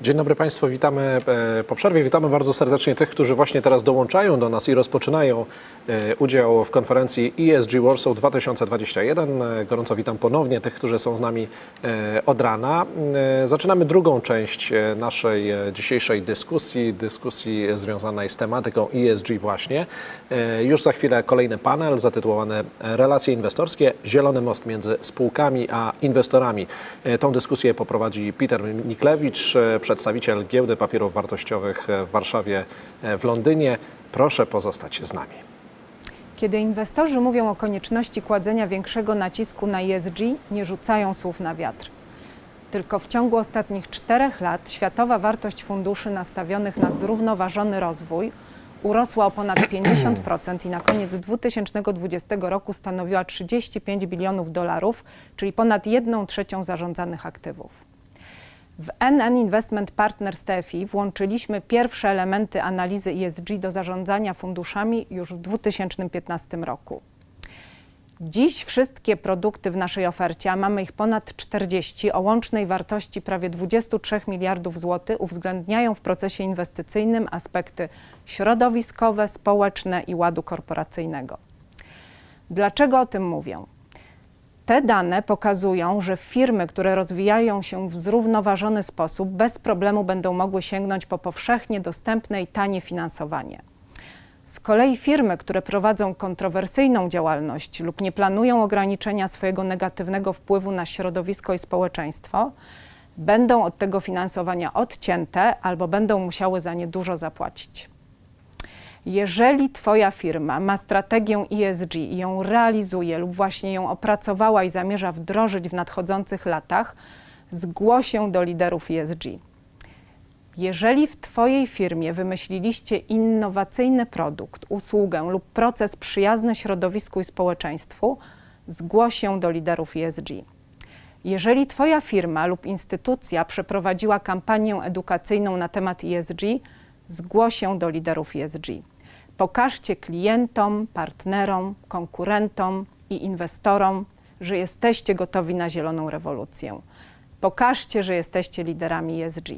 Dzień dobry Państwu, witamy po przerwie. Witamy bardzo serdecznie tych, którzy właśnie teraz dołączają do nas i rozpoczynają udział w konferencji ESG Warsaw 2021. Gorąco witam ponownie tych, którzy są z nami od rana. Zaczynamy drugą część naszej dzisiejszej dyskusji związanej z tematyką ESG właśnie. Już za chwilę kolejny panel zatytułowany Relacje inwestorskie, zielony most między spółkami a inwestorami. Tą dyskusję poprowadzi Piotr Biernacki, przedstawiciel Giełdy Papierów Wartościowych w Warszawie, w Londynie. Proszę pozostać z nami. Kiedy inwestorzy mówią o konieczności kładzenia większego nacisku na ESG, nie rzucają słów na wiatr. Tylko w ciągu ostatnich 4 lat światowa wartość funduszy nastawionych na zrównoważony rozwój urosła o ponad 50% i na koniec 2020 roku stanowiła 35 bilionów dolarów, czyli ponad 1/3 zarządzanych aktywów. W NN Investment Partners TFI włączyliśmy pierwsze elementy analizy ESG do zarządzania funduszami już w 2015 roku. Dziś wszystkie produkty w naszej ofercie, a mamy ich ponad 40 o łącznej wartości prawie 23 miliardów złotych, uwzględniają w procesie inwestycyjnym aspekty środowiskowe, społeczne i ładu korporacyjnego. Dlaczego o tym mówię? Te dane pokazują, że firmy, które rozwijają się w zrównoważony sposób, bez problemu będą mogły sięgnąć po powszechnie dostępne i tanie finansowanie. Z kolei firmy, które prowadzą kontrowersyjną działalność lub nie planują ograniczenia swojego negatywnego wpływu na środowisko i społeczeństwo, będą od tego finansowania odcięte albo będą musiały za nie dużo zapłacić. Jeżeli Twoja firma ma strategię ESG i ją realizuje lub właśnie ją opracowała i zamierza wdrożyć w nadchodzących latach, zgłoś się do liderów ESG. Jeżeli w Twojej firmie wymyśliliście innowacyjny produkt, usługę lub proces przyjazny środowisku i społeczeństwu, zgłoś się do liderów ESG. Jeżeli Twoja firma lub instytucja przeprowadziła kampanię edukacyjną na temat ESG, zgłoś się do liderów ESG. Pokażcie klientom, partnerom, konkurentom i inwestorom, że jesteście gotowi na zieloną rewolucję. Pokażcie, że jesteście liderami ESG.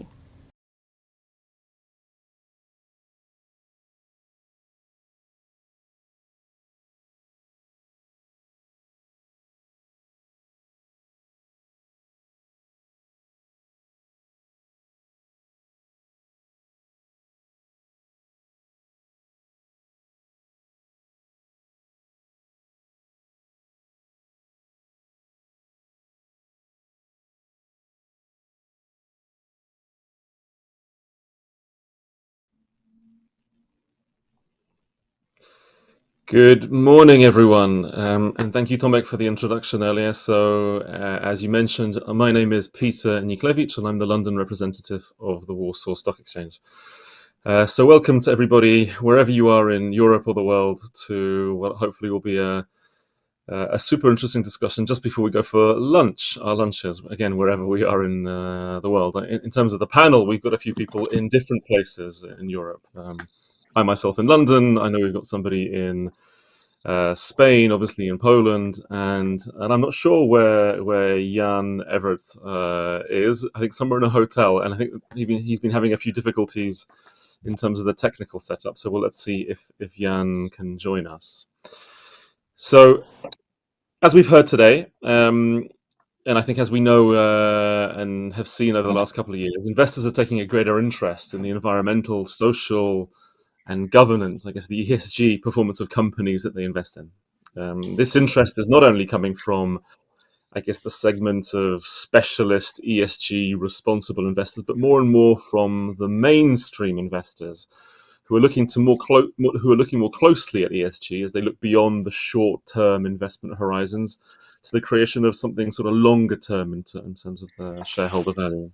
Good morning, everyone, and thank you, Tomek, for the introduction earlier. So, as you mentioned, my name is Peter Niklevich, and I'm the London representative of the Warsaw Stock Exchange. So welcome to everybody, wherever you are in Europe or the world, to what hopefully will be a super interesting discussion just before we go for lunch, our lunches, again, wherever we are in the world. In terms of the panel, we've got a few people in different places in Europe. I myself in London, I know we've got somebody in Spain, obviously in Poland, and I'm not sure where Jan Everett is. I think somewhere in a hotel, and I think he's been having a few difficulties in terms of the technical setup. So let's see if Jan can join us. So, as we've heard today, and I think as we know and have seen over the last couple of years, investors are taking a greater interest in the environmental, social, and governance, I guess the ESG performance of companies that they invest in. This interest is not only coming from, I guess, the segment of specialist ESG responsible investors, but more and more from the mainstream investors who are looking more closely at ESG as they look beyond the short-term investment horizons to the creation of something sort of longer term in terms of the shareholder value.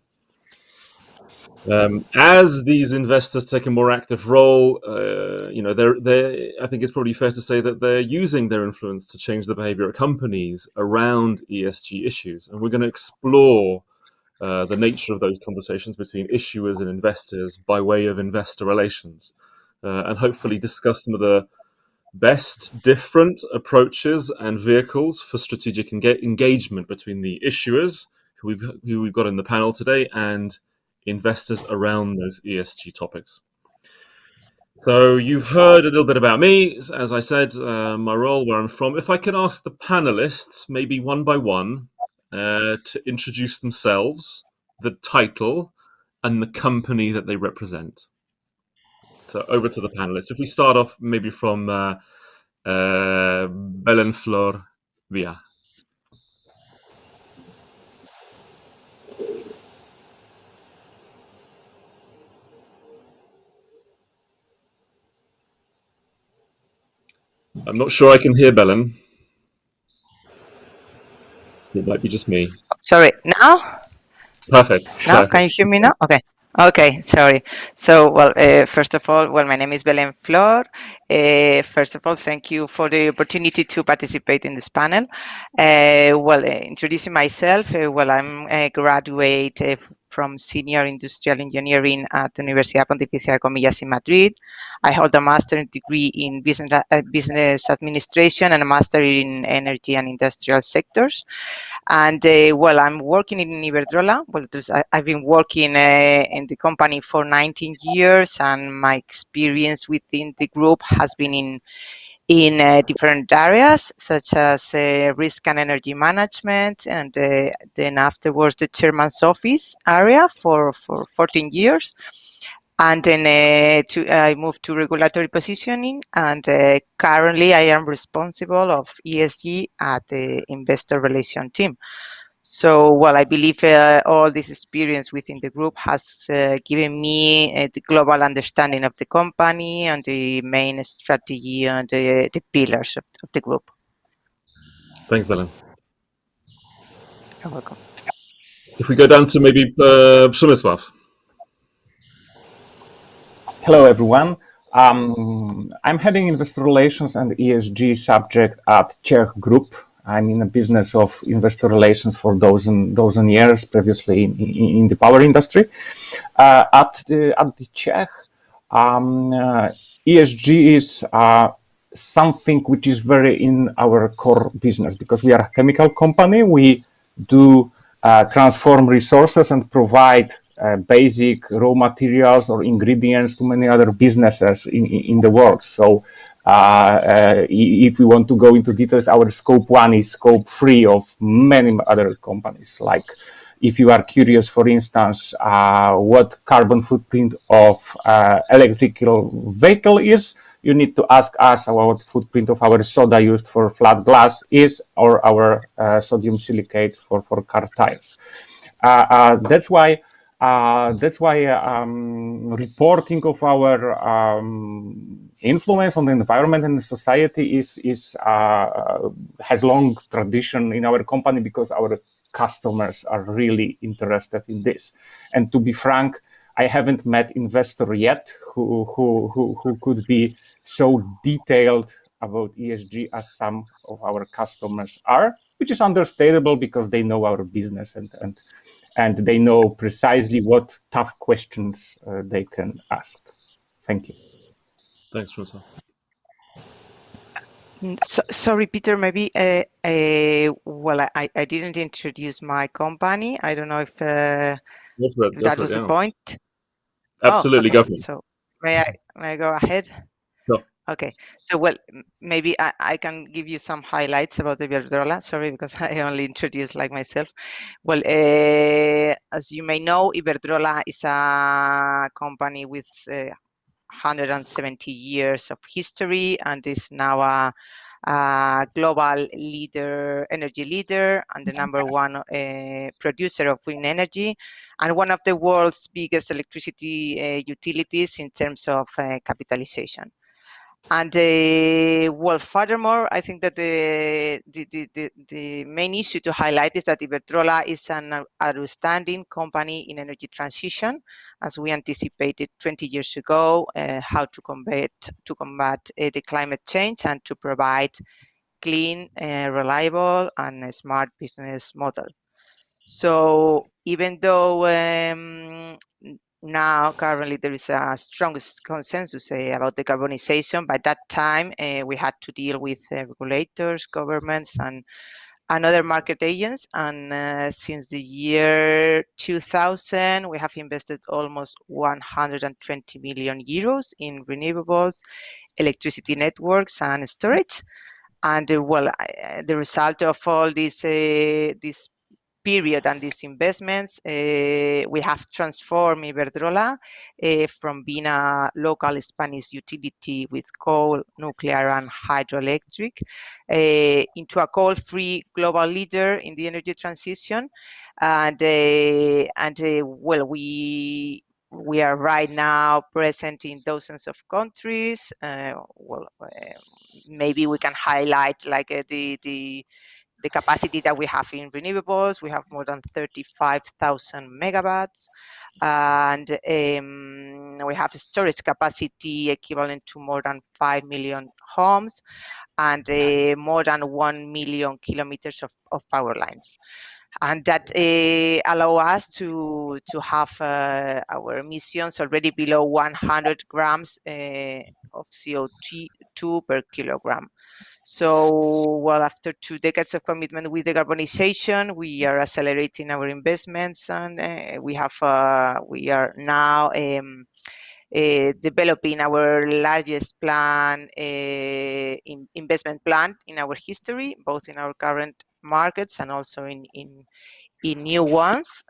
As these investors take a more active role, I think it's probably fair to say that they're using their influence to change the behavior of companies around ESG issues. And we're going to explore the nature of those conversations between issuers and investors by way of investor relations, and hopefully discuss some of the best different approaches and vehicles for strategic engagement between the issuers, who we've got in the panel today, and investors around those ESG topics. So you've heard a little bit about me, as I said, my role, where I'm from. If I can ask the panelists, maybe one by one, to introduce themselves, the title, and the company that they represent. So over to the panelists. If we start off maybe from Belen Flor Villa. I'm not sure I can hear Belen. It might be just me. Sorry, now? Perfect. Now, Perfect. can you hear me now? Okay. Okay, sorry. So, well, first of all, well, my name is Belen Flor. First of all, thank you for the opportunity to participate in this panel. Introducing myself, well, I'm a graduate from Senior Industrial Engineering at the Universidad Pontificia de Comillas in Madrid. I hold a master's degree in business administration and a master in energy and industrial sectors. And well, I'm working in Iberdrola. Well, I've been working in the company for 19 years, and my experience within the group has been in different areas, such as risk and energy management, and then afterwards the chairman's office area for 14 years. And then I moved to regulatory positioning, and currently I am responsible of ESG at the investor relation team. So, well, I believe all this experience within the group has given me the global understanding of the company and the main strategy and the pillars of the group. Thanks, Belen. You're welcome. If we go down to maybe Przemysław. Hello, everyone. I'm heading investor relations and ESG subject at Czech Group. I'm in the business of investor relations for dozen years, previously in the power industry. At the Czech, ESG is something which is very in our core business, because we are a chemical company. We do transform resources and provide basic raw materials or ingredients to many other businesses in the world. So if we want to go into details, our scope 1 is scope 3 of many other companies. Like if you are curious, for instance, what carbon footprint of electrical vehicle is, you need to ask us what footprint of our soda used for flat glass is, or our sodium silicates for car tires. That's why reporting of our influence on the environment and the society has long tradition in our company, because our customers are really interested in this. And to be frank, I haven't met investor yet who could be so detailed about ESG as some of our customers are, which is understandable because they know our business and they know precisely what tough questions they can ask. Thank you. Thanks, Przemysław. Sorry, Peter, maybe, well, I didn't introduce my company. I don't know if that was the point. Absolutely, okay. go for it. So may I go ahead? Sure. Okay, so well, maybe I can give you some highlights about Iberdrola. Sorry, because I only introduced like myself. Well, as you may know, Iberdrola is a company with 170 years of history, and is now a global leader, energy leader, and the #1 producer of wind energy, and one of the world's biggest electricity utilities in terms of capitalization. And well, furthermore, I think that the main issue to highlight is that Iberdrola is an outstanding company in energy transition, as we anticipated 20 years ago, how to combat the climate change and to provide clean, reliable, and a smart business model. So even though now currently there is a strong consensus about decarbonization, by that time we had to deal with regulators, governments, and and other market agents. And since the year 2000, we have invested almost 120 million euros in renewables, electricity networks, and storage. And the result of all this period and these investments, we have transformed Iberdrola from being a local Spanish utility with coal, nuclear, and hydroelectric into a coal-free global leader in the energy transition. And we are right now present in dozens of countries. Maybe we can highlight like the capacity that we have in renewables. We have more than 35,000 megawatts, and we have storage capacity equivalent to more than 5 million homes, and more than 1 million kilometers of power lines. And that allow us to have our emissions already below 100 grams of CO2 per kilogram. So, after 2 decades of commitment with decarbonization, we are accelerating our investments, and we are now developing our largest investment plan in our history, both in our current markets and also in new ones.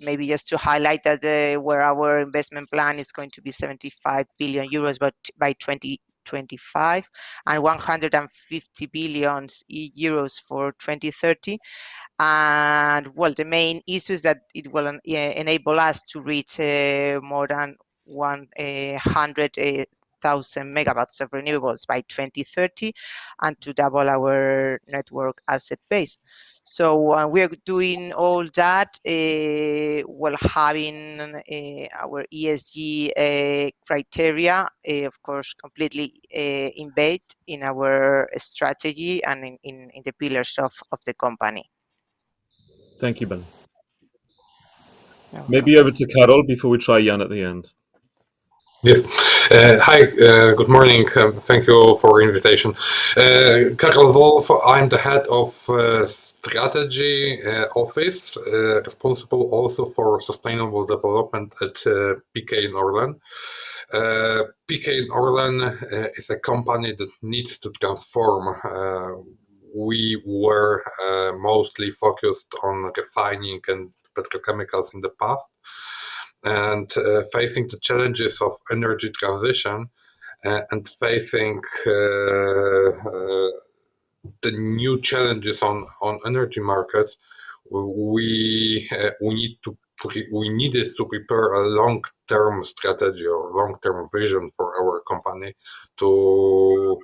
Maybe just to highlight that where our investment plan is going to be 75 billion euros by 2025 and 150 billion euros for 2030. And the main issue is that it will enable us to reach more than 100,000 megawatts of renewables by 2030 and to double our network asset base. So we're doing all that while having our ESG criteria, of course, completely embedded in our strategy and in the pillars of the company. Thank you, Ben. Maybe over to Karol before we try Jan at the end. Yes. Hi, good morning. Thank you for invitation. Karol Wolf, I'm the head of strategy office, responsible also for sustainable development at PKN Orlen. PKN Orlen is a company that needs to transform. We were mostly focused on refining and petrochemicals in the past, and facing the challenges of energy transition and facing the new challenges on energy markets, we needed to prepare a long-term strategy or long-term vision for our company to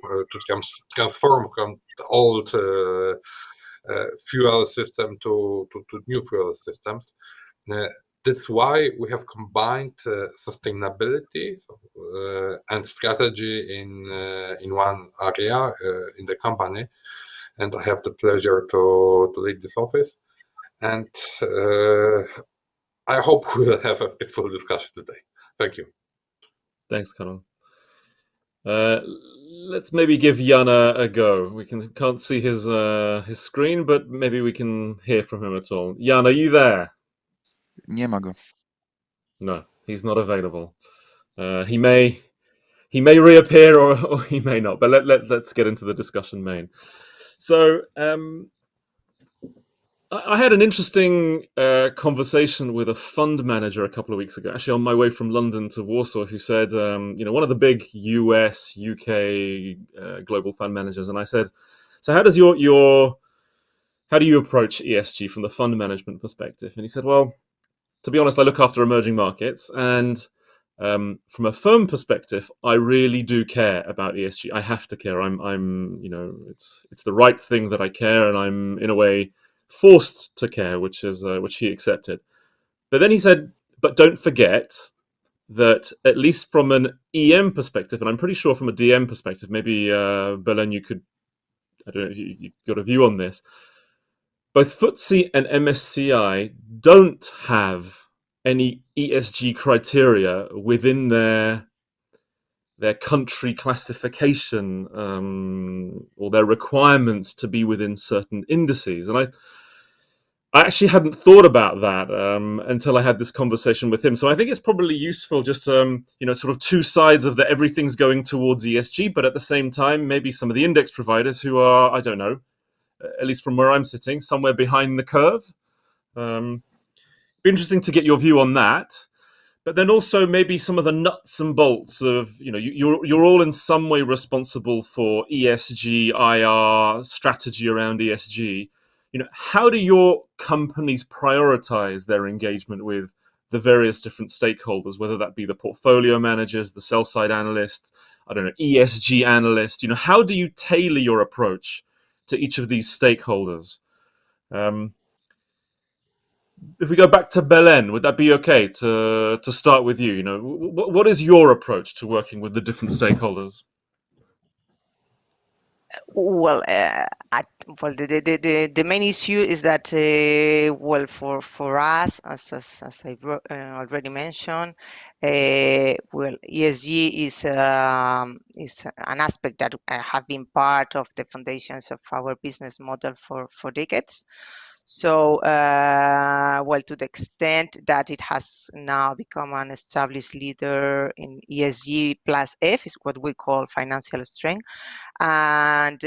transform from the old fuel system to new fuel systems. That's why we have combined sustainability and strategy in one area in the company, and I have the pleasure to lead this office. And I hope we will have a fruitful discussion today. Thank you. Thanks, Karol. Let's maybe give Jan a go. We can't see his screen, but maybe we can hear from him at all. Jan, are you there? Nie ma go. No, he's not available. He may reappear or he may not. But let's get into the discussion main. So I had an interesting conversation with a fund manager a couple of weeks ago, actually on my way from London to Warsaw, who said, one of the big US, UK global fund managers, and I said, so how do you approach ESG from the fund management perspective? And he said, well, to be honest, I look after emerging markets, and from a firm perspective, I really do care about ESG. I have to care. It's the right thing that I care, and I'm in a way forced to care, which he accepted. But then he said, but don't forget that at least from an EM perspective, and I'm pretty sure from a DM perspective, maybe Belen, you could, I don't know if you've got a view on this. Both FTSE and MSCI don't have any ESG criteria within their their country classification or their requirements to be within certain indices. And I actually hadn't thought about that until I had this conversation with him. So I think it's probably useful just, sort of two sides of that. Everything's going towards ESG, but at the same time, maybe some of the index providers who are, I don't know, at least from where I'm sitting, somewhere behind the curve. Be interesting to get your view on that. But then also maybe some of the nuts and bolts of, you're all in some way responsible for ESG, IR, strategy around ESG. How do your companies prioritize their engagement with the various different stakeholders, whether that be the portfolio managers, the sell side analysts, I don't know, ESG analysts? How do you tailor your approach to each of these stakeholders? If we go back to Belen, would that be okay to start with you? What is your approach to working with the different stakeholders? Well, the main issue is that for us, as I already mentioned, ESG is an aspect that have been part of the foundations of our business model for decades. So, to the extent that it has now become an established leader in ESG plus F, is what we call financial strength. And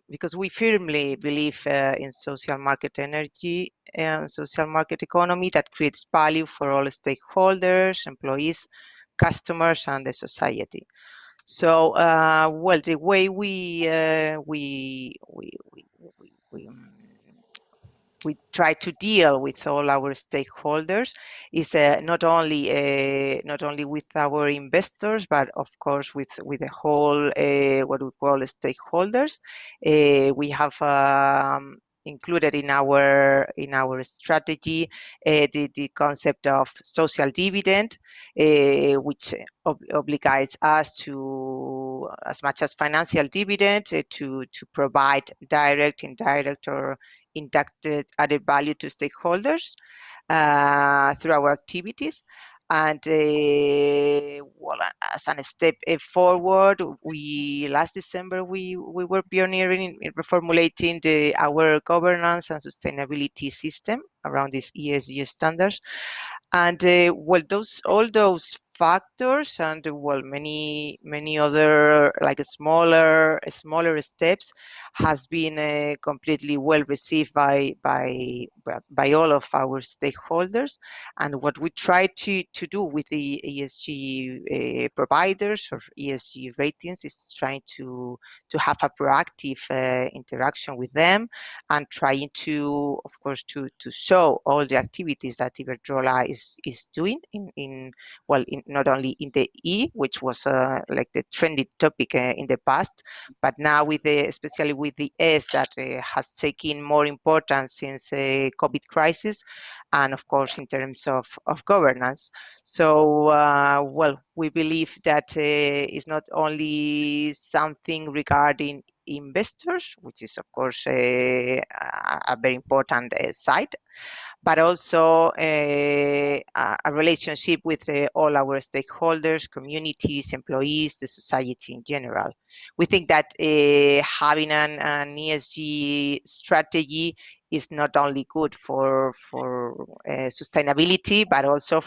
because we firmly believe in social market energy and social market economy that creates value for all stakeholders, employees, customers, and the society. So, the way we try to deal with all our stakeholders is not only with our investors, but of course with the whole what we call stakeholders. We have included in our strategy the concept of social dividend, which obligates us to, as much as financial dividend, to provide direct, indirect, or inducted added value to stakeholders through our activities. And as a step forward, last December we were pioneering in reformulating our governance and sustainability system around these ESG standards. And all those factors and many other like smaller steps has been completely well received by all of our stakeholders. And what we try to do with the ESG providers or ESG ratings is trying to have a proactive interaction with them and trying to, of course, to show all the activities that Iberdrola is doing in not only in the E, which was like the trendy topic in the past, but now especially with the S that has taken more importance since the COVID crisis, and of course in terms of governance. So we believe that it's not only something regarding investors, which is of course a very important side, but also a relationship with all our stakeholders, communities, employees, the society in general. We think that having an ESG strategy is not only good for sustainability, but also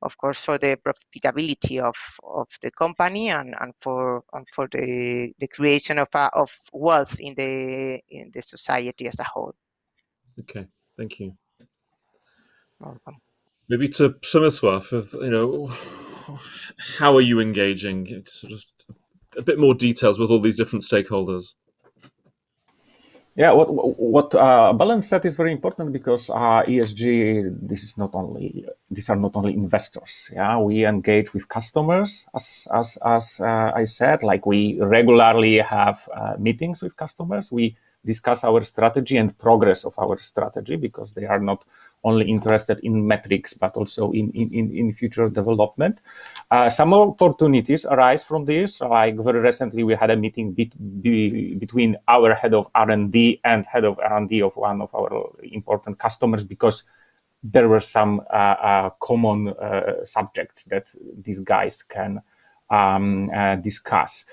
of course, for the profitability of the company and for the creation of wealth in the society as a whole. Okay, thank you. Welcome. Maybe to Przemysław, how are you engaging? Sort of a bit more details with all these different stakeholders. Yeah, what Belen said is very important because ESG, these are not only investors. Yeah, we engage with customers, as I said, like we regularly have meetings with customers. We discuss our strategy and progress of our strategy because they are not only interested in metrics but also in future development. Some opportunities arise from this. Like very recently, we had a meeting between our head of R&D and head of R&D of one of our important customers because there were some common subjects that these guys can discuss.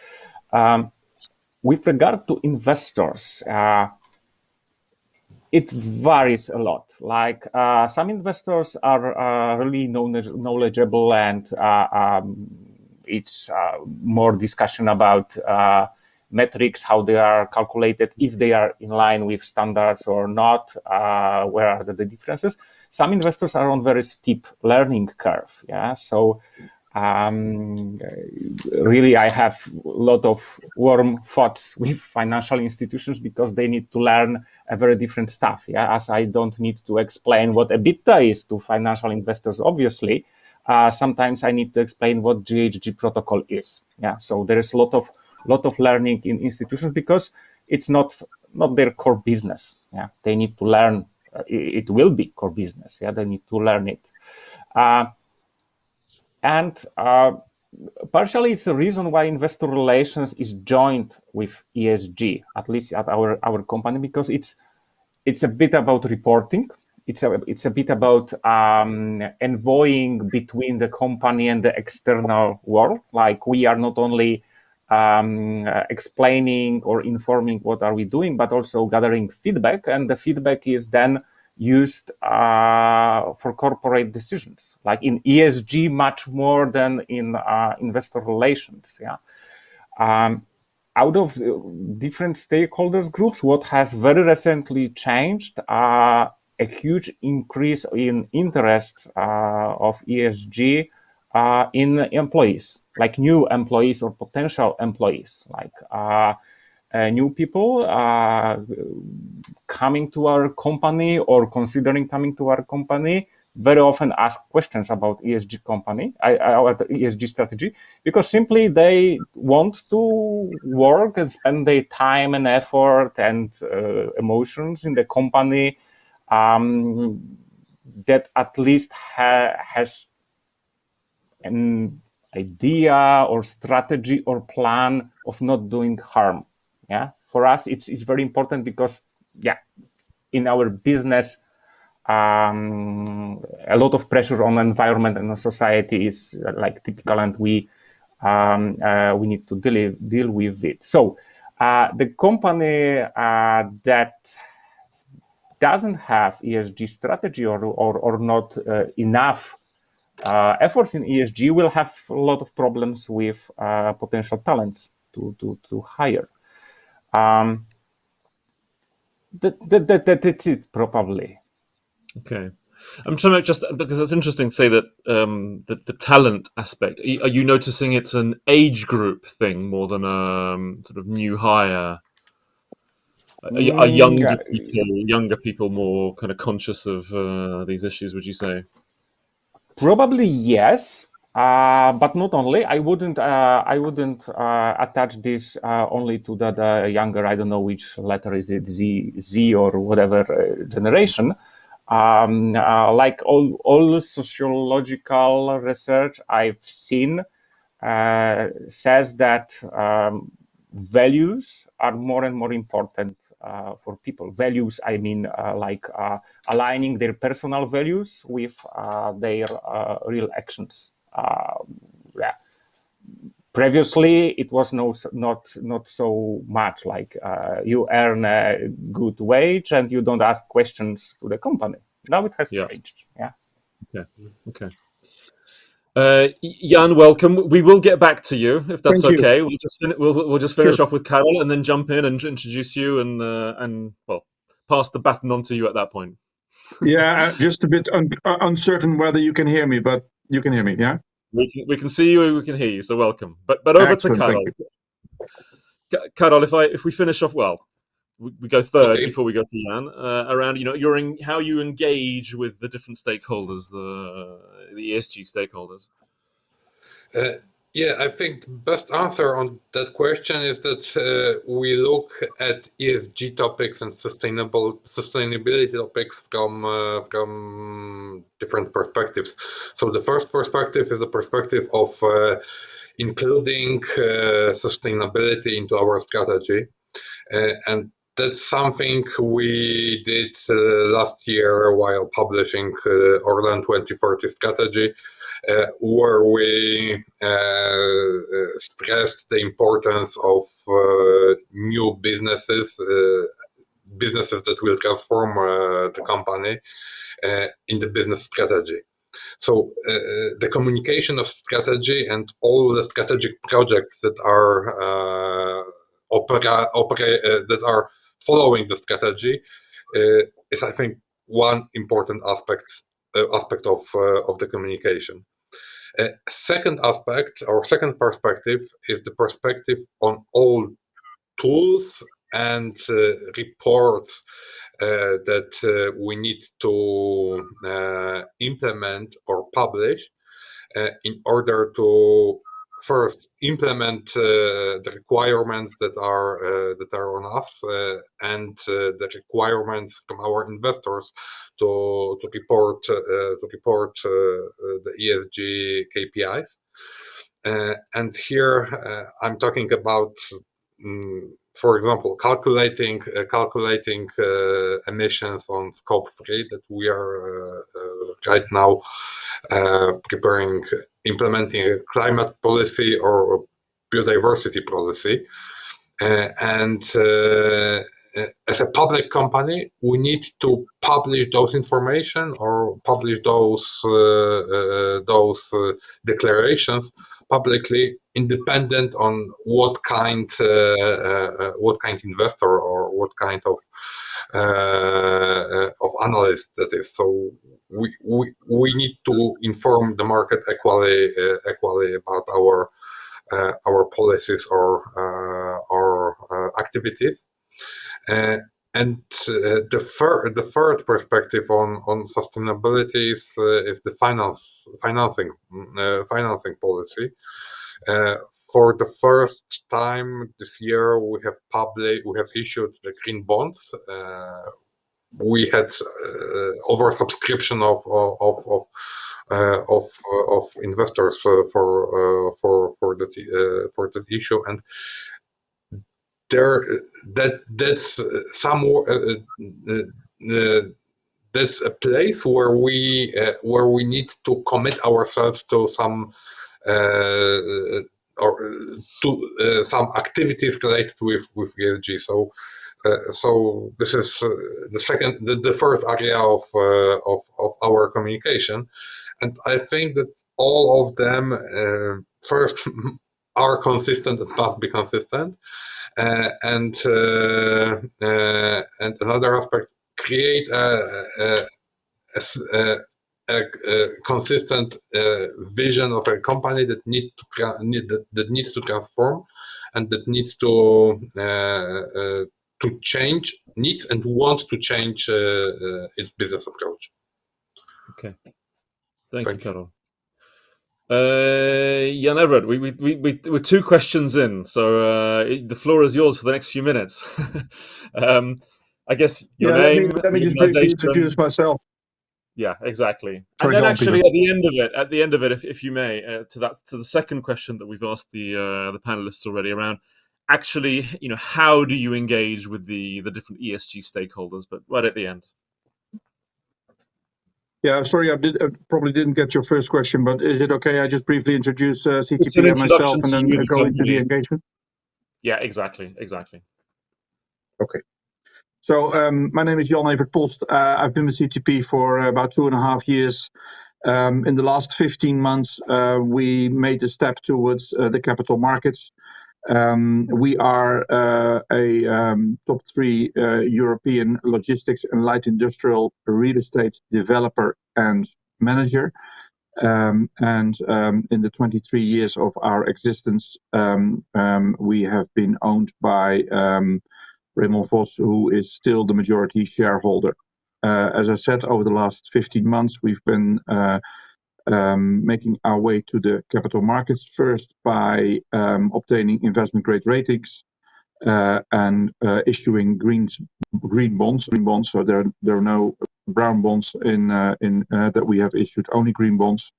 With regard to investors, it varies a lot. Like some investors are really knowledgeable, and it's more discussion about metrics, how they are calculated, if they are in line with standards or not, where are the differences. Some investors are on very steep learning curve. Yeah, so really, I have a lot of warm thoughts with financial institutions because they need to learn a very different stuff. Yeah, as I don't need to explain what EBITDA is to financial investors, obviously. Sometimes I need to explain what GHG protocol is. Yeah, so there is a lot of learning in institutions because it's not their core business. Yeah, they need to learn. It will be core business. Yeah, they need to learn it. And partially, it's the reason why investor relations is joined with ESG, at least at our company, because it's a bit about reporting. It's a bit about envoying between the company and the external world. Like we are not only explaining or informing what are we doing, but also gathering feedback, and the feedback is then used for corporate decisions, like in ESG much more than in investor relations. Yeah. Out of different stakeholders groups, what has very recently changed, a huge increase in interest of ESG in employees, like new employees or potential employees, like new people coming to our company or considering coming to our company very often ask questions about ESG our ESG strategy, because simply they want to work and spend their time and effort and emotions in the company that at least has an idea or strategy or plan of not doing harm. Yeah, for us, it's very important because, yeah, in our business, a lot of pressure on environment and on society is like typical, and we need to deal with it. So the company that doesn't have ESG strategy or not enough efforts in ESG will have a lot of problems with potential talents to hire. That's it, probably. Okay. I'm trying to just, because it's interesting to say that the talent aspect, are you noticing it's an age group thing more than a sort of new hire? Are younger people more kind of conscious of these issues, would you say? Probably yes. But not only. I wouldn't attach this only to the younger. I don't know which letter is it, Z or whatever generation. Like all sociological research I've seen says that values are more and more important for people. Values, I mean, like aligning their personal values with their real actions. Yeah. Previously, it was not so much like you earn a good wage and you don't ask questions to the company. Now it has changed. Yeah. Okay. Jan, welcome. We will get back to you if that's okay. We'll just finish off with Karol and then jump in and introduce you and well, pass the baton on to you at that point. Yeah, just a bit uncertain whether you can hear me, but you can hear me, yeah? We can see you, we can hear you, so welcome. But over Excellent, to Karol. Karol, if we finish off we go third before we go to Jan, around how you engage with the different stakeholders, the ESG stakeholders. Yeah, I think the best answer on that question is that we look at ESG topics and sustainability topics from different perspectives. So the first perspective is the perspective of including sustainability into our strategy, and that's something we did last year while publishing Orlen 2030 strategy. where we stressed the importance of new businesses that will transform the company in the business strategy. So the communication of strategy and all the strategic projects that are that are following the strategy is, I think, one important aspect of the communication. Second aspect or second perspective is the perspective on all tools and reports that we need to implement or publish in order to first implement the requirements that are on us and the requirements from our investors to report the ESG KPIs. And here I'm talking about, for example, calculating emissions on scope 3 that we are right now implementing a climate policy or biodiversity policy. And as a public company, we need to publish those information or publish those declarations publicly, independent on what kind investor or what kind of analyst that is. So we need to inform the market equally about our policies or activities. And the third perspective on sustainability is the financing policy. For the first time this year, we have issued the green bonds. We had oversubscription of investors for that issue, and that's a place where we need to commit ourselves to some some activities related with ESG. So this is the third area of our communication, and I think that all of them first are consistent and must be consistent, and another aspect, create a consistent vision of a company that needs to transform and that needs to change, needs and want to change its business approach. Okay, thank you, Karol. Jan Everett, we're 2 questions in, so the floor is yours for the next few minutes. I guess your name. Let me just briefly introduce myself. Yeah, exactly. Sorry, and then go on, actually Peter. at the end of it, if you may, to the second question that we've asked the panelists already around, actually, how do you engage with the different ESG stakeholders? But right at the end. Yeah, sorry, I probably didn't get your first question, but is it okay? I just briefly introduce It's an CTP and myself, introduction and then to you, the go into the company. engagement. Yeah, exactly. Okay. So my name is Jan Evert Post. I've been with CTP for about 2.5 years. In the last 15 months, we made a step towards the capital markets. We are a top 3 European logistics and light industrial real estate developer and manager. And in the 23 years of our existence, we have been owned by Raymond Vos, who is still the majority shareholder. As I said, over the last 15 months, we've been making our way to the capital markets, first by obtaining investment grade ratings and issuing green bonds. So there are no brown bonds in that we have issued, only green bonds.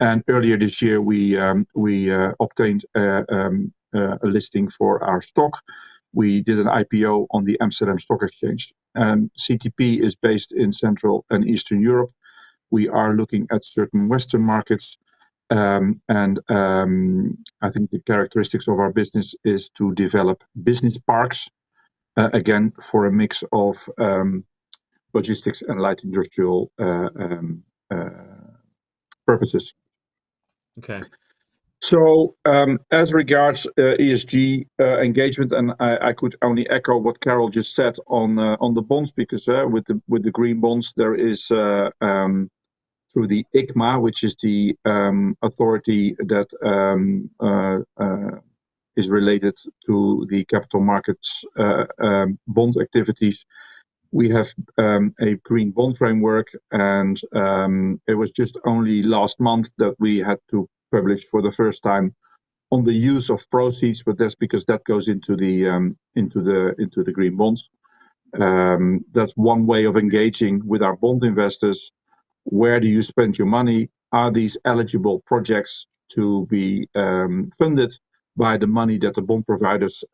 And earlier this year, we obtained a listing for our stock. We did an IPO on the Amsterdam Stock Exchange. CTP is based in Central and Eastern Europe. We are looking at certain Western markets, I think the characteristics of our business is to develop business parks, again, for a mix of logistics and light industrial purposes. Okay. So as regards ESG engagement, and I could only echo what Carol just said on the bonds, because with the green bonds there is through the ICMA, which is the authority that is related to the capital markets bond activities. We have a green bond framework, and it was just only last month that we had to publish for the first time on the use of proceeds, but that's because that goes into the green bonds. That's one way of engaging with our bond investors. Where do you spend your money? Are these eligible projects to be funded by the money that the bond providers,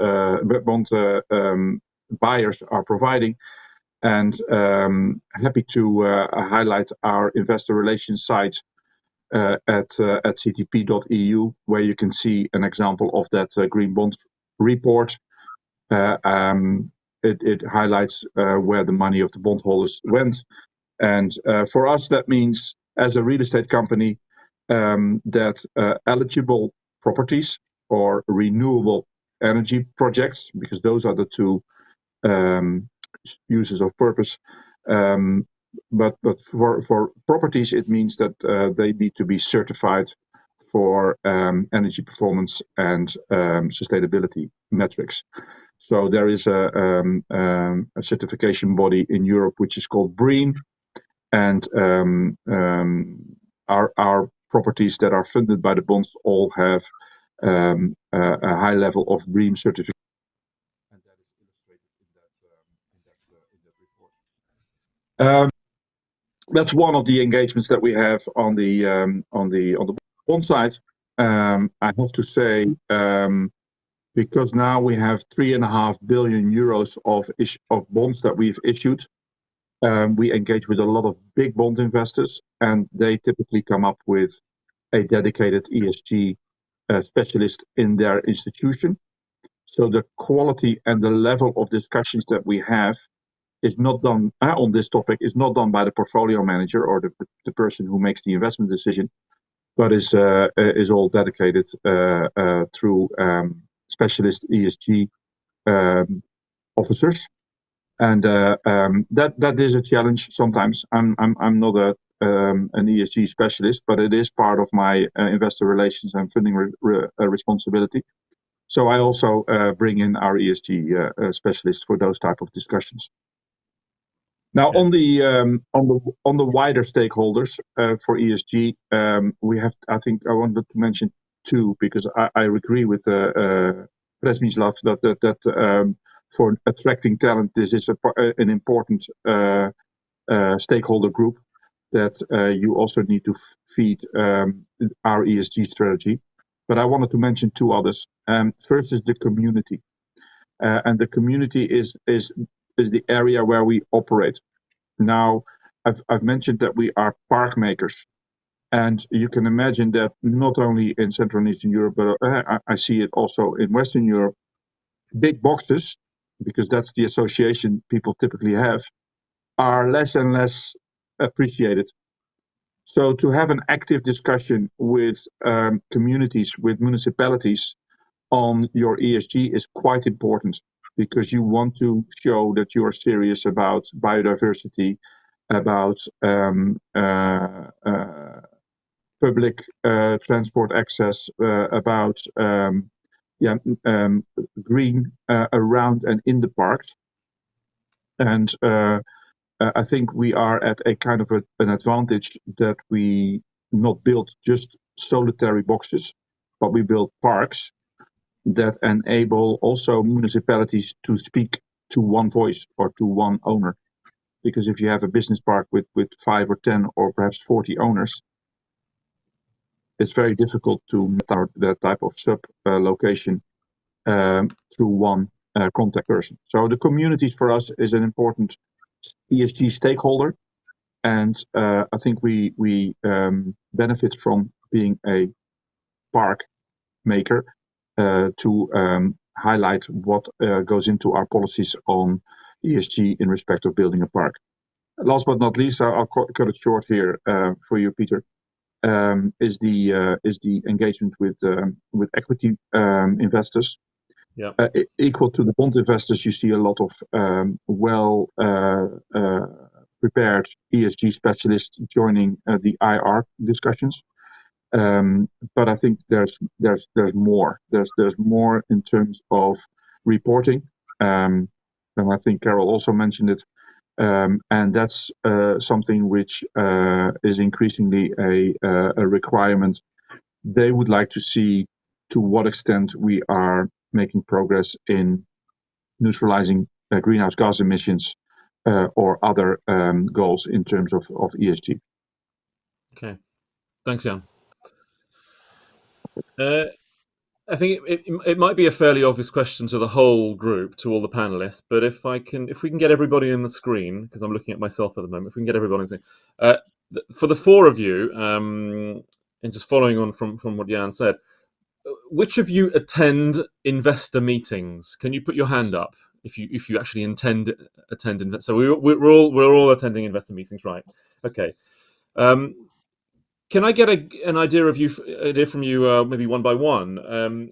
buyers are providing? And happy to highlight our investor relations site at ctp.eu, where you can see an example of that green bond report. It highlights where the money of the bondholders went. And for us, that means, as a real estate company, that eligible properties or renewable energy projects, because those are the two uses of purpose. But for properties, it means that they need to be certified for energy performance and sustainability metrics. So there is a certification body in Europe which is called BREEAM, and our properties that are funded by the bonds all have a high level of BREEAM certification. And that is illustrated in that report. That's one of the engagements that we have on the bond side. I have to say, because now we have 3.5 billion euros of bonds that we've issued, we engage with a lot of big bond investors, and they typically come up with a dedicated ESG specialist in their institution. So the quality and the level of discussions that we have is not done on this topic, is not done by the portfolio manager or the person who makes the investment decision, but is all dedicated through specialist ESG officers. And that is a challenge sometimes. I'm not an ESG specialist, but it is part of my investor relations and funding responsibility. So I also bring in our ESG specialist for those type of discussions. Now, on the wider stakeholders for ESG, we have. I think I wanted to mention two, because I agree with Przemysław that for attracting talent, this is an important stakeholder group that you also need to feed our ESG strategy. But I wanted to mention two others. First is the community, and the community is the area where we operate. Now, I've mentioned that we are park makers, and you can imagine that not only in Central and Eastern Europe, but I see it also in Western Europe, big boxes, because that's the association people typically have, are less and less appreciated. So to have an active discussion with communities, with municipalities on your ESG is quite important, because you want to show that you are serious about biodiversity, about public transport access, about green around and in the parks. And I think we are at a kind of an advantage that we not build just solitary boxes, but we build parks that enable also municipalities to speak to one voice or to one owner. Because if you have a business park with 5 or 10 or perhaps 40 owners, it's very difficult to meet that type of sub-location through one contact person. So the communities for us is an important ESG stakeholder, and I think we benefit from being a park maker, to highlight what goes into our policies on ESG in respect of building a park. Last but not least, I'll cut it short here for you, Peter. Is the engagement with equity investors. Yeah. Equal to the bond investors, you see a lot of prepared ESG specialists joining the IR discussions. But I think there's more. There's more in terms of reporting, and I think Carol also mentioned it. And that's something which is increasingly a requirement. They would like to see to what extent we are making progress in neutralizing greenhouse gas emissions or other goals in terms of ESG. Okay, thanks, Jan. I think it might be a fairly obvious question to the whole group, to all the panelists, but if we can get everybody in the screen, because I'm looking at myself at the moment, if we can get everybody in the screen. For the four of you, and just following on from what Jan said, which of you attend investor meetings? Can you put your hand up if you actually attend? So we're all attending investor meetings, right? Okay. Can I get an idea from you, maybe one by one?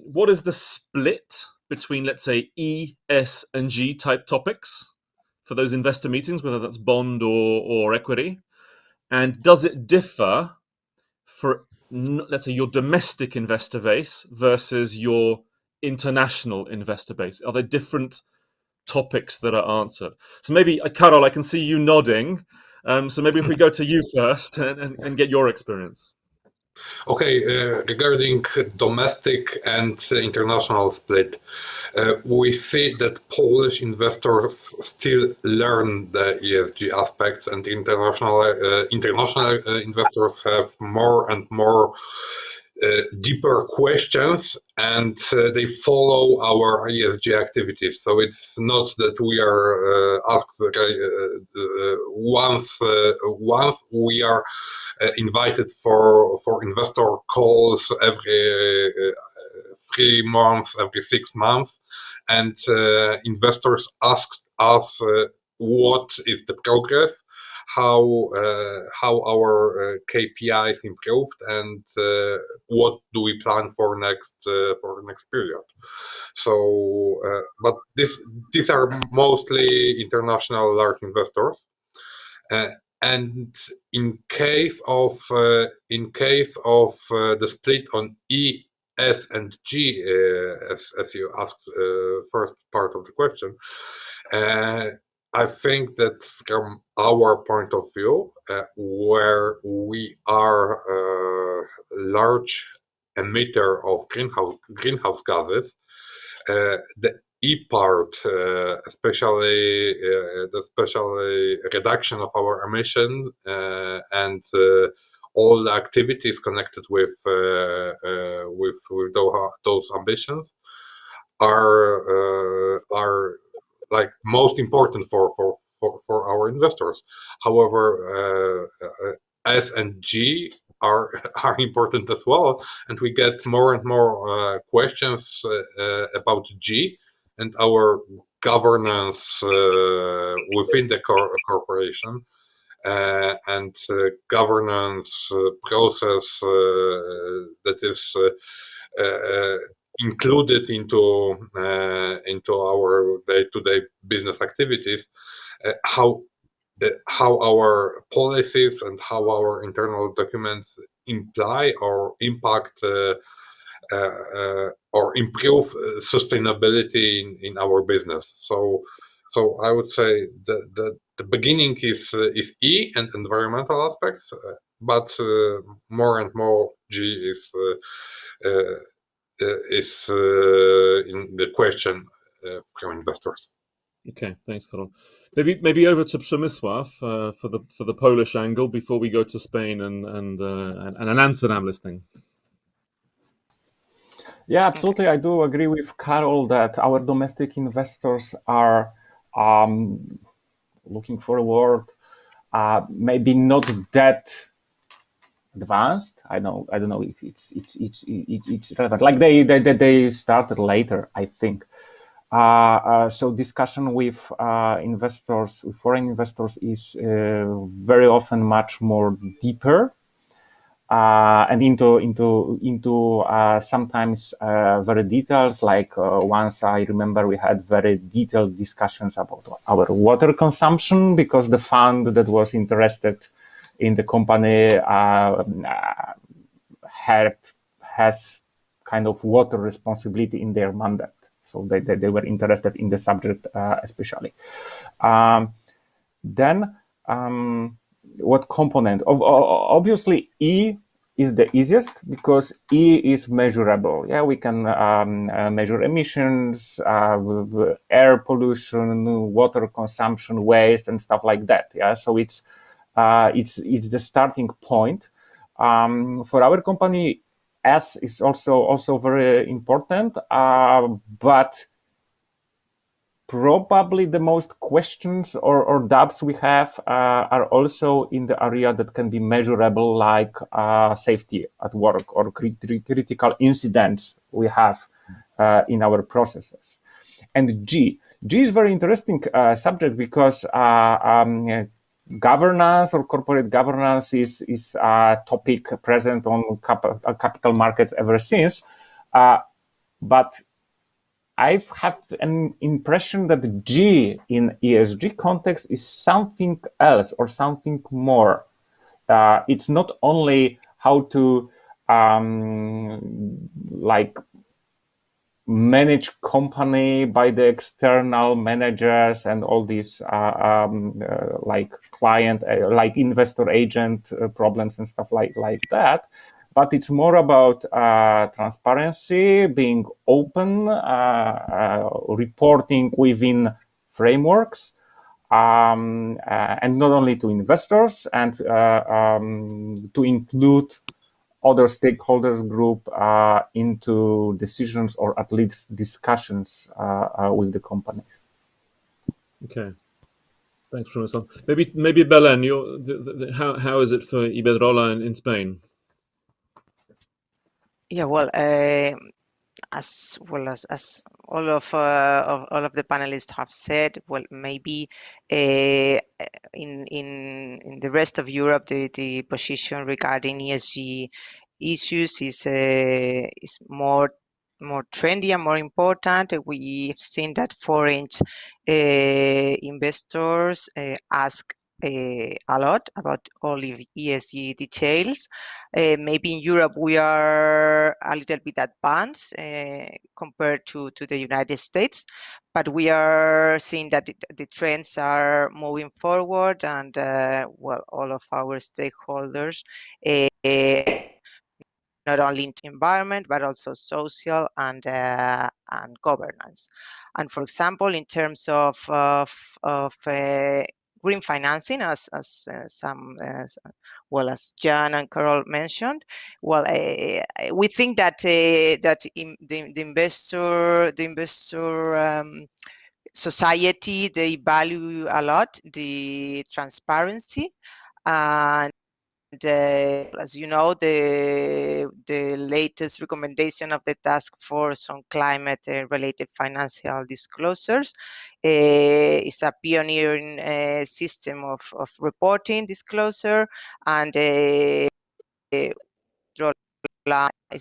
What is the split between, let's say, E, S, and G type topics for those investor meetings, whether that's bond or equity? And does it differ for, let's say, your domestic investor base versus your international investor base? Are there different topics that are answered? So maybe, Karol, I can see you nodding. So maybe if we go to you first and get your experience. Okay, regarding domestic and international split, we see that Polish investors still learn the ESG aspects, and international investors have more and more deeper questions, and they follow our ESG activities. So it's not that we are asked once we are invited for investor calls every 3 months, every 6 months, and investors ask us what is the progress, how our KPIs improved, and what do we plan for next period. So, but these are mostly international large investors. And in case of the split on E, S, and G, as you asked first part of the question, I think that from our point of view, where we are a large emitter of greenhouse gases, the E part, especially the reduction of our emission and all the activities connected with those ambitions, are like most important for our investors. However, S and G are important as well, and we get more and more questions about G and our governance within the corporation and governance process that is included into our day-to-day business activities, how our policies and how our internal documents imply or impact or improve sustainability in our business. So I would say the beginning is E and environmental aspects, but more and more G is in the question from investors. Okay, thanks, Karol. Maybe over to Przemysław for the Polish angle before we go to Spain and an Amsterdam listing. Yeah, absolutely. I do agree with Karol that our domestic investors are looking for a word, maybe not that advanced. I don't know if it's relevant. Like they started later, I think. So discussion with investors, with foreign investors, is very often much more deeper and into sometimes very details. Like once I remember we had very detailed discussions about our water consumption because the fund that was interested in the company has kind of water responsibility in their mandate. So they were interested in the subject especially. Then what component? Obviously, E is the easiest because E is measurable. Yeah, we can measure emissions, air pollution, water consumption, waste, and stuff like that. Yeah, so it's the starting point. For our company, S is also very important, but probably the most questions or doubts we have are also in the area that can be measurable, like safety at work or critical incidents we have in our processes. And G is very interesting subject because governance or corporate governance is a topic present on capital markets ever since. But I have an impression that G in ESG context is something else or something more. It's not only how to like manage company by the external managers and all these like client, like investor agent problems and stuff like that. But it's more about transparency, being open, reporting within frameworks, and not only to investors, and to include other stakeholders group into decisions or at least discussions with the companies. Okay. Thanks, Professor. Maybe Belen, how is it for Iberdrola in Spain? Yeah, well, as well as all of the panelists have said, well, maybe in the rest of Europe, the position regarding ESG issues is more trendy and more important. We've seen that foreign investors ask a lot about all the ESG details. Maybe in Europe we are a little bit advanced compared to the United States, but we are seeing that the trends are moving forward, and well, all of our stakeholders, not only in environment but also social and governance. And for example, in terms of green financing, as well as Jan and Carol mentioned, well, we think that the investor society, they value a lot the transparency, and as you know, the latest recommendation of the task force on climate related financial disclosures is a pioneering system of reporting disclosure, and is a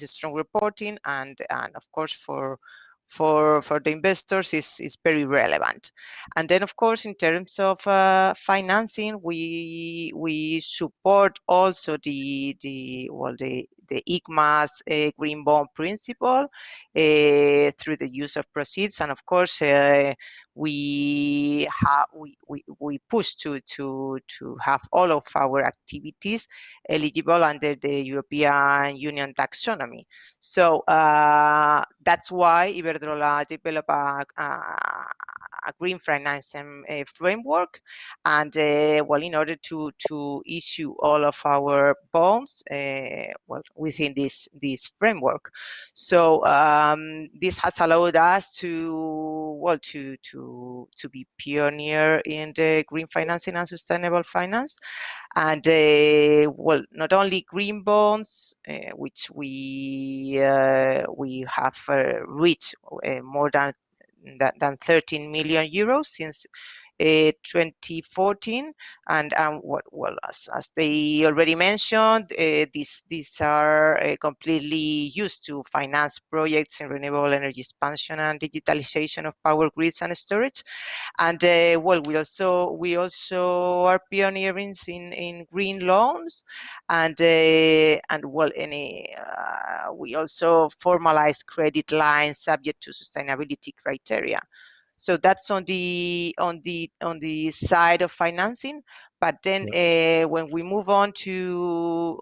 strong reporting, and of course for the investors is very relevant. And then of course in terms of financing, we support also the ICMA's green bond principle through the use of proceeds, and of course we push to have all of our activities eligible under the European Union taxonomy. So that's why Iberdrola developed a a green financing framework, and well, in order to issue all of our bonds well, within this framework. So this has allowed us to well to be pioneer in the green financing and sustainable finance, and well, not only green bonds, which we have reached more than 13 million euros since 2014, and well, as they already mentioned, these are completely used to finance projects in renewable energy expansion and digitalization of power grids and storage. And well, we also are pioneers in green loans, and well, we also formalize credit lines subject to sustainability criteria. So that's on the side of financing. But then when we move on to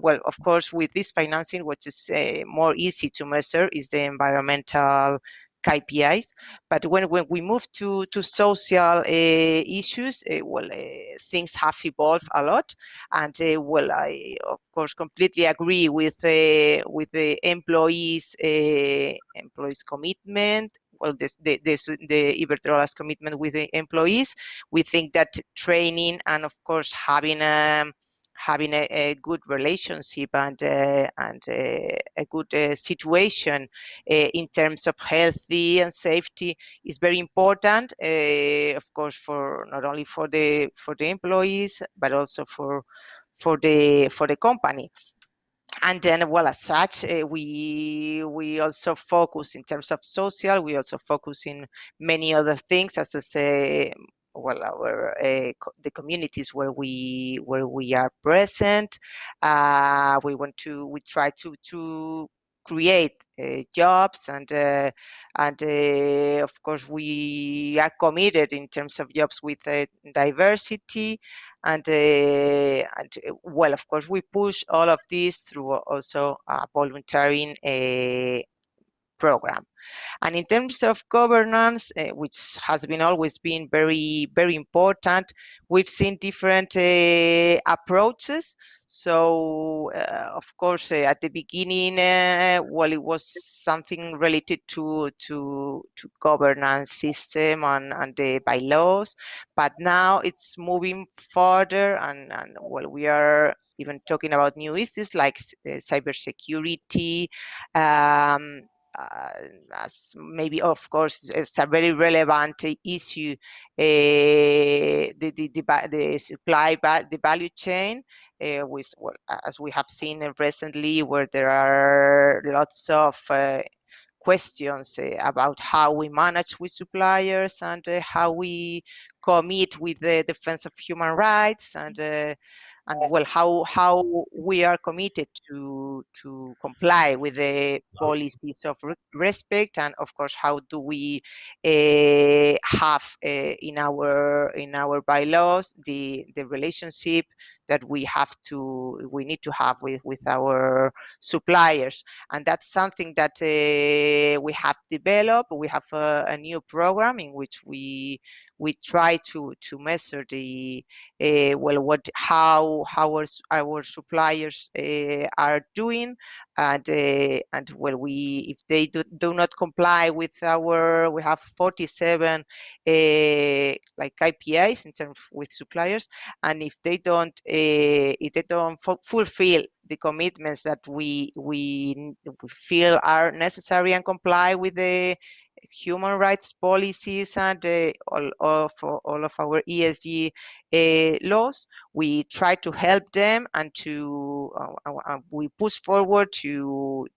well, of course, with this financing, which is more easy to measure, is the environmental KPIs. But when we move to social issues, well, things have evolved a lot, and well, I of course completely agree with the employees' commitment. Well, the Iberdrola's commitment with the employees. We think that training and, of course, having a good relationship and a good situation in terms of healthy and safety is very important. Of course, for not only for the employees, but also for the company. And then, well, as such, we also focus in terms of social. We also focus in many other things, as I say. Well, our the communities where we are present. We try to create jobs, and of course we are committed in terms of jobs with diversity. And well, of course, we push all of this through also a volunteering program. And in terms of governance, which has always been very, very important, we've seen different approaches. So, of course, at the beginning, well, it was something related to governance system and the bylaws, but now it's moving further, and well, we are even talking about new issues like cybersecurity. As maybe, of course, it's a very relevant issue, the supply, the value chain, with, well, as we have seen recently, where there are lots of questions about how we manage with suppliers, and how we commit with the defense of human rights, and well, how we are committed to comply with the policies of respect, and of course, how do we have in our bylaws the relationship that we need to have with our suppliers. And that's something that we have developed. We have a new program in which we try to measure the well, how our suppliers are doing, and well, if they do not comply with we have 47 like KPIs in terms with suppliers, and if they don't fulfill the commitments that we feel are necessary and comply with the human rights policies and all of our ESG laws, we try to help them, and we push forward to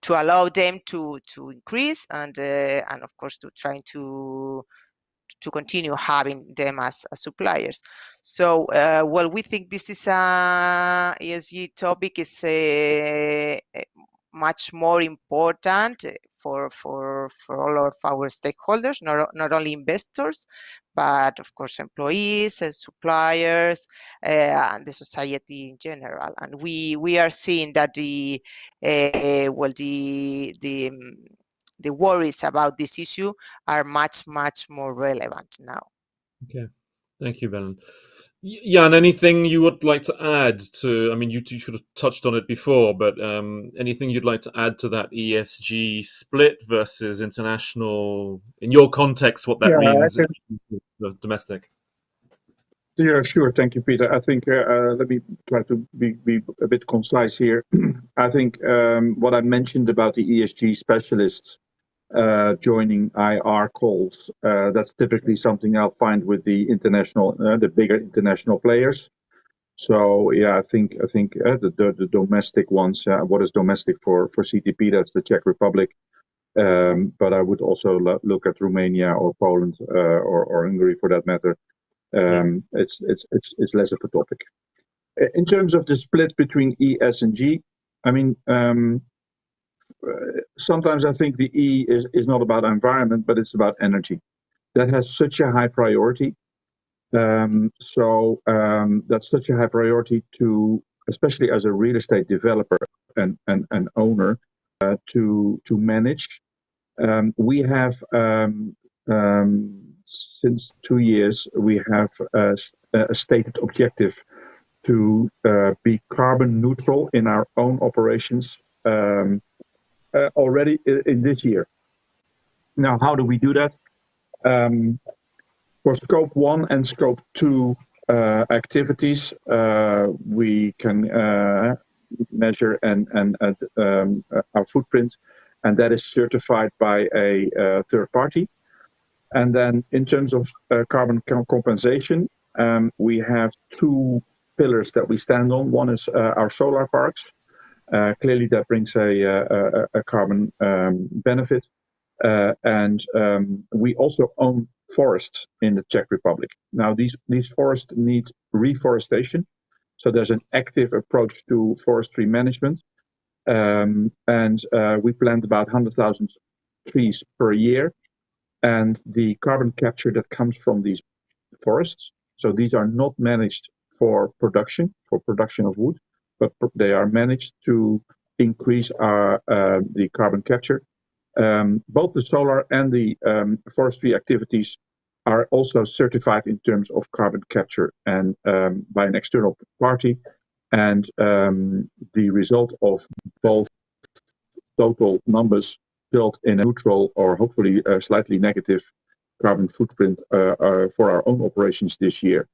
allow them to increase, and of course to try to continue having them as suppliers. So, well, we think this is a ESG topic is much more important for all of our stakeholders, not only investors, but of course employees, suppliers, and the society in general. And we are seeing that the the worries about this issue are much more relevant now. Okay, thank you, Belen. Jan, anything you would like to add to? I mean, you sort of touched on it before, but anything you'd like to add to that ESG split versus international? In your context, what that means domestic. Yeah, sure. Thank you, Peter. I think let me try to be a bit concise here. I think what I mentioned about the ESG specialists joining IR calls, that's typically something I'll find with the international, the bigger international players. So yeah, I think the domestic ones. What is domestic for CTP? That's the Czech Republic. But I would also look at Romania or Poland or Hungary for that matter. It's less of a topic. In terms of the split between E, S, and G, I mean, sometimes I think the E is not about environment, but it's about energy. That has such a high priority. So that's such a high priority to, especially as a real estate developer and owner, to manage. We have since 2 years, we have a stated objective to be carbon neutral in our own operations already in this year. Now, how do we do that? For scope 1 and scope 2 activities, we can measure and our footprint, and that is certified by a third party. And then in terms of carbon compensation, we have 2 pillars that we stand on. One is our solar parks. Clearly that brings a carbon benefit. And we also own forests in the Czech Republic. Now these forests need reforestation. So there's an active approach to forestry management. And we plant about 100,000 trees per year. And the carbon capture that comes from these forests, so these are not managed for production of wood, but they are managed to increase the carbon capture. Both the solar and the forestry activities are also certified in terms of carbon capture and by an external party. And the result of both total numbers result in a neutral or hopefully a slightly negative carbon footprint for our own operations this year.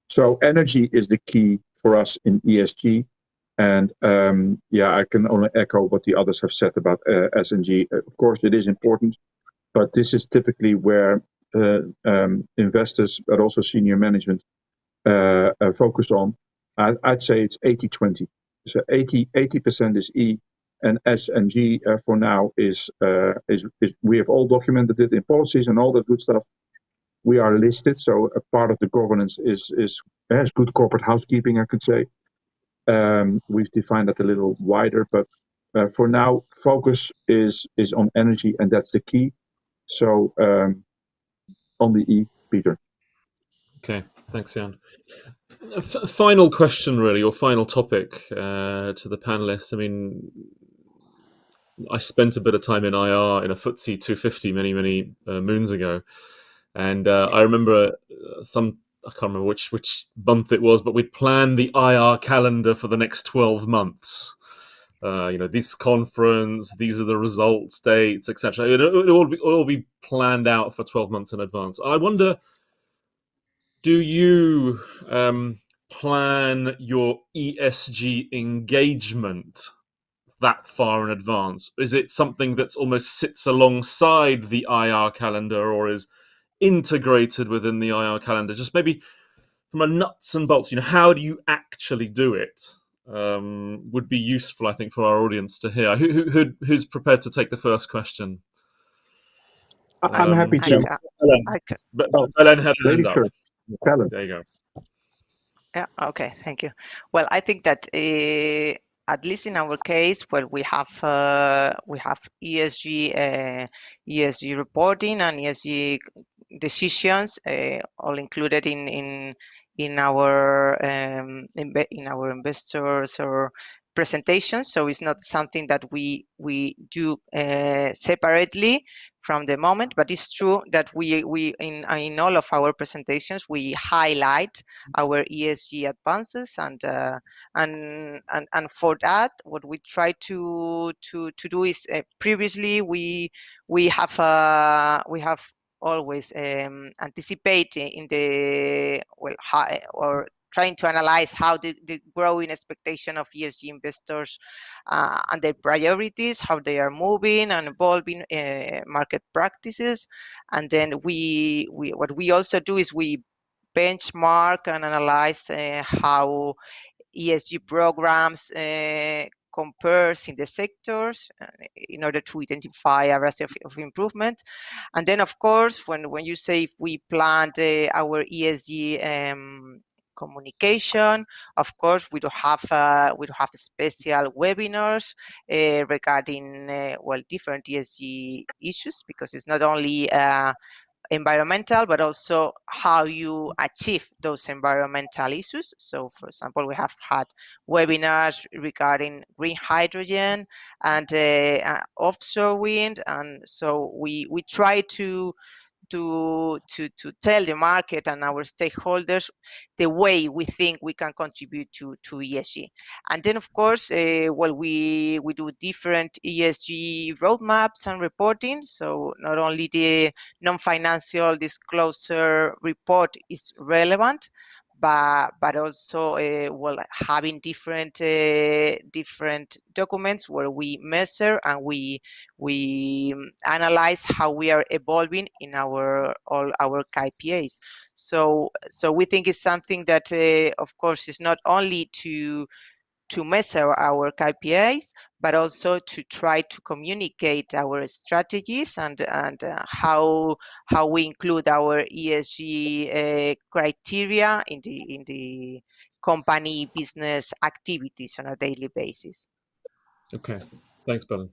So energy is the key for us in ESG. And I can only echo what the others have said about S&G. Of course, it is important, but this is typically where investors, but also senior management, focus on. I'd say it's 80-20. So 80% is E, and S and G for now is we have all documented it in policies and all that good stuff. We are listed, so a part of the governance is good corporate housekeeping, I could say. We've defined that a little wider, but for now, focus is on energy, and that's the key. So on the E, Peter. Okay, thanks, Jan. Final question, really, or final topic to the panelists. I mean, I spent a bit of time in IR in a FTSE 250 many moons ago, and I remember I can't remember which month it was, but we'd planned the IR calendar for the next 12 months. This conference, these are the results, dates, etc. It'll all be planned out for 12 months in advance. I wonder, do you plan your ESG engagement that far in advance? Is it something that's almost sits alongside the IR calendar or is integrated within the IR calendar? Just maybe from a nuts and bolts, how do you actually do it? Would be useful, I think, for our audience to hear. Who's prepared to take the first question? I'm happy to. Belen had it up. There you go. Yeah, okay, thank you. Well, I think that at least in our case, we have ESG reporting and ESG decisions all included in our investors or presentations, so it's not something that we do separately from the moment, but it's true that we in all of our presentations we highlight our ESG advances, and for that what we try to do is previously we have always anticipate in the high, or trying to analyze how the growing expectation of ESG investors and their priorities, how they are moving and evolving market practices. And then what we also do is we benchmark and analyze how ESG programs compares in the sectors in order to identify areas of improvement. And then, of course, when you say if we planned our ESG communication, of course, we do have special webinars regarding different ESG issues, because it's not only environmental, but also how you achieve those environmental issues. So, for example, we have had webinars regarding green hydrogen and offshore wind, and so we try to tell the market and our stakeholders the way we think we can contribute to ESG. And then, of course, we do different ESG roadmaps and reporting. So not only the non-financial disclosure report is relevant, but also having different documents where we measure and we analyze how we are evolving in all our KPIs. So we think it's something that of course is not only to measure our KPIs, but also to try to communicate our strategies and how we include our ESG criteria in the company business activities on a daily basis. Okay, thanks, Belen.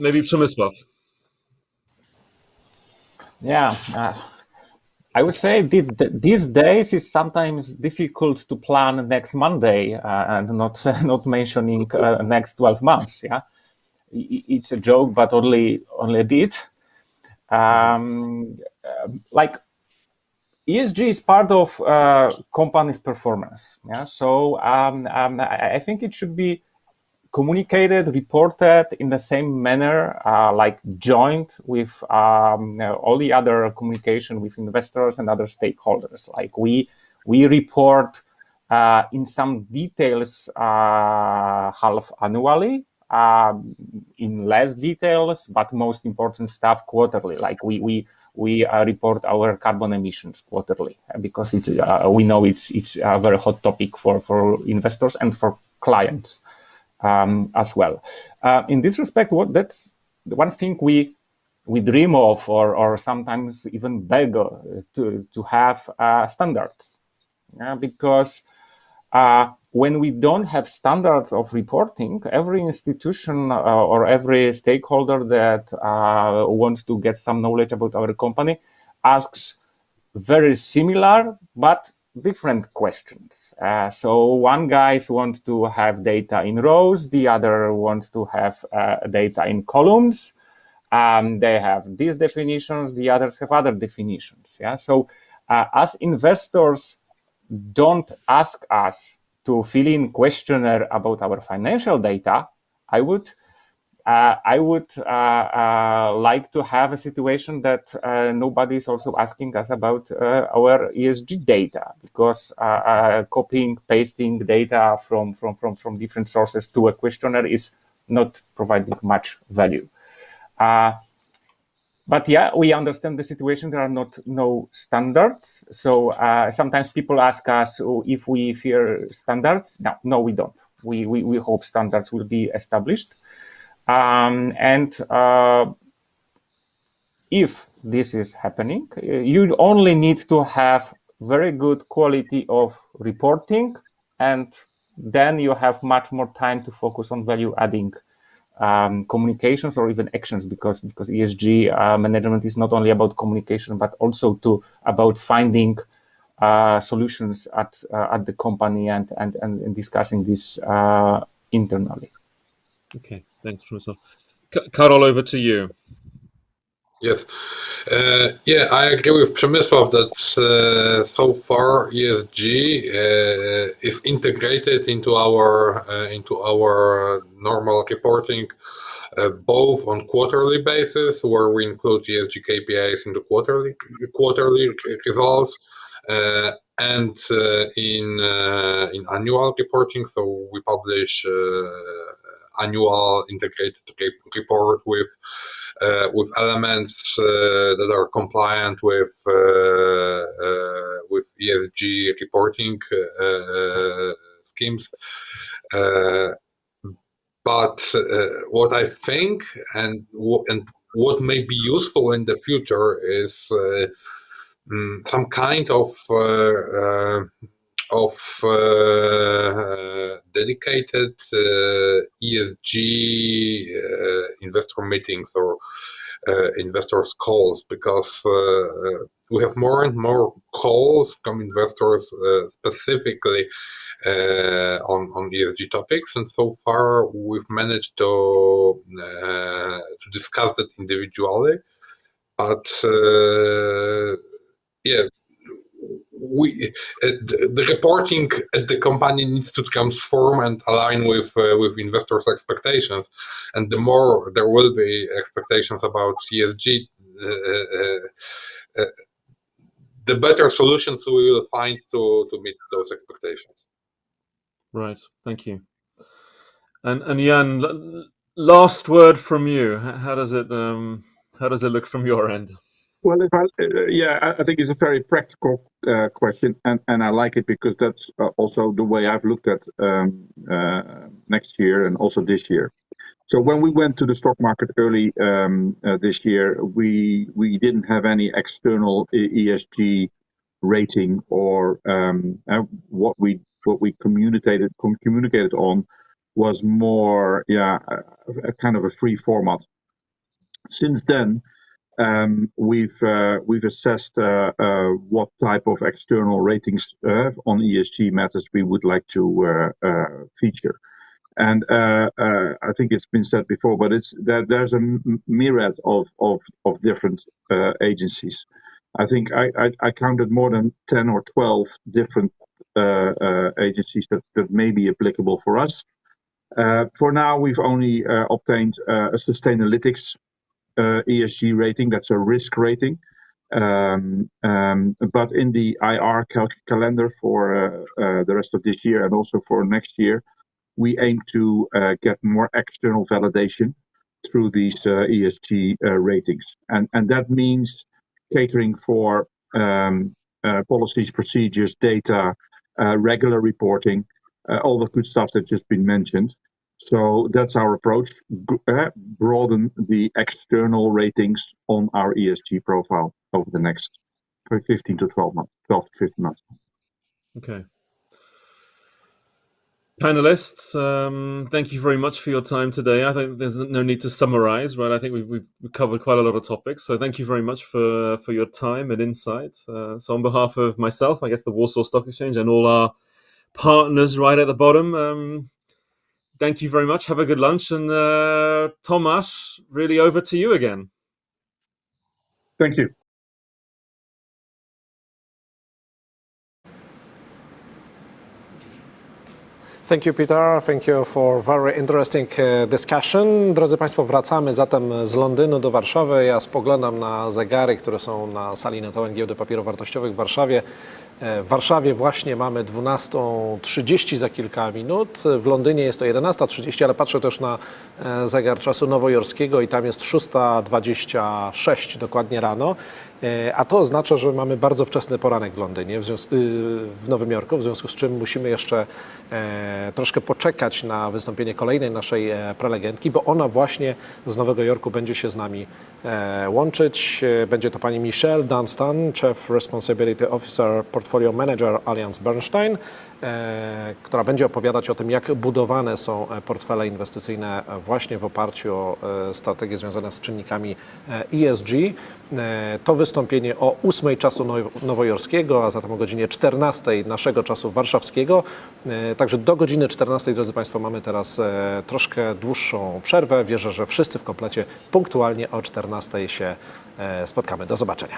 Maybe Przemysław. Yeah, I would say these days it's sometimes difficult to plan next Monday and not mentioning next 12 months. Yeah, it's a joke, but only a bit. Like ESG is part of company's performance. Yeah, so I think it should be communicated, reported in the same manner, like joint with all the other communication with investors and other stakeholders. Like we report in some details half annually, in less details, but most important stuff quarterly. Like we report our carbon emissions quarterly, because it's we know it's a very hot topic for investors and for clients. As well. In this respect, that's the one thing we dream of, or sometimes even beg to have standards, because when we don't have standards of reporting, every institution or every stakeholder that wants to get some knowledge about our company asks very similar but different questions. So one guy wants to have data in rows, the other wants to have data in columns. They have these definitions, the others have other definitions. Yeah. So as investors don't ask us to fill in questionnaire about our financial data, I would like to have a situation that nobody is also asking us about our ESG data, because copying, pasting data from different sources to a questionnaire is not providing much value. But yeah, we understand the situation. There are no standards. So sometimes people ask us if we fear standards. No, we don't. We hope standards will be established. If this is happening, you only need to have very good quality of reporting, and then you have much more time to focus on value-adding communications or even actions, because ESG management is not only about communication, but also about finding solutions at the company and discussing this internally. Okay, thanks, Professor. Karol, over to you. Yes. Yeah, I agree with Przemysław that so far ESG is integrated into our normal reporting, both on quarterly basis, where we include ESG KPIs in the quarterly results, and in annual reporting. So we publish annual integrated report with elements that are compliant with ESG reporting schemes. But what I think and what may be useful in the future is some kind of dedicated ESG investor meetings or investors calls, because we have more and more calls from investors specifically on ESG topics, and so far we've managed to discuss that individually, but yeah, the reporting at the company needs to transform and align with investors' expectations, and the more there will be expectations about ESG, the better solutions we will find to meet those expectations. Right, thank you. And Jan, last word from you. How does it look from your end? Well, I think it's a very practical question, and I like it because that's also the way I've looked at next year and also this year. So when we went to the stock market early this year, we didn't have any external ESG rating, or what we communicated on was more a kind of a free format. Since then, we've assessed what type of external ratings on ESG matters we would like to feature, and I think it's been said before, but there's a myriad of different agencies. I think I counted more than 10 or 12 different agencies that may be applicable for us. For now, we've only obtained a Sustainalytics ESG rating. That's a risk rating, but in the IR calendar for the rest of this year and also for next year, we aim to get more external validation through these ESG ratings, and that means catering for policies, procedures, data, regular reporting, all the good stuff that's just been mentioned. So that's our approach, broaden the external ratings on our ESG profile over the next 15 to 12 months, 12 to 15 months. Okay. Panelists, thank you very much for your time today. I think there's no need to summarize, right? I think we've covered quite a lot of topics. So thank you very much for your time and insight. So on behalf of myself, I guess the Warsaw Stock Exchange, and all our partners right at the bottom, thank you very much. Have a good lunch. And Tomasz, really over to you again. Thank you. Thank you, Peter. Thank you for very interesting discussion. Drodzy Państwo, wracamy zatem z Londynu do Warszawy. Ja spoglądam na zegary, które są na sali notowań Giełdy Papierów Wartościowych w Warszawie. W Warszawie właśnie mamy 12:30 za kilka minut. W Londynie jest to 11:30, ale patrzę też na zegar czasu nowojorskiego i tam jest 6:26 dokładnie rano. A to oznacza, że mamy bardzo wczesny poranek w Londynie, w Nowym Jorku, w związku z czym musimy jeszcze troszkę poczekać na wystąpienie kolejnej naszej prelegentki, bo ona właśnie z Nowego Jorku będzie się z nami łączyć. Będzie to pani Michelle Dunstan, Chief Responsibility Officer portfolio manager AllianceBernstein, która będzie opowiadać o tym, jak budowane są portfele inwestycyjne właśnie w oparciu o strategie związane z czynnikami ESG. To wystąpienie o 8 czasu nowojorskiego, a zatem o godzinie 14 naszego czasu warszawskiego. Także do godziny 14, drodzy Państwo, mamy teraz troszkę dłuższą przerwę. Wierzę, że wszyscy w komplecie punktualnie o 14 się spotkamy. Do zobaczenia.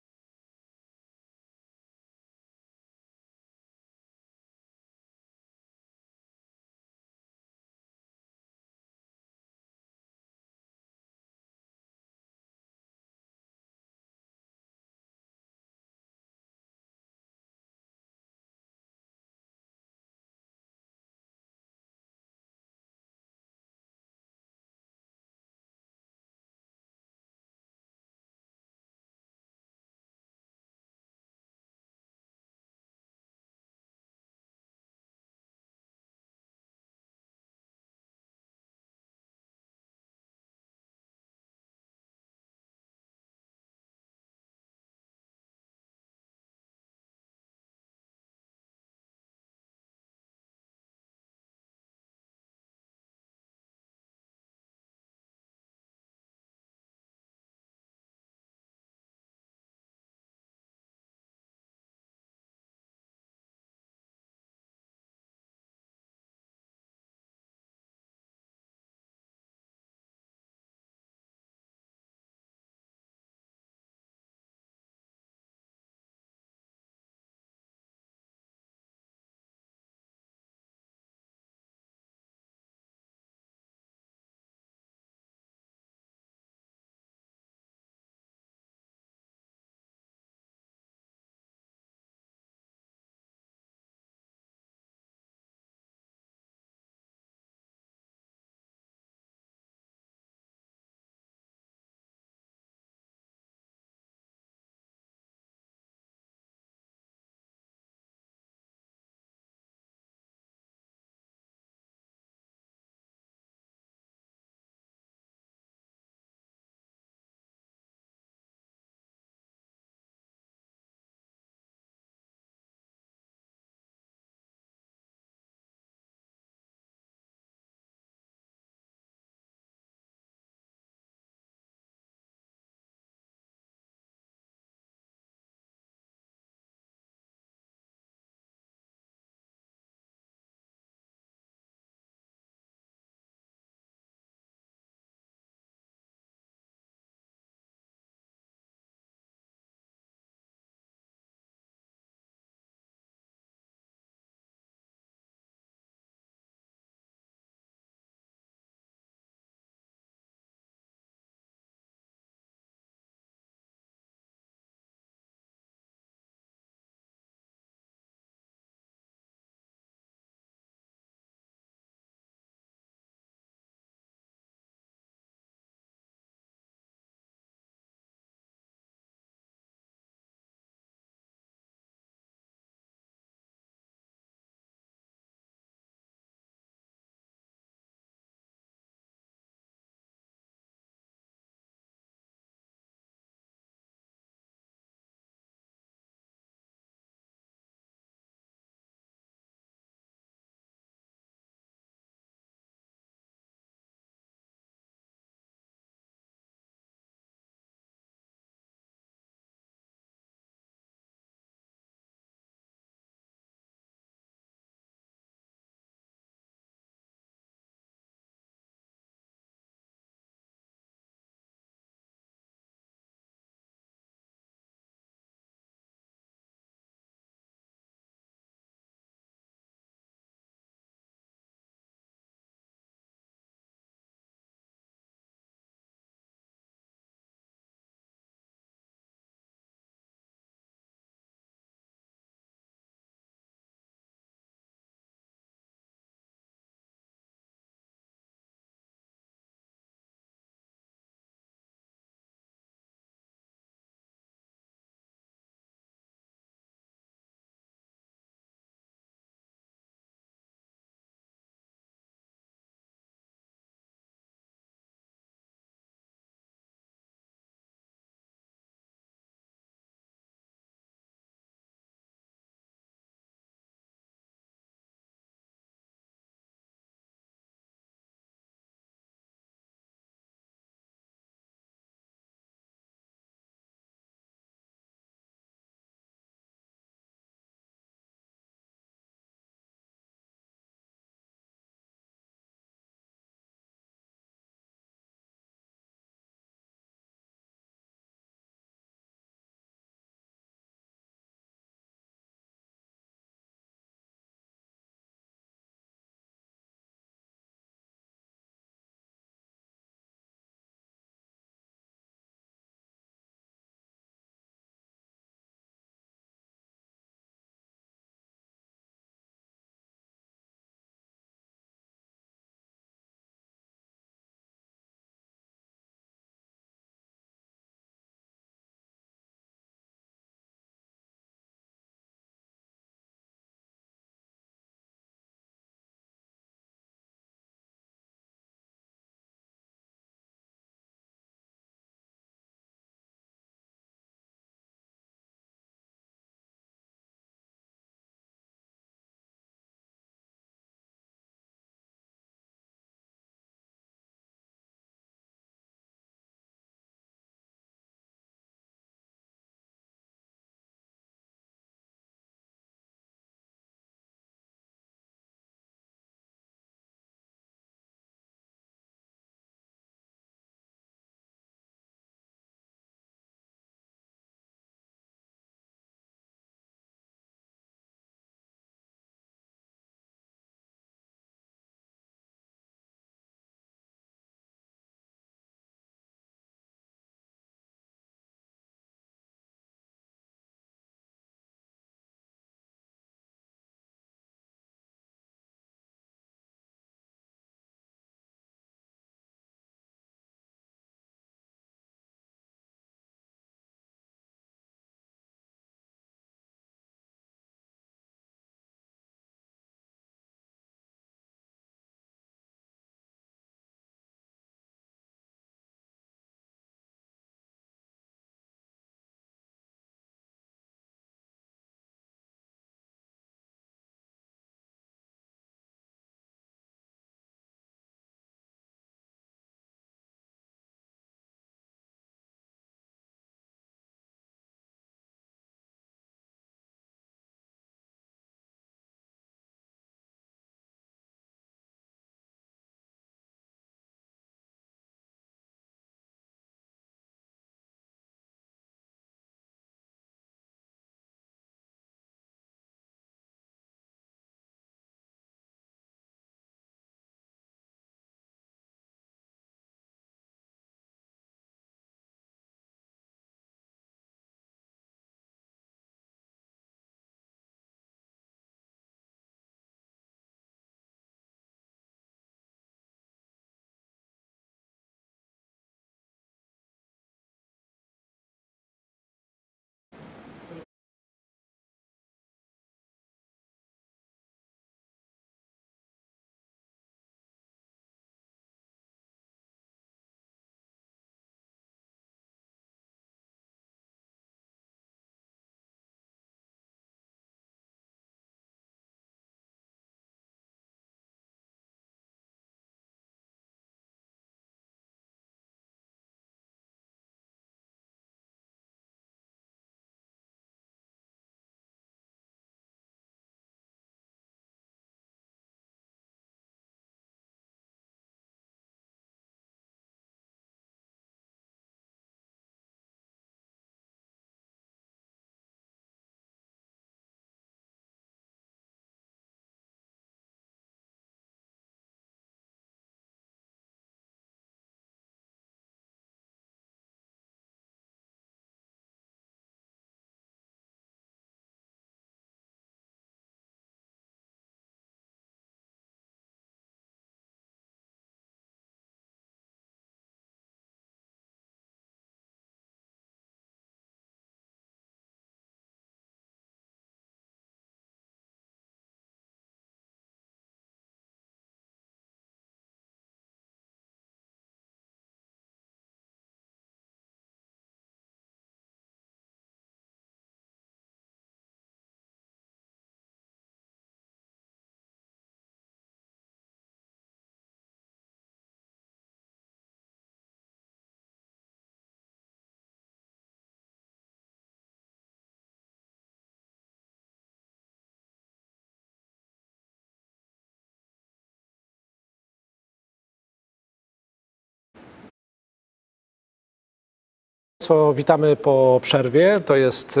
Państwo, witamy po przerwie. To jest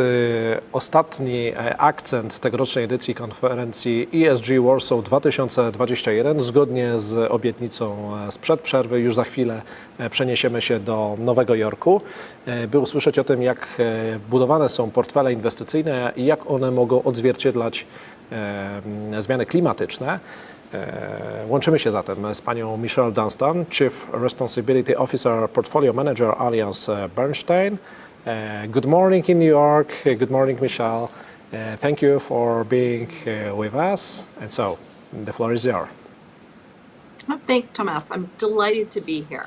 ostatni akcent tegorocznej edycji konferencji ESG Warsaw 2021. Zgodnie z obietnicą sprzed przerwy już za chwilę przeniesiemy się do Nowego Jorku, by usłyszeć o tym, jak budowane są portfele inwestycyjne i jak one mogą odzwierciedlać zmiany klimatyczne. Łączymy się zatem z panią Michelle Dunstan, Chief Responsibility Officer, Portfolio Manager AllianceBernstein. Good morning in New York. Good morning, Michelle. Thank you for being with us. And so, the floor is yours. Thanks, Tomas. I'm delighted to be here.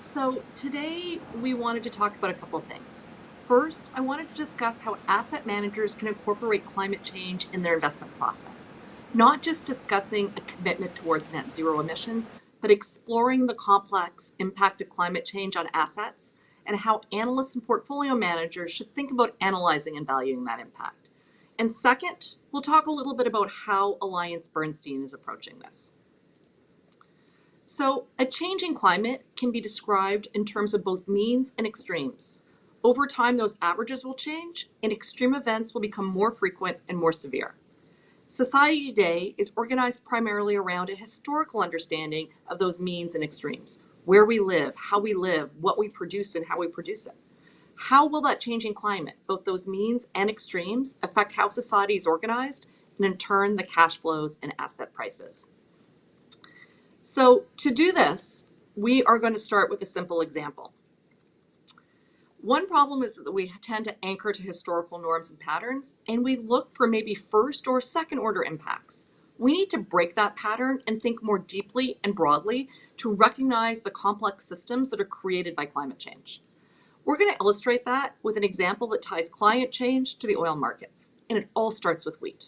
So today we wanted to talk about a couple of things. First, I wanted to discuss how asset managers can incorporate climate change in their investment process. Not just discussing a commitment towards net zero emissions, but exploring the complex impact of climate change on assets and how analysts and portfolio managers should think about analyzing and valuing that impact. And second, we'll talk a little bit about how AllianceBernstein is approaching this. So a changing climate can be described in terms of both means and extremes. Over time, those averages will change and extreme events will become more frequent and more severe. Society today is organized primarily around a historical understanding of those means and extremes, where we live, how we live, what we produce, and how we produce it. How will that changing climate, both those means and extremes, affect how society is organized, and in turn, the cash flows and asset prices? So to do this, we are going to start with a simple example. One problem is that we tend to anchor to historical norms and patterns, and we look for maybe first or second order impacts. We need to break that pattern and think more deeply and broadly to recognize the complex systems that are created by climate change. We're going to illustrate that with an example that ties climate change to the oil markets, and it all starts with wheat.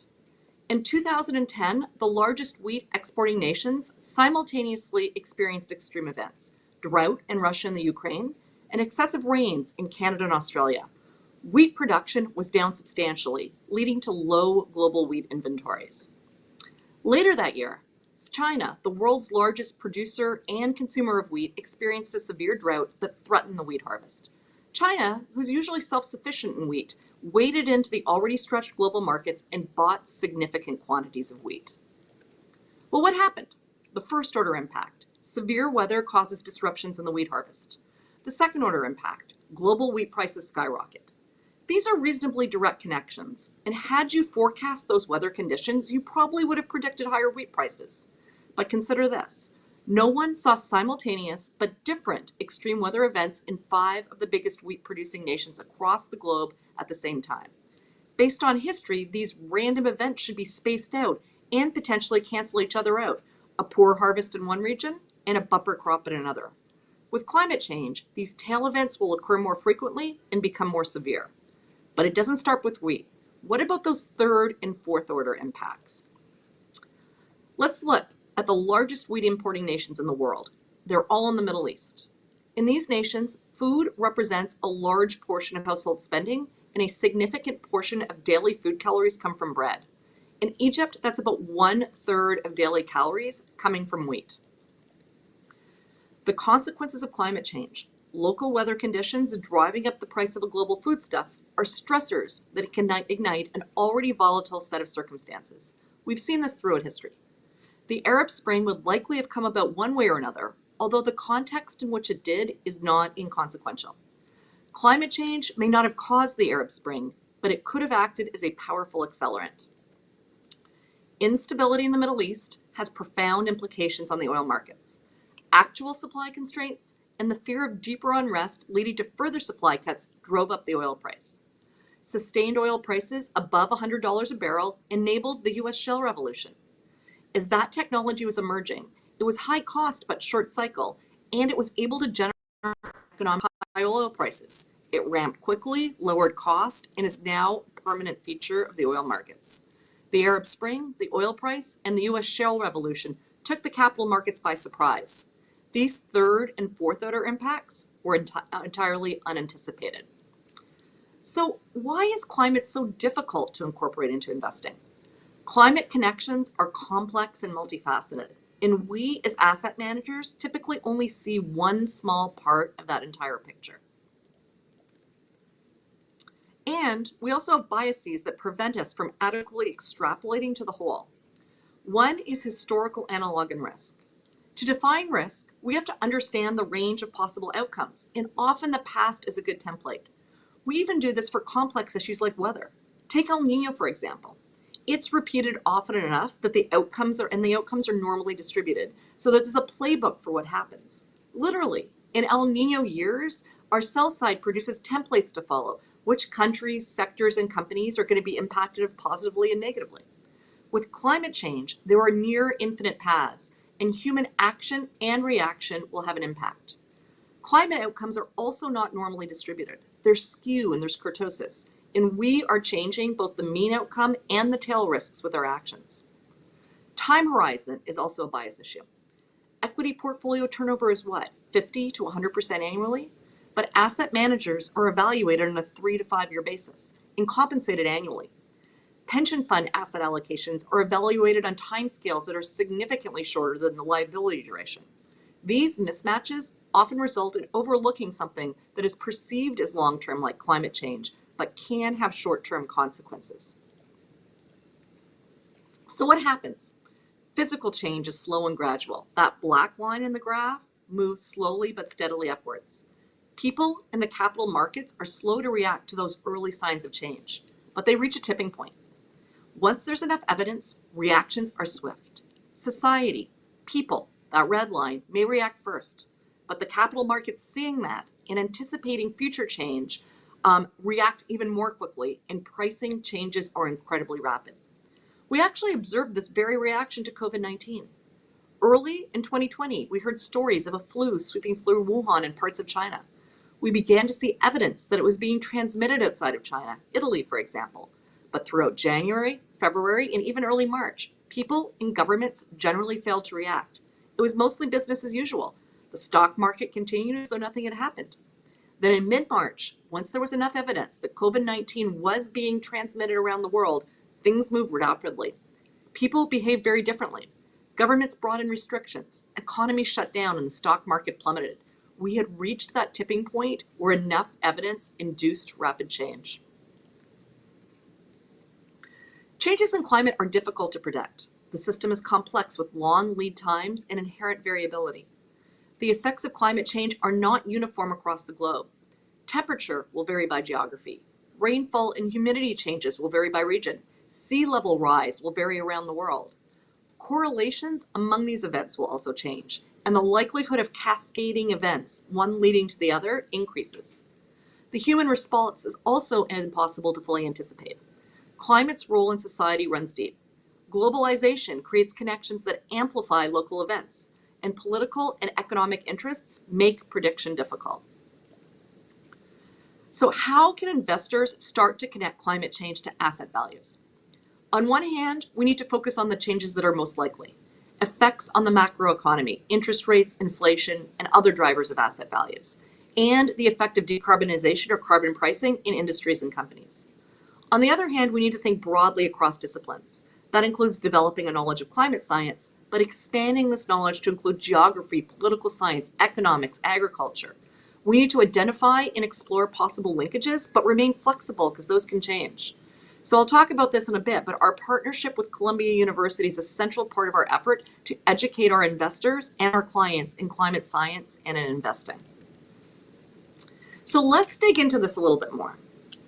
In 2010, the largest wheat exporting nations simultaneously experienced extreme events: drought in Russia and the Ukraine, and excessive rains in Canada and Australia. Wheat production was down substantially, leading to low global wheat inventories. Later that year, China, the world's largest producer and consumer of wheat, experienced a severe drought that threatened the wheat harvest. China, who's usually self-sufficient in wheat, waded into the already stretched global markets and bought significant quantities of wheat. Well, what happened? The first order impact: severe weather causes disruptions in the wheat harvest. The second order impact: global wheat prices skyrocket. These are reasonably direct connections, and had you forecast those weather conditions, you probably would have predicted higher wheat prices. But consider this: no one saw simultaneous but different extreme weather events in 5 of the biggest wheat producing nations across the globe at the same time. Based on history, these random events should be spaced out and potentially cancel each other out: a poor harvest in one region and a bumper crop in another. With climate change, these tail events will occur more frequently and become more severe. But it doesn't start with wheat. What about those third and fourth order impacts? Let's look at the largest wheat importing nations in the world. They're all in the Middle East. In these nations, food represents a large portion of household spending, and a significant portion of daily food calories come from bread. In Egypt, that's about 1/3 of daily calories coming from wheat. The consequences of climate change, local weather conditions driving up the price of a global foodstuff, are stressors that can ignite an already volatile set of circumstances. We've seen this throughout history. The Arab Spring would likely have come about one way or another, although the context in which it did is not inconsequential. Climate change may not have caused the Arab Spring, but it could have acted as a powerful accelerant. Instability in the Middle East has profound implications on the oil markets. Actual supply constraints and the fear of deeper unrest leading to further supply cuts drove up the oil price. Sustained oil prices above $100 a barrel enabled the US shale revolution. As that technology was emerging, it was high cost but short cycle, and it was able to generate economic high oil prices. It ramped quickly, lowered cost, and is now a permanent feature of the oil markets. The Arab Spring, the oil price, and the US shale revolution took the capital markets by surprise. These third and fourth order impacts were entirely unanticipated. So why is climate so difficult to incorporate into investing? Climate connections are complex and multifaceted, and we as asset managers typically only see one small part of that entire picture. And we also have biases that prevent us from adequately extrapolating to the whole. One is historical analog and risk. To define risk, we have to understand the range of possible outcomes, and often the past is a good template. We even do this for complex issues like weather. Take El Nino, for example. It's repeated often enough that the outcomes are normally distributed, so that there's a playbook for what happens. Literally, in El Nino years, our sell side produces templates to follow, which countries, sectors, and companies are going to be impacted positively and negatively. With climate change, there are near infinite paths, and human action and reaction will have an impact. Climate outcomes are also not normally distributed. There's skew and there's kurtosis, and we are changing both the mean outcome and the tail risks with our actions. Time horizon is also a bias issue. Equity portfolio turnover is what, 50 to 100% annually? But asset managers are evaluated on a 3 to 5 year basis and compensated annually. Pension fund asset allocations are evaluated on timescales that are significantly shorter than the liability duration. These mismatches often result in overlooking something that is perceived as long-term, like climate change, but can have short-term consequences. So what happens? Physical change is slow and gradual. That black line in the graph moves slowly but steadily upwards. People in the capital markets are slow to react to those early signs of change, but they reach a tipping point. Once there's enough evidence, reactions are swift. Society, people, that red line, may react first, but the capital markets, seeing that and anticipating future change, react even more quickly, and pricing changes are incredibly rapid. We actually observed this very reaction to COVID-19. Early in 2020, we heard stories of a flu sweeping through Wuhan and parts of China. We began to see evidence that it was being transmitted outside of China, Italy, for example. But throughout January, February, and even early March, people and governments generally failed to react. It was mostly business as usual. The stock market continued as though nothing had happened. Then in mid-March, once there was enough evidence that COVID-19 was being transmitted around the world, things moved rapidly. People behaved very differently. Governments brought in restrictions, economies shut down, and the stock market plummeted. We had reached that tipping point where enough evidence induced rapid change. Changes in climate are difficult to predict. The system is complex with long lead times and inherent variability. The effects of climate change are not uniform across the globe. Temperature will vary by geography. Rainfall and humidity changes will vary by region. Sea level rise will vary around the world. Correlations among these events will also change, and the likelihood of cascading events, one leading to the other, increases. The human response is also impossible to fully anticipate. Climate's role in society runs deep. Globalization creates connections that amplify local events, and political and economic interests make prediction difficult. So how can investors start to connect climate change to asset values? On one hand, we need to focus on the changes that are most likely. Effects on the macroeconomy, interest rates, inflation, and other drivers of asset values, and the effect of decarbonization or carbon pricing in industries and companies. On the other hand, we need to think broadly across disciplines. That includes developing a knowledge of climate science, but expanding this knowledge to include geography, political science, economics, agriculture. We need to identify and explore possible linkages, but remain flexible because those can change. So I'll talk about this in a bit, but our partnership with Columbia University is a central part of our effort to educate our investors and our clients in climate science and in investing. So let's dig into this a little bit more.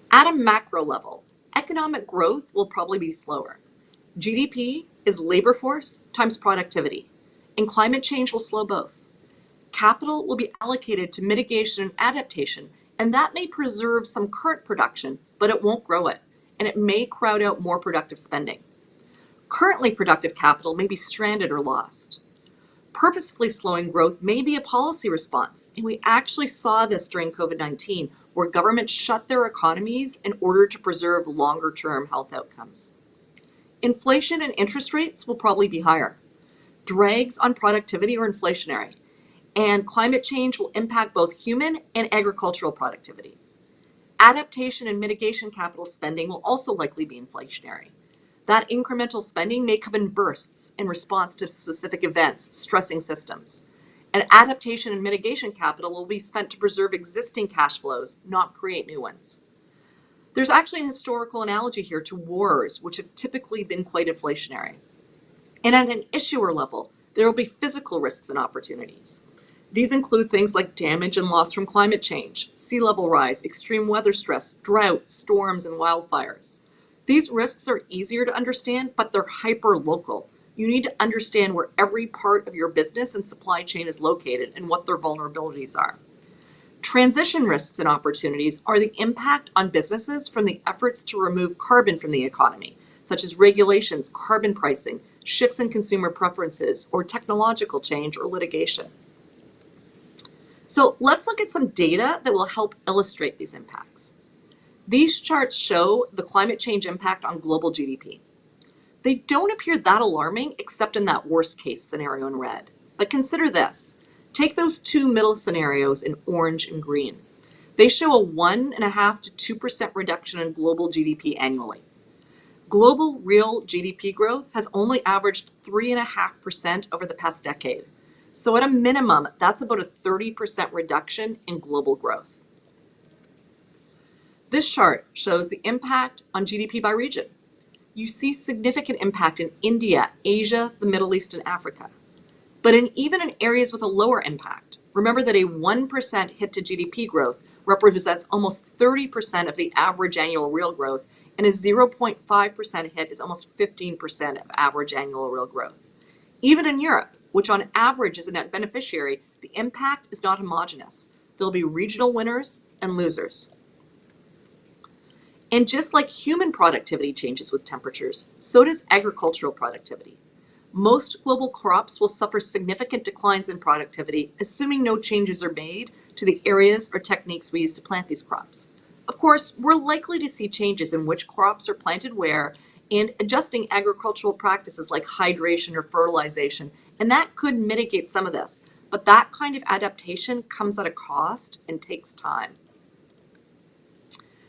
At a macro level, economic growth will probably be slower. GDP is labor force times productivity, and climate change will slow both. Capital will be allocated to mitigation and adaptation, and that may preserve some current production, but it won't grow it, and it may crowd out more productive spending. Currently productive capital may be stranded or lost. Purposefully slowing growth may be a policy response, and we actually saw this during COVID-19, where governments shut their economies in order to preserve longer-term health outcomes. Inflation and interest rates will probably be higher. Drags on productivity are inflationary, and climate change will impact both human and agricultural productivity. Adaptation and mitigation capital spending will also likely be inflationary. That incremental spending may come in bursts in response to specific events, stressing systems. And adaptation and mitigation capital will be spent to preserve existing cash flows, not create new ones. There's actually an historical analogy here to wars, which have typically been quite inflationary. And at an issuer level, there will be physical risks and opportunities. These include things like damage and loss from climate change, sea level rise, extreme weather stress, drought, storms, and wildfires. These risks are easier to understand, but they're hyper-local. You need to understand where every part of your business and supply chain is located and what their vulnerabilities are. Transition risks and opportunities are the impact on businesses from the efforts to remove carbon from the economy, such as regulations, carbon pricing, shifts in consumer preferences, or technological change or litigation. So let's look at some data that will help illustrate these impacts. These charts show the climate change impact on global GDP. They don't appear that alarming except in that worst case scenario in red. But consider this. Take those two middle scenarios in orange and green. They show a 1.5% to 2% reduction in global GDP annually. Global real GDP growth has only averaged 3.5% over the past decade. So at a minimum, that's about a 30% reduction in global growth. This chart shows the impact on GDP by region. You see significant impact in India, Asia, the Middle East, and Africa. But even in areas with a lower impact, remember that a 1% hit to GDP growth represents almost 30% of the average annual real growth, and a 0.5% hit is almost 15% of average annual real growth. Even in Europe, which on average is a net beneficiary, the impact is not homogeneous. There'll be regional winners and losers. And just like human productivity changes with temperatures, so does agricultural productivity. Most global crops will suffer significant declines in productivity, assuming no changes are made to the areas or techniques we use to plant these crops. Of course, we're likely to see changes in which crops are planted where and adjusting agricultural practices like hydration or fertilization, and that could mitigate some of this. But that kind of adaptation comes at a cost and takes time.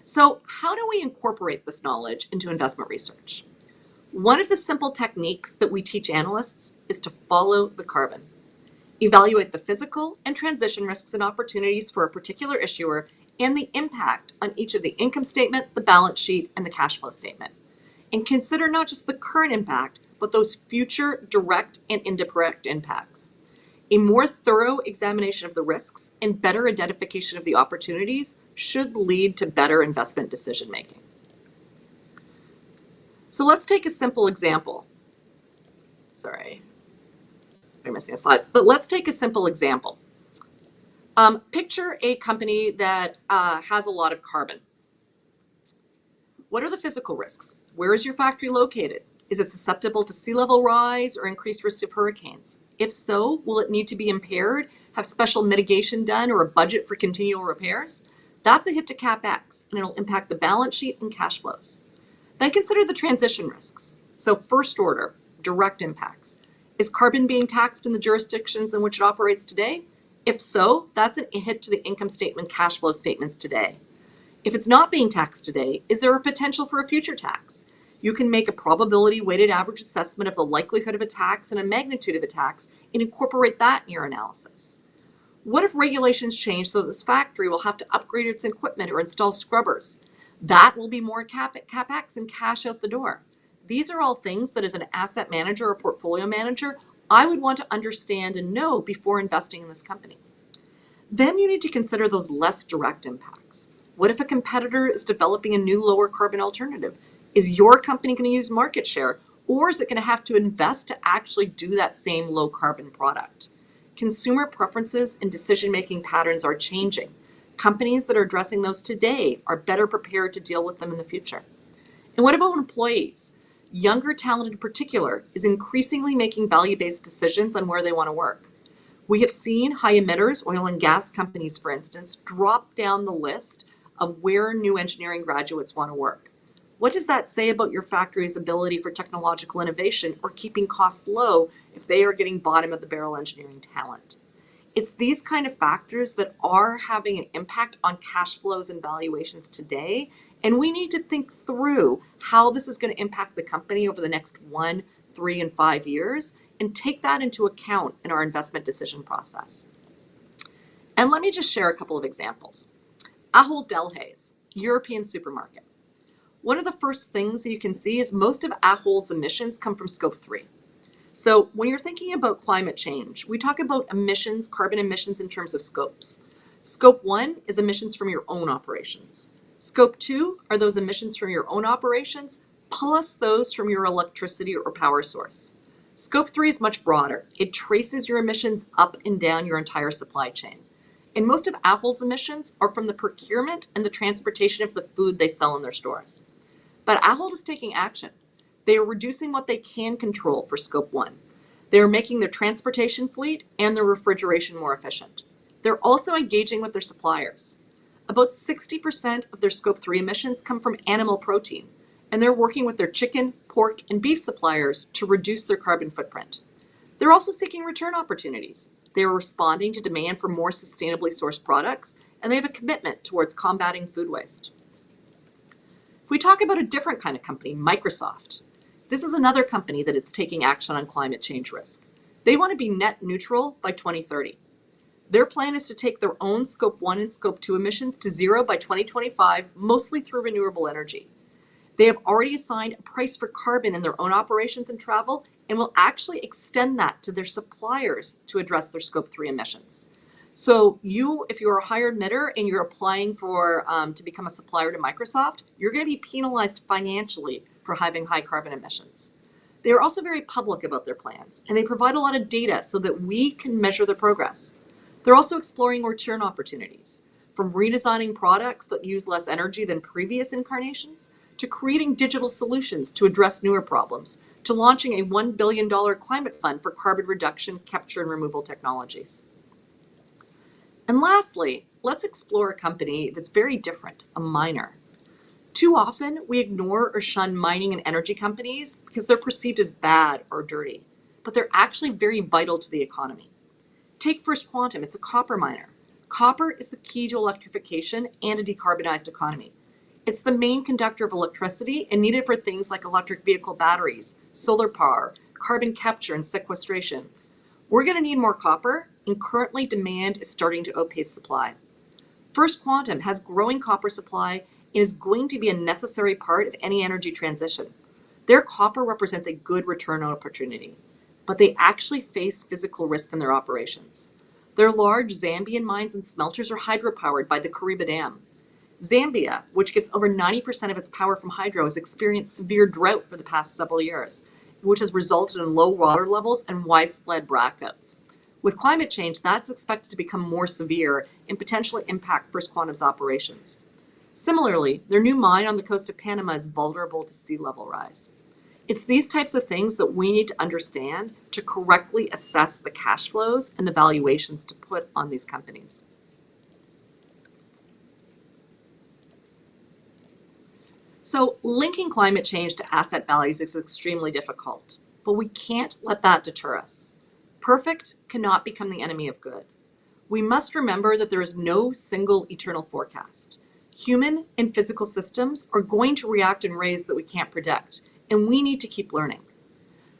So how do we incorporate this knowledge into investment research? One of the simple techniques that we teach analysts is to follow the carbon. Evaluate the physical and transition risks and opportunities for a particular issuer and the impact on each of the income statement, the balance sheet, and the cash flow statement. And consider not just the current impact, but those future direct and indirect impacts. A more thorough examination of the risks and better identification of the opportunities should lead to better investment decision making. So let's take a simple example. Sorry, I'm missing a slide, but let's take a simple example. Picture a company that has a lot of carbon. What are the physical risks? Where is your factory located? Is it susceptible to sea level rise or increased risk of hurricanes? If so, will it need to be impaired, have special mitigation done, or a budget for continual repairs? That's a hit to CapEx, and it'll impact the balance sheet and cash flows. Then consider the transition risks. So first order, direct impacts. Is carbon being taxed in the jurisdictions in which it operates today? If so, that's a hit to the income statement, cash flow statements today. If it's not being taxed today, is there a potential for a future tax? You can make a probability weighted average assessment of the likelihood of a tax and a magnitude of a tax and incorporate that in your analysis. What if regulations change so that this factory will have to upgrade its equipment or install scrubbers? That will be more CapEx and cash out the door. These are all things that as an asset manager or portfolio manager, I would want to understand and know before investing in this company. Then you need to consider those less direct impacts. What if a competitor is developing a new lower carbon alternative? Is your company going to use market share, or is it going to have to invest to actually do that same low carbon product? Consumer preferences and decision-making patterns are changing. Companies that are addressing those today are better prepared to deal with them in the future. And what about employees? Younger talent in particular is increasingly making value-based decisions on where they want to work. We have seen high emitters, oil and gas companies, for instance, drop down the list of where new engineering graduates want to work. What does that say about your factory's ability for technological innovation or keeping costs low if they are getting bottom of the barrel engineering talent? It's these kind of factors that are having an impact on cash flows and valuations today, and we need to think through how this is going to impact the company over the next 1, 3, and 5 years, and take that into account in our investment decision process. And let me just share a couple of examples. Ahold Delhaize, European supermarket. One of the first things you can see is most of Ahold emissions come from scope 3. So when you're thinking about climate change, we talk about emissions, carbon emissions in terms of scopes. Scope 1 is emissions from your own operations. Scope 2 are those emissions from your own operations, plus those from your electricity or power source. Scope 3 is much broader. It traces your emissions up and down your entire supply chain. And most of Ahold emissions are from the procurement and the transportation of the food they sell in their stores. But Ahold is taking action. They are reducing what they can control for scope 1. They are making their transportation fleet and their refrigeration more efficient. They're also engaging with their suppliers. About 60% of their scope 3 emissions come from animal protein, and they're working with their chicken, pork, and beef suppliers to reduce their carbon footprint. They're also seeking return opportunities. They are responding to demand for more sustainably sourced products, and they have a commitment towards combating food waste. If we talk about a different kind of company, Microsoft, this is another company that is taking action on climate change risk. They want to be net neutral by 2030. Their plan is to take their own scope 1 and scope 2 emissions to zero by 2025, mostly through renewable energy. They have already assigned a price for carbon in their own operations and travel, and will actually extend that to their suppliers to address their scope 3 emissions. So if you're a higher emitter and you're applying for to become a supplier to Microsoft, you're going to be penalized financially for having high carbon emissions. They are also very public about their plans, and they provide a lot of data so that we can measure their progress. They're also exploring return opportunities, from redesigning products that use less energy than previous incarnations, to creating digital solutions to address newer problems, to launching a $1 billion climate fund for carbon reduction, capture, and removal technologies. And lastly, let's explore a company that's very different, a miner. Too often, we ignore or shun mining and energy companies because they're perceived as bad or dirty, but they're actually very vital to the economy. Take First Quantum, it's a copper miner. Copper is the key to electrification and a decarbonized economy. It's the main conductor of electricity and needed for things like electric vehicle batteries, solar power, carbon capture, and sequestration. We're going to need more copper, and currently demand is starting to outpace supply. First Quantum has growing copper supply and is going to be a necessary part of any energy transition. Their copper represents a good return opportunity, but they actually face physical risk in their operations. Their large Zambian mines and smelters are hydropowered by the Kariba Dam. Zambia, which gets over 90% of its power from hydro, has experienced severe drought for the past several years, which has resulted in low water levels and widespread blackouts. With climate change, that's expected to become more severe and potentially impact First Quantum's operations. Similarly, their new mine on the coast of Panama is vulnerable to sea level rise. It's these types of things that we need to understand to correctly assess the cash flows and the valuations to put on these companies. So linking climate change to asset values is extremely difficult, but we can't let that deter us. Perfect cannot become the enemy of good. We must remember that there is no single eternal forecast. Human and physical systems are going to react in ways that we can't predict, and we need to keep learning.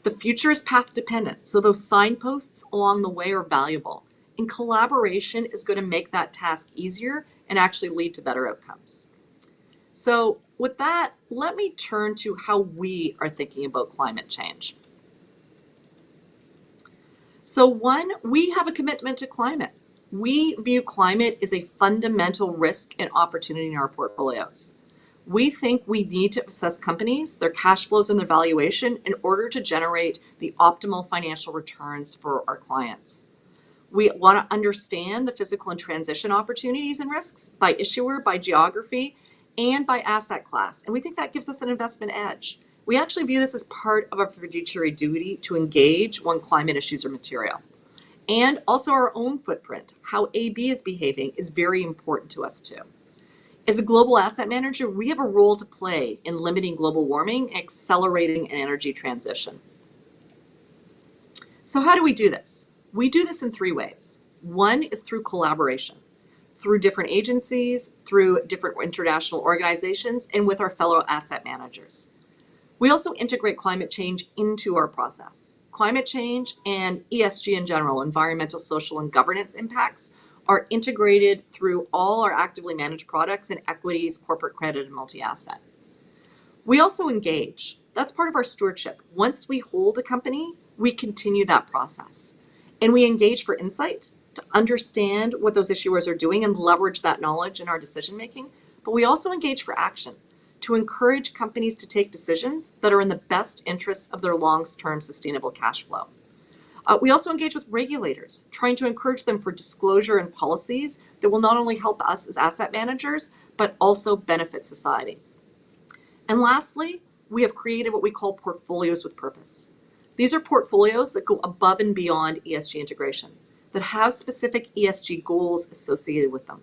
The future is path dependent, so those signposts along the way are valuable, and collaboration is going to make that task easier and actually lead to better outcomes. So with that, let me turn to how we are thinking about climate change. So one, we have a commitment to climate. We view climate as a fundamental risk and opportunity in our portfolios. We think we need to assess companies, their cash flows, and their valuation in order to generate the optimal financial returns for our clients. We want to understand the physical and transition opportunities and risks by issuer, by geography, and by asset class. And we think that gives us an investment edge. We actually view this as part of our fiduciary duty to engage when climate issues are material. And also our own footprint, how AB is behaving, is very important to us too. As a global asset manager, we have a role to play in limiting global warming and accelerating an energy transition. So how do we do this? We do this in three ways. One is through collaboration, through different agencies, through different international organizations, and with our fellow asset managers. We also integrate climate change into our process. Climate change and ESG in general, environmental, social, and governance impacts, are integrated through all our actively managed products in equities, corporate credit, and multi-asset. We also engage. That's part of our stewardship. Once we hold a company, we continue that process. And we engage for insight, to understand what those issuers are doing and leverage that knowledge in our decision making. But we also engage for action, to encourage companies to take decisions that are in the best interests of their long-term sustainable cash flow. We also engage with regulators, trying to encourage them for disclosure and policies that will not only help us as asset managers, but also benefit society. And lastly, we have created what we call portfolios with purpose. These are portfolios that go above and beyond ESG integration, that have specific ESG goals associated with them.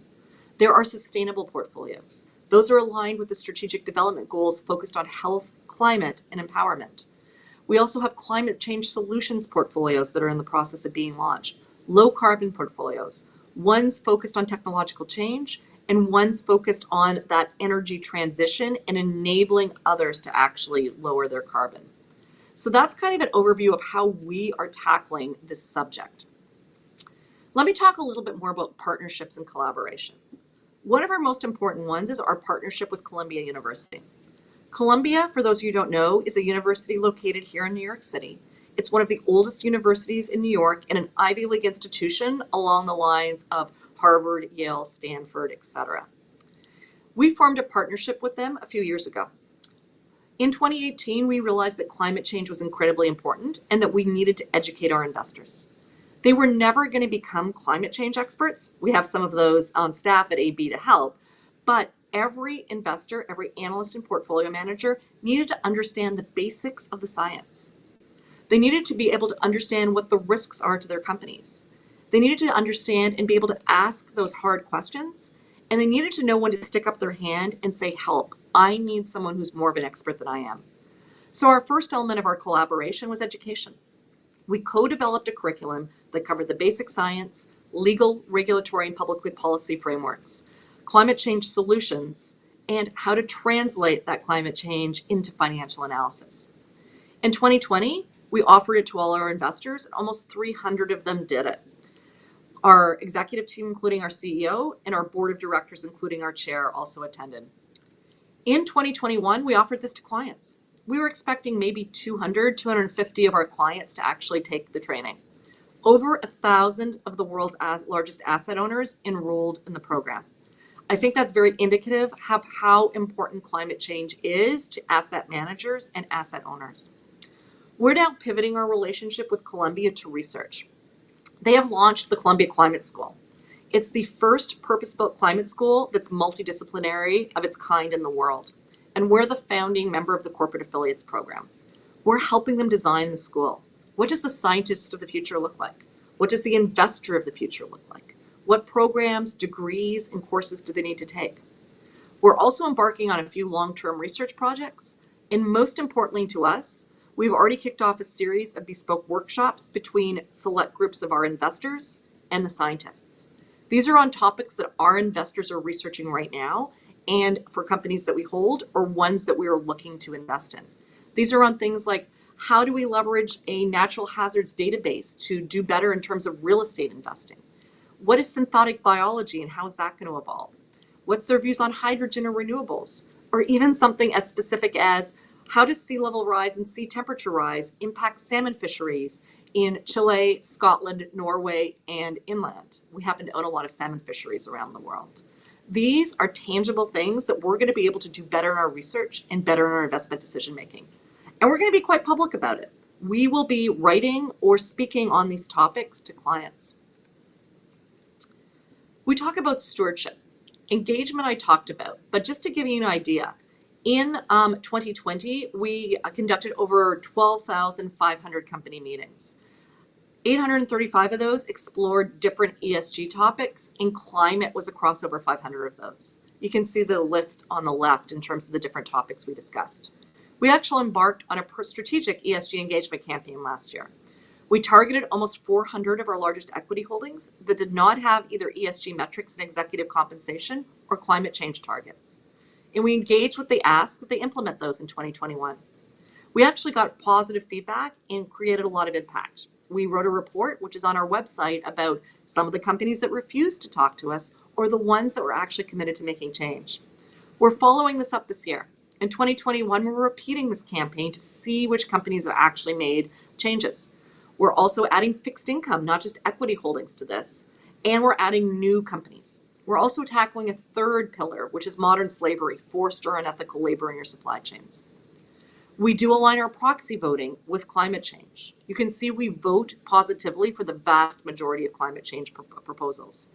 There are sustainable portfolios. Those are aligned with the strategic development goals focused on health, climate, and empowerment. We also have climate change solutions portfolios that are in the process of being launched, low carbon portfolios, ones focused on technological change, and one's focused on that energy transition and enabling others to actually lower their carbon. So that's kind of an overview of how we are tackling this subject. Let me talk a little bit more about partnerships and collaboration. One of our most important ones is our partnership with Columbia University. Columbia, for those of you who don't know, is a university located here in New York City. It's one of the oldest universities in New York and an Ivy League institution along the lines of Harvard, Yale, Stanford, etc. We formed a partnership with them a few years ago. In 2018, we realized that climate change was incredibly important and that we needed to educate our investors. They were never going to become climate change experts. We have some of those on staff at AB to help, but every investor, every analyst and portfolio manager needed to understand the basics of the science. They needed to be able to understand what the risks are to their companies. They needed to understand and be able to ask those hard questions. And they needed to know when to stick up their hand and say, help, I need someone who's more of an expert than I am. So our first element of our collaboration was education. We co-developed a curriculum that covered the basic science, legal, regulatory, and public policy frameworks, climate change solutions, and how to translate that climate change into financial analysis. In 2020, we offered it to all our investors. Almost 300 of them did it. Our executive team, including our CEO, and our board of directors, including our chair, also attended. In 2021, we offered this to clients. We were expecting maybe 200, 250 of our clients to actually take the training. Over 1,000 of the world's largest asset owners enrolled in the program. I think that's very indicative of how important climate change is to asset managers and asset owners. We're now pivoting our relationship with Columbia to research. They have launched the Columbia Climate School. It's the first purpose-built climate school that's multidisciplinary of its kind in the world. And we're the founding member of the corporate affiliates program. We're helping them design the school. What does the scientist of the future look like? What does the investor of the future look like? What programs, degrees, and courses do they need to take? We're also embarking on a few long-term research projects. And most importantly to us, we've already kicked off a series of bespoke workshops between select groups of our investors and the scientists. These are on topics that our investors are researching right now and for companies that we hold or ones that we are looking to invest in. These are on things like, how do we leverage a natural hazards database to do better in terms of real estate investing? What is synthetic biology and how is that going to evolve? What's their views on hydrogen or renewables? Or even something as specific as, how does sea level rise and sea temperature rise impact salmon fisheries in Chile, Scotland, Norway, and inland? We happen to own a lot of salmon fisheries around the world. These are tangible things that we're going to be able to do better in our research and better in our investment decision making. And we're going to be quite public about it. We will be writing or speaking on these topics to clients. We talk about stewardship. Engagement I talked about, but just to give you an idea, in 2020, we conducted over 12,500 company meetings. 835 of those explored different ESG topics, and climate was across over 500 of those. You can see the list on the left in terms of the different topics we discussed. We actually embarked on a strategic ESG engagement campaign last year. We targeted almost 400 of our largest equity holdings that did not have either ESG metrics in executive compensation or climate change targets. And we engaged what they asked that they implement those in 2021. We actually got positive feedback and created a lot of impact. We wrote a report, which is on our website, about some of the companies that refused to talk to us or the ones that were actually committed to making change. We're following this up this year. In 2021, we're repeating this campaign to see which companies have actually made changes. We're also adding fixed income, not just equity holdings to this, and we're adding new companies. We're also tackling a third pillar, which is modern slavery, forced or unethical labor in your supply chains. We do align our proxy voting with climate change. You can see we vote positively for the vast majority of climate change proposals.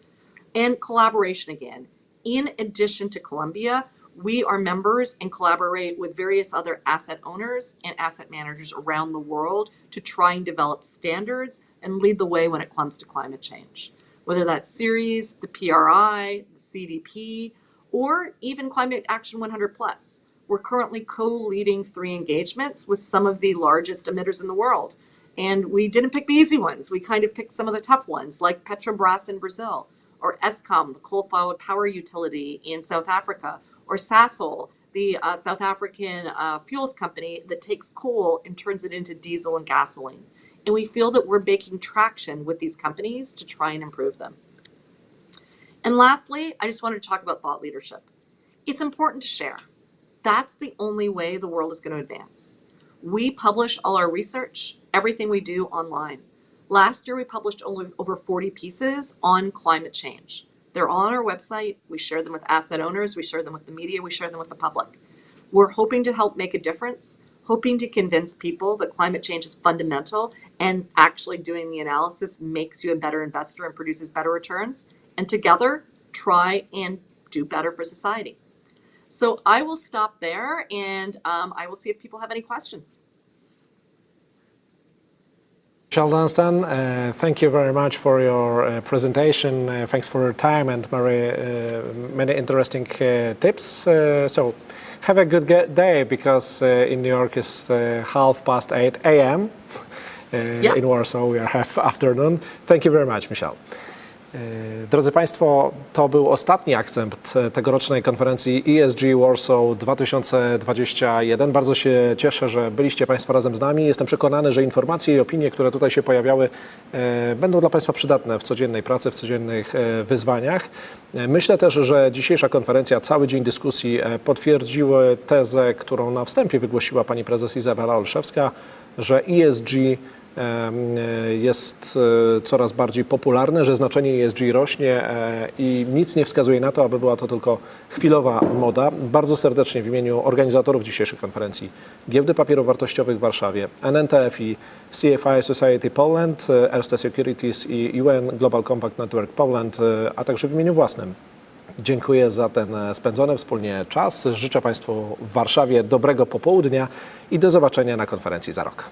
And collaboration again. In addition to Columbia, we are members and collaborate with various other asset owners and asset managers around the world to try and develop standards and lead the way when it comes to climate change. Whether that's Ceres, the PRI, the CDP, or even Climate Action 100+. We're currently co-leading 3 engagements with some of the largest emitters in the world. And we didn't pick the easy ones. We kind of picked some of the tough ones, like Petrobras in Brazil, or Eskom, the coal-fired power utility in South Africa, or Sasol, the South African fuels company that takes coal and turns it into diesel and gasoline. And we feel that we're making traction with these companies to try and improve them. And lastly, I just wanted to talk about thought leadership. It's important to share. That's the only way the world is going to advance. We publish all our research, everything we do online. Last year, we published over 40 pieces on climate change. They're all on our website. We share them with asset owners. We share them with the media. We share them with the public. We're hoping to help make a difference, hoping to convince people that climate change is fundamental and actually doing the analysis makes you a better investor and produces better returns. And together, try and do better for society. So I will stop there and I will see if people have any questions. Michelle Dunstan, thank you very much for your presentation. Thanks for your time and many interesting tips. So have a good day because in New York it's 8:30 a.m. In Warsaw we are half afternoon. Thank you very much, Michelle. Drodzy Państwo, to był ostatni akcent tegorocznej konferencji ESG Warsaw 2021. Bardzo się cieszę, że byliście Państwo razem z nami. Jestem przekonany, że informacje i opinie, które tutaj się pojawiały, będą dla Państwa przydatne w codziennej pracy, w codziennych wyzwaniach. Myślę też, że dzisiejsza konferencja, cały dzień dyskusji potwierdziły tezę, którą na wstępie wygłosiła pani prezes Izabela Olszewska, że ESG jest coraz bardziej popularne, że znaczenie ESG rośnie i nic nie wskazuje na to, aby była to tylko chwilowa moda. Bardzo serdecznie w imieniu organizatorów dzisiejszej konferencji Giełdy Papierów Wartościowych w Warszawie, NNTF-i, CFI Society Poland, Erste Securities i UN Global Compact Network Poland, a także w imieniu własnym dziękuję za ten spędzony wspólnie czas. Życzę Państwu w Warszawie dobrego popołudnia i do zobaczenia na konferencji za rok.